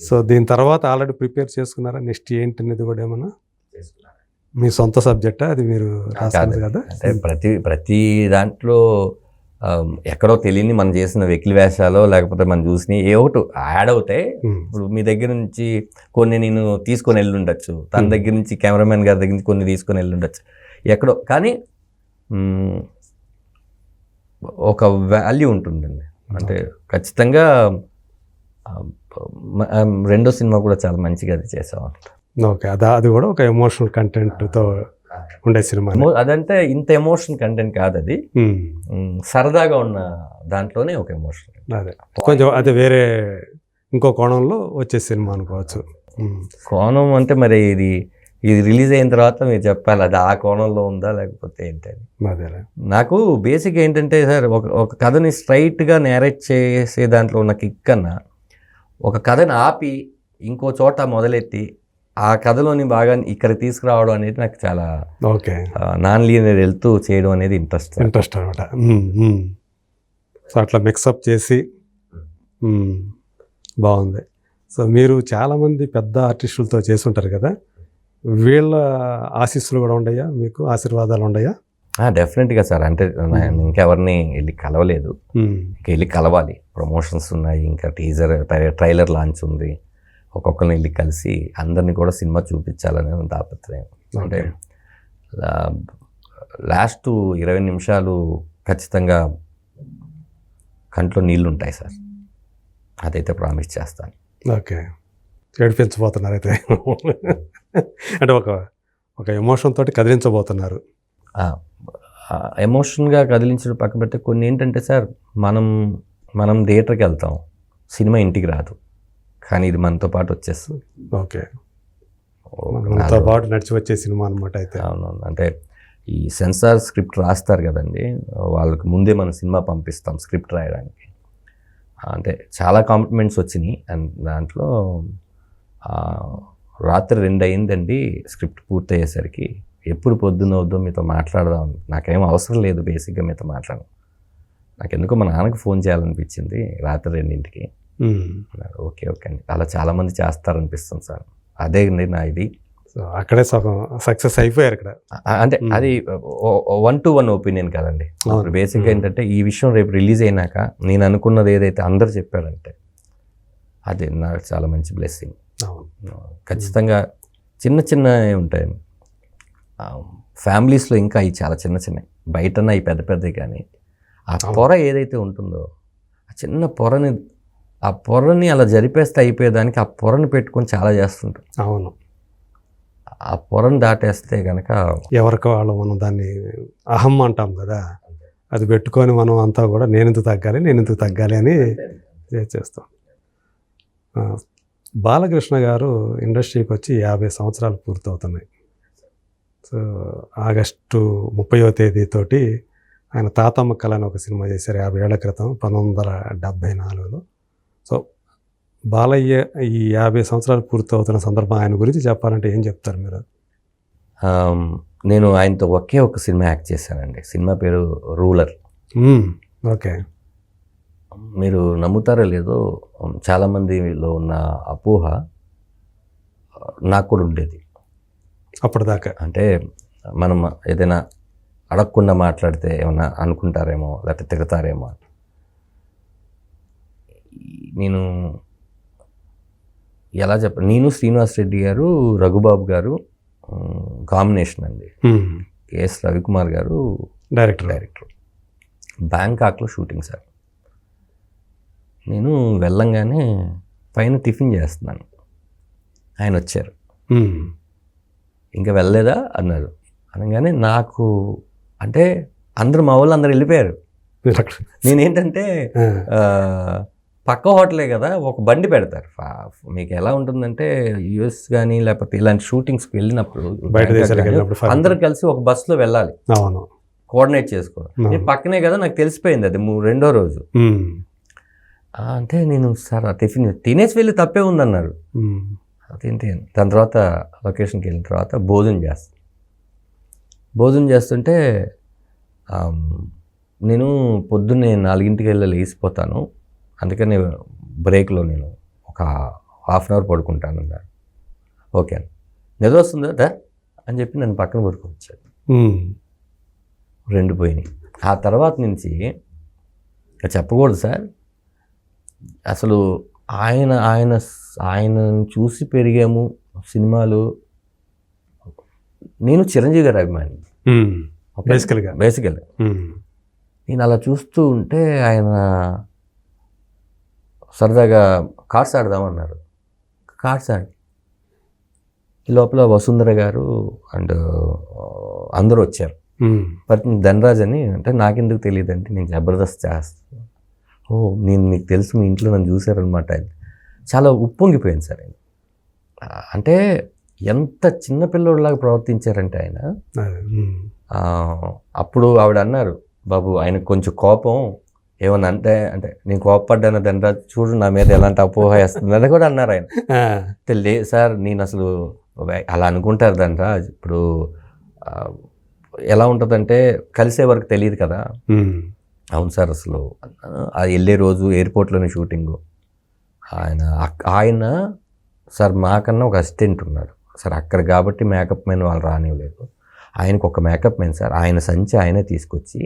సో దీని తర్వాత ఆల్రెడీ ప్రిపేర్ చేసుకున్నారా? నెక్స్ట్ ఏంటి అనేది కూడా ఏమన్నా మీ సొంత సబ్జెక్టా అది మీరు రాస్తుంది కదా? అంటే ప్రతి దాంట్లో ఎక్కడో తెలియని మనం చేసిన వెకిలి వేషాలు లేకపోతే మనం చూసిన ఏ ఒకటి యాడ్ అవుతాయి. ఇప్పుడు మీ దగ్గర నుంచి కొన్ని నేను తీసుకొని వెళ్ళి ఉండొచ్చు, తన దగ్గర నుంచి కెమెరామెన్ గారి దగ్గర నుంచి కొన్ని తీసుకొని వెళ్ళి ఉండొచ్చు ఎక్కడో, కానీ ఒక వాల్యూ ఉంటుందండి. అంటే ఖచ్చితంగా రెండో సినిమా కూడా చాలా మంచిగా అది చేసామంట. ఓకే. అది కూడా ఒక ఎమోషనల్ కంటెంట్తో ఉండే సినిమా. అదంటే ఇంత ఎమోషన్ కంటెంట్ కాదు, అది సరదాగా ఉన్న దాంట్లోనే ఒక ఎమోషన్. అదే కొంచెం అదే వేరే ఇంకో కోణంలో వచ్చే సినిమా అనుకోవచ్చు. కోణం అంటే మరి ఇది రిలీజ్ అయిన తర్వాత మీరు చెప్పాలి, అది ఆ కోణంలో ఉందా లేకపోతే ఏంటని. అదే నాకు బేసిక్ ఏంటంటే సార్, ఒక కథని స్ట్రైట్గా నేరేట్ చేసే దాంట్లో ఉన్న కిక్ కన్నా ఒక కథని ఆపి ఇంకో చోట మొదలెట్టి ఆ కథలోని బాగా ఇక్కడ తీసుకురావడం అనేది నాకు చాలా నాన్ లీనియర్ వెళ్తూ చేయడం అనేది ఇంట్రెస్ట్ అనమాట. సో అట్లా మిక్సప్ చేసి బాగుంది. సో మీరు చాలామంది పెద్ద ఆర్టిస్టులతో చేసి ఉంటారు కదా, వీళ్ళ ఆశీస్సులు కూడా ఉండయా, మీకు ఆశీర్వాదాలు ఉండయా? డెఫినెట్గా సార్. అంటే ఇంకెవరిని వెళ్ళి కలవలేదు, ఇంకా వెళ్ళి కలవాలి. ప్రమోషన్స్ ఉన్నాయి, ఇంకా ట్రైలర్ లాంచ్ ఉంది. ఒక్కొక్కరిని వెళ్ళి కలిసి అందరినీ కూడా సినిమా చూపించాలనే తాపత్రయం. అంటే లాస్ట్ 20 నిమిషాలు ఖచ్చితంగా కంట్లో నీళ్ళు ఉంటాయి సార్. అదైతే ప్రామిస్ చేస్తాను. ఓకే. ఏడిపించబోతున్నారు అయితే. అంటే ఒక ఎమోషన్ తోటి కదిలించబోతున్నారు. ఎమోషన్గా కదిలించడం పక్కన పెడితే కొన్ని ఏంటంటే సార్, మనం థియేటర్కి వెళ్తాం, సినిమా ఇంటికి రాదు, కానీ ఇది మనతో పాటు వచ్చేస్తుంది. ఓకే. మనతో పాటు నడిచి వచ్చే సినిమా అనమాట అయితే. అవునవును. అంటే ఈ సెన్సార్ స్క్రిప్ట్ రాస్తారు కదండి, వాళ్ళకి ముందే మనం సినిమా పంపిస్తాం స్క్రిప్ట్ రాయడానికి. అంటే చాలా కాంప్లిమెంట్స్ వచ్చినాయి. అండ్ దాంట్లో రాత్రి 2 అయిందండి స్క్రిప్ట్ పూర్తయ్యేసరికి. ఎప్పుడు పొద్దున్న వద్దో మీతో మాట్లాడదాం, నాకేం అవసరం లేదు బేసిక్గా మీతో మాట్లాడడం, నాకెందుకో మా నాన్నకి ఫోన్ చేయాలనిపించింది రాత్రి 2ంటికి. ఓకే ఓకే అండి, అలా చాలామంది చేస్తారనిపిస్తుంది సార్. అదే అండి నా ఇది. సో అక్కడే సక్సెస్ అయిపోయారు ఇక్కడ. అంటే అది 1-to-1 ఒపీనియన్ కదండి. బేసిక్గా ఏంటంటే ఈ విషయం రేపు రిలీజ్ అయినాక నేను అనుకున్నది ఏదైతే అందరు చెప్పారంటే అది నాకు చాలా మంచి బ్లెస్సింగ్. ఖచ్చితంగా చిన్న చిన్నవి ఉంటాయండి ఫ్యామిలీస్లో, ఇంకా అవి చాలా చిన్న చిన్నవి, బయటన అవి పెద్ద పెద్దవి, కానీ ఆ పొర ఏదైతే ఉంటుందో ఆ చిన్న పొరని అలా జరిపేస్తే అయిపోయేదానికి ఆ పొరని పెట్టుకొని చాలా చేస్తుంటాం. అవును. ఆ పొరను దాటేస్తే కనుక ఎవరికి వాళ్ళు మనం దాన్ని అహం అంటాం కదా, అది పెట్టుకొని మనం అంతా కూడా నేనెందుకు తగ్గాలి అని చేస్తాం. బాలకృష్ణ గారు ఇండస్ట్రీకి వచ్చి 50 సంవత్సరాలు పూర్తవుతున్నాయి. సో ఆగస్టు 30వ తేదీతోటి ఆయన తాతమ్మ కళ అని ఒక సినిమా చేశారు 50 ఏళ్ల క్రితం 1974లో. సో బాలయ్య ఈ 50 సంవత్సరాలు పూర్తవుతున్న సందర్భం ఆయన గురించి చెప్పాలంటే ఏం చెప్తారు మీరు? నేను ఆయనతో ఒకే ఒక సినిమా యాక్ట్ చేశానండి. సినిమా పేరు రూలర్. ఓకే. మీరు నమ్ముతారో లేదో, చాలామందిలో ఉన్న అపోహ నాకు కూడా ఉండేది అప్పటిదాకా. అంటే మనం ఏదైనా అడగకుండా మాట్లాడితే ఏమన్నా అనుకుంటారేమో, లేకపోతే తిడతారేమో. నేను ఎలా నేను శ్రీనివాస్ రెడ్డి గారు, రఘుబాబు గారు కాంబినేషన్ అండి. కేఎస్ రవికుమార్ గారు డైరెక్టర్. బ్యాంకాక్లో shooting sir. నేను వెళ్ళంగానే పైన టిఫిన్ చేస్తున్నాను, ఆయన వచ్చారు. ఇంకా వెళ్ళలేదా అన్నారు. అనగానే నాకు అంటే మా వాళ్ళు అందరు వెళ్ళిపోయారు. నేనేంటంటే పక్క హోటలే కదా, ఒక బండి పెడతారు. మీకు ఎలా ఉంటుందంటే యుఎస్ కానీ లేకపోతే ఇలాంటి షూటింగ్స్కి వెళ్ళినప్పుడు అందరూ కలిసి ఒక బస్సులో వెళ్ళాలి, కోఆర్డినేట్ చేసుకోవాలి. నేను పక్కనే కదా, నాకు తెలిసిపోయింది అది 2వ రోజు. అంటే నేను సార్ ఆ టిఫిన్ తినేసి వెళ్ళి తప్పే ఉందన్నారు. అదేంటి, దాని తర్వాత లొకేషన్కి వెళ్ళిన తర్వాత భోజనం చేస్తుంటే నేను పొద్దున్నే 4ంటికి వెళ్ళి లేచిపోతాను, అందుకని బ్రేక్లో నేను ఒక హాఫ్ అన్ అవర్ పడుకుంటాను అన్నారు. ఓకే అని, నిద్ర వస్తుందా అని చెప్పి నన్ను పక్కన పడుకోవచ్చాడు. 2 పోయినాయి. ఆ తర్వాత నుంచి చెప్పకూడదు సార్, అసలు ఆయన చూసి పెరిగాము సినిమాలు. నేను చిరంజీవి గారి అభిమాని బేసికల్గా. నేను అలా చూస్తూ ఉంటే ఆయన సరదాగా కార్డ్స్ ఆడదామన్నారు. కార్డ్స్ ఆడి ఈ లోపల వసుంధర గారు అండ్ అందరూ వచ్చారు. బట్ ధనరాజ్ అని, అంటే నాకెందుకు తెలియదు అంటే నేను జబర్దస్త్ చేస్తాను. నేను మీకు తెలుసు, మీ ఇంట్లో నన్ను చూశారనమాట. చాలా ఉప్పొంగిపోయాను సార్ ఆయన. అంటే ఎంత చిన్నపిల్లోడిలాగా ప్రవర్తించారంటే ఆయన. అప్పుడు ఆవిడ అన్నారు, బాబు ఆయనకు కొంచెం కోపం ఏమన్నా అంటే నేను కోపపడ్డాను ధనరాజ్, చూడు నా మీద ఎలాంటి అపోహ వేస్తుంది అని కూడా అన్నారు ఆయన. సార్ నేను అసలు అలా అనుకుంటారు ధనరాజ్, ఇప్పుడు ఎలా ఉంటుందంటే కలిసే వరకు తెలియదు కదా. అవును సార్, అసలు అది వెళ్ళే రోజు ఎయిర్పోర్ట్లోనే షూటింగు. ఆయన సార్ మాకన్నా ఒక అసిస్టెంట్ ఉన్నాడు సార్ అక్కడ, కాబట్టి మేకప్ మెన్ వాళ్ళు రానివ్వలేదు. ఆయనకు ఒక మేకప్ మెన్ సార్, ఆయన సంచి ఆయనే తీసుకొచ్చి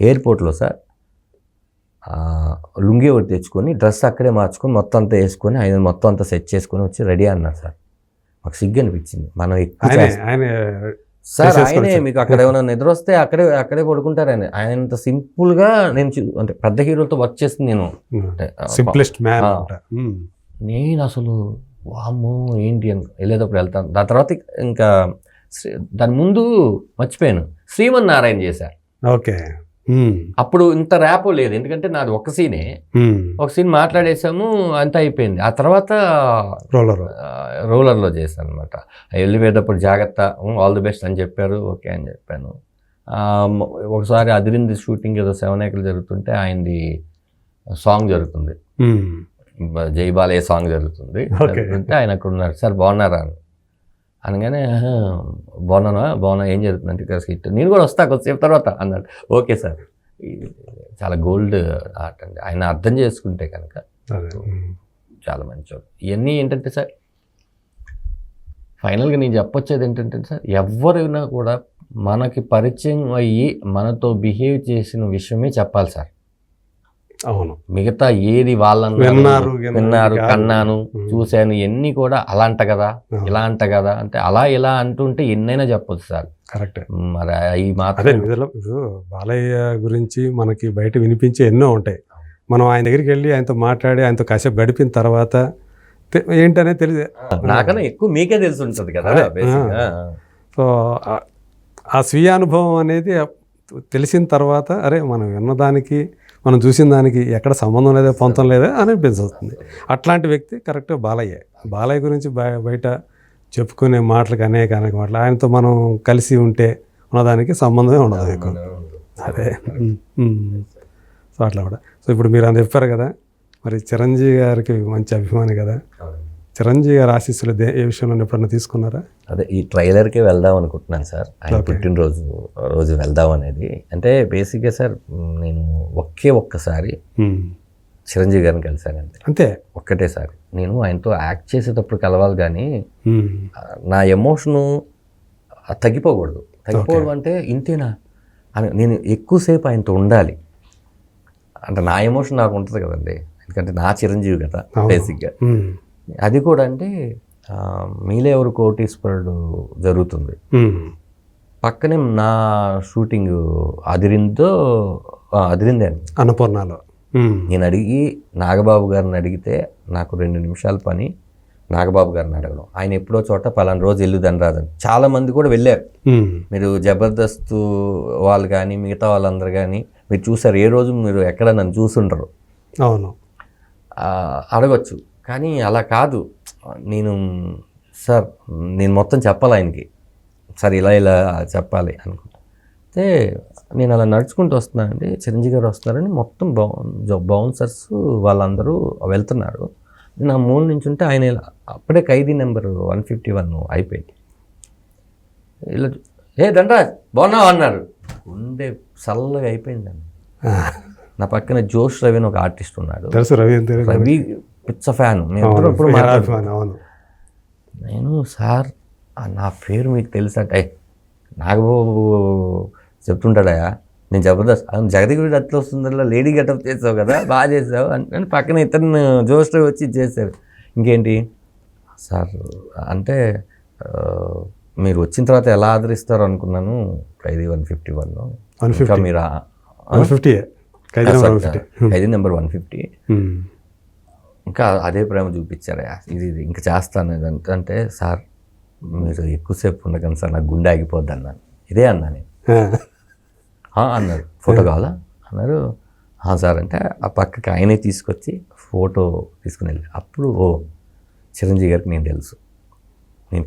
ఎయిర్పోర్ట్లో సార్ లుంగి ఒకటి తెచ్చుకొని డ్రెస్ అక్కడే మార్చుకొని మొత్తం అంతా వేసుకొని ఆయన మొత్తం అంతా సెట్ చేసుకొని వచ్చి రెడీ అన్నారు సార్. మాకు సిగ్గు అనిపించింది. మనం ఎక్కువ సార్ ఆయనే మీకు అక్కడ ఏమైనా నిద్ర వస్తే అక్కడే పడుకుంటారు ఆయన. ఆయనంత సింపుల్ గా నేను అంటే పెద్ద హీరోలతో వర్క్ చేసింది నేను. Simplest man. నేను అసలు వామ్మో ఏంటి అని వెళ్ళేటప్పుడు వెళ్తాను. దాని తర్వాత ఇంకా దాని ముందు మర్చిపోయాను, శ్రీమన్నారాయణ చేశారు. ఓకే. అప్పుడు ఇంత ర్యాపో లేదు, ఎందుకంటే నాది ఒక సీనే, ఒక సీన్ మాట్లాడేసాము అంతా అయిపోయింది. ఆ తర్వాత రోలర్లో చేశాను అనమాట. వెళ్ళిపోయేటప్పుడు జాగ్రత్త, ఆల్ ది బెస్ట్ అని చెప్పారు. ఓకే అని చెప్పాను. ఒకసారి అదిరింది షూటింగ్ ఏదో 7 ఏకలు జరుగుతుంటే ఆయనది సాంగ్ జరుగుతుంది, జై బాలయ్య సాంగ్ జరుగుతుంది. ఆయన అక్కడ ఉన్నారు. సార్ బాగున్నారా అని అనగానే బాగున్నా ఏం జరుగుతుందంటే హిట్, నేను కూడా వస్తా కొద్దిసేపు తర్వాత అన్నాడు. ఓకే సార్, చాలా గోల్డ్ ఆర్ట్ అండి. ఆయన అర్థం చేసుకుంటే కనుక చాలా మంచివాడు. ఇవన్నీ ఏంటంటే సార్ ఫైనల్గా నేను చెప్పొచ్చేది ఏంటంటే సార్, ఎవరైనా కూడా మనకి పరిచయం అయ్యి మనతో బిహేవ్ చేసిన విషయమే చెప్పాలి సార్. అవును. మిగతా ఏది వాళ్ళని విన్నారు, కన్నాను, చూశాను, ఎన్ని కూడా అలా అంట కదా, ఇలా అంట కదా అంటే అలా ఇలా అంటుంటే ఎన్నైనా చెప్పొచ్చు సార్. కరెక్ట్. మరి అవి మాత్రం బాలయ్య గురించి మనకి బయట వినిపించే ఎన్నో ఉంటాయి. మనం ఆయన దగ్గరికి వెళ్ళి ఆయనతో మాట్లాడి ఆయనతో కాసేపు గడిపిన తర్వాత ఏంటనే తెలియదు. నాకన్నా ఎక్కువ మీకే తెలిసి ఉంటుంది కదా. సో ఆ స్వీయ అనుభవం అనేది తెలిసిన తర్వాత అరే మనం విన్నదానికి మనం చూసిన దానికి ఎక్కడ సంబంధం లేదా పొంతం లేదా అని అనిపిస్తుంది. అట్లాంటి వ్యక్తి కరెక్ట్ బాలయ్య గురించి బయట చెప్పుకునే మాటలకు అనేక మాటలు, ఆయనతో మనం కలిసి ఉంటే ఉన్నదానికి సంబంధమే ఉండదు ఎక్కువ. అదే. సో అట్లా కూడా. సో ఇప్పుడు మీరు అని చెప్పారు కదా, మరి చిరంజీవి గారికి మంచి అభిమాని కదా, చిరంజీవి గారి ఆశీస్సులు ఏ విషయంలో ఎప్పుడన్నా తీసుకున్నారా? అదే ఈ ట్రైలర్కే వెళ్దాం అనుకుంటున్నాను సార్. ఆయన పుట్టినరోజు వెళ్దాం అనేది. అంటే బేసిక్గా సార్ నేను ఒక్కసారి చిరంజీవి గారిని కలిశానండి, అంతే ఒక్కటేసారి. నేను ఆయనతో యాక్ట్ చేసేటప్పుడు కలవాలి కానీ నా ఎమోషను తగ్గిపోకూడదు. తగ్గిపోవడం అంటే ఇంతేనా అని నేను ఎక్కువసేపు ఆయనతో ఉండాలి అంటే నా ఎమోషన్ నాకు ఉంటుంది కదండి, ఎందుకంటే నా చిరంజీవి కదా బేసిక్గా. అది కూడా అంటే మీలే ఎవరు కోటీశ్వరుడు జరుగుతుంది, పక్కనే నా షూటింగ్ అదిరిందే అన్నపూర్ణలో. నేను నాగబాబు గారిని అడిగితే నాకు 2 నిమిషాల పని నాగబాబు గారిని అడగడం. ఆయన ఎప్పుడో చోట పలానా రోజు వెళ్ళుదని రాదని చాలా మంది కూడా వెళ్ళారు. మీరు జబర్దస్త్ వాళ్ళు కానీ మిగతా వాళ్ళందరూ కానీ మీరు చూసారు, ఏ రోజు మీరు ఎక్కడ నన్ను చూసుండరు. అవును, అడగచ్చు. కానీ అలా కాదు, నేను మొత్తం చెప్పాలి ఆయనకి, సార్ ఇలా చెప్పాలి అనుకుంటా. అయితే నేను అలా నడుచుకుంటూ వస్తున్నానండి, చిరంజీవి గారు వస్తున్నారని మొత్తం బౌన్సర్స్ వాళ్ళందరూ వెళ్తున్నారు. నేను ఆ మూల నుంచి ఉంటే ఆయన అప్పుడే ఖైదీ నెంబర్ 151 అయిపోయింది. ఇలా దండరాజ్ బాగున్నావు అన్నారు. ఉండే చల్లగా అయిపోయిందండి. నా పక్కన జోష్ రవి అని ఒక ఆర్టిస్ట్ ఉన్నాడు. రవి పిచ్చ ఫ్యాన్. నేను సార్ నా పేరు మీకు తెలుసా అంటే నాగబాబు చెప్తుంటాడా, నేను జబర్దస్త్ జగదగిరి అట్లా వస్తుందల్లా లేడీ గెటప్ చేసావు కదా, బాగా చేసావు అని పక్కన ఇతను జోష్ వచ్చి చేశారు. ఇంకేంటి సార్ అంటే మీరు వచ్చిన తర్వాత ఎలా ఆదరిస్తారు అనుకున్నాను. ఖైదీ 151 మీరు ఖైదీ నెంబర్ 150 ఇంకా అదే ప్రేమ చూపించారా, ఇది ఇంకా చేస్తాను అంటే సార్ మీరు ఎక్కువసేపు ఉండకండి సార్, నాకు గుండె ఆగిపోద్ది అన్నాను. ఇదే అన్నా నేను. అన్నారు ఫోటో కావాలా అన్నారు. సార్ అంటే ఆ పక్కకి ఆయనే తీసుకొచ్చి ఫోటో తీసుకుని వెళ్ళి అప్పుడు చిరంజీవి గారికి నేను తెలుసు, నేను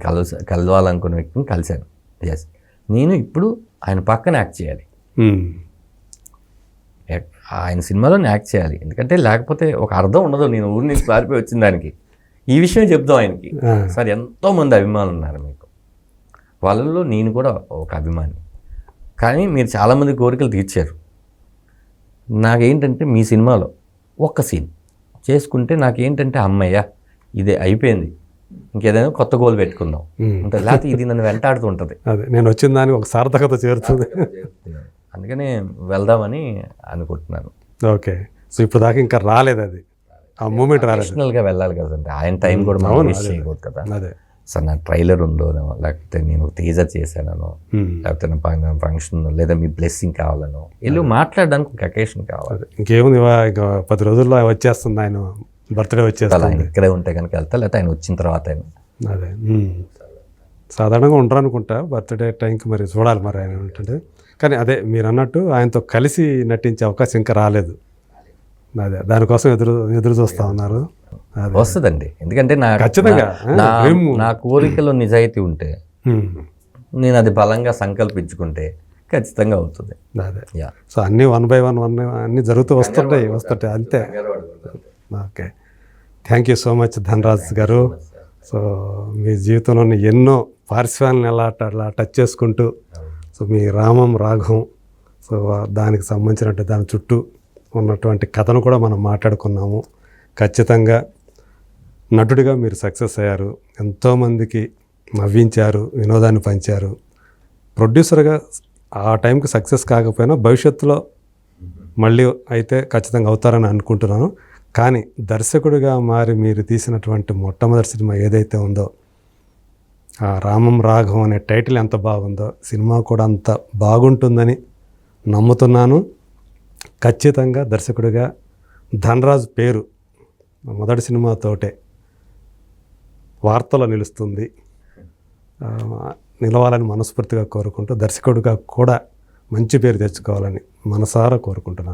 కలవాలనుకున్న వ్యక్తిని కలిశాను. ఎస్, నేను ఇప్పుడు ఆయన పక్కన యాక్ట్ చేయాలి, ఆయన సినిమాలో యాక్ట్ చేయాలి. ఎందుకంటే లేకపోతే ఒక అర్థం ఉండదు. నేను ఊరి నుంచి పారిపోయి వచ్చిన దానికి ఈ విషయం చెప్దాం ఆయనకి. సార్ ఎంతోమంది అభిమానులు ఉన్నారు మీకు, వాళ్ళల్లో నేను కూడా ఒక అభిమాని, కానీ మీరు చాలామంది కోరికలు తీర్చారు. నాకేంటంటే మీ సినిమాలో ఒక్క సీన్ చేసుకుంటే నాకేంటంటే అమ్మయ్య ఇదే అయిపోయింది, ఇంకేదైనా కొత్త గోల్ పెట్టుకుందాం అంటే, లేకపోతే ఇది నన్ను వెంటాడుతూ ఉంటుంది. అదే నేను వచ్చిన దానికి ఒక సార్థకత చేరుతుంది. అందుకనే వెళ్దామని అనుకుంటున్నాను. ఓకే, సో ఇప్పుడు దాకా ఇంకా రాలేదు, అది ఆ మూమెంట్ రాలేదు. పర్సనల్గా వెళ్ళాలి కదండి, ఆయన టైం కూడా మనం వేస్ట్ చేయకూడదు కదా. అదే అసలు నా ట్రైలర్ ఉందోనో, లేకపోతే నేను టీజర్ చేశానో, లేకపోతే నా ఫంక్షన్ లేదా మీ బ్లెస్సింగ్ కావాలనో, వీళ్ళు మాట్లాడడానికి ఒక అకేషన్ కావాలి. ఇంకేముంది ఇంకా 10 రోజుల్లో వచ్చేస్తుంది, ఆయన బర్త్డే వచ్చేస్తుంది. ఆయన ఇక్కడే ఉంటే కనుక వెళ్తా, లేకపోతే ఆయన వచ్చిన తర్వాత అదే సాధారణంగా ఉండరు అనుకుంటా బర్త్డే టైంకి, మరి చూడాలి మరి ఆయన ఉంటుంది. కానీ అదే మీరు అన్నట్టు ఆయనతో కలిసి నటించే అవకాశం ఇంకా రాలేదు. అదే దానికోసం ఎదురు చూస్తూ ఉన్నారు. వస్తుందండి, ఎందుకంటే ఖచ్చితంగా నా కోరికలో నిజాయితీ ఉంటే, నేను అది బలంగా సంకల్పించుకుంటే ఖచ్చితంగా అవుతుంది. అదే సో అన్నీ 1 by 1 అన్నీ జరుగుతూ వస్తుంటాయి అంతే. Okay, thank you so much Dhanraj గారు. సో మీ జీవితంలోని ఎన్నో పార్శ్వాలను అలా టచ్ చేసుకుంటూ, సో మీ రామం రాఘవం, సో దానికి సంబంధించినట్టు దాని చుట్టూ ఉన్నటువంటి కథను కూడా మనం మాట్లాడుకున్నాము. ఖచ్చితంగా నటుడిగా మీరు సక్సెస్ అయ్యారు, ఎంతోమందికి నవ్వించారు, వినోదాన్ని పంచారు. ప్రొడ్యూసర్గా ఆ టైంకి సక్సెస్ కాకపోయినా భవిష్యత్తులో మళ్ళీ అయితే ఖచ్చితంగా అవుతారని అనుకుంటున్నాను. కానీ దర్శకుడిగా మారి మీరు తీసినటువంటి మొట్టమొదటి సినిమా ఏదైతే ఉందో, ఆ రామం రాఘవం అనే టైటిల్ ఎంత బాగుందో, సినిమా కూడా అంత బాగుంటుందని నమ్ముతున్నాను. ఖచ్చితంగా దర్శకుడిగా ధనరాజ్ పేరు మొదటి సినిమాతోటే వార్తలో నిలుస్తుంది, నిలవాలని మనస్ఫూర్తిగా కోరుకుంటూ, దర్శకుడిగా కూడా మంచి పేరు తెచ్చుకోవాలని మనసారా కోరుకుంటున్నాను.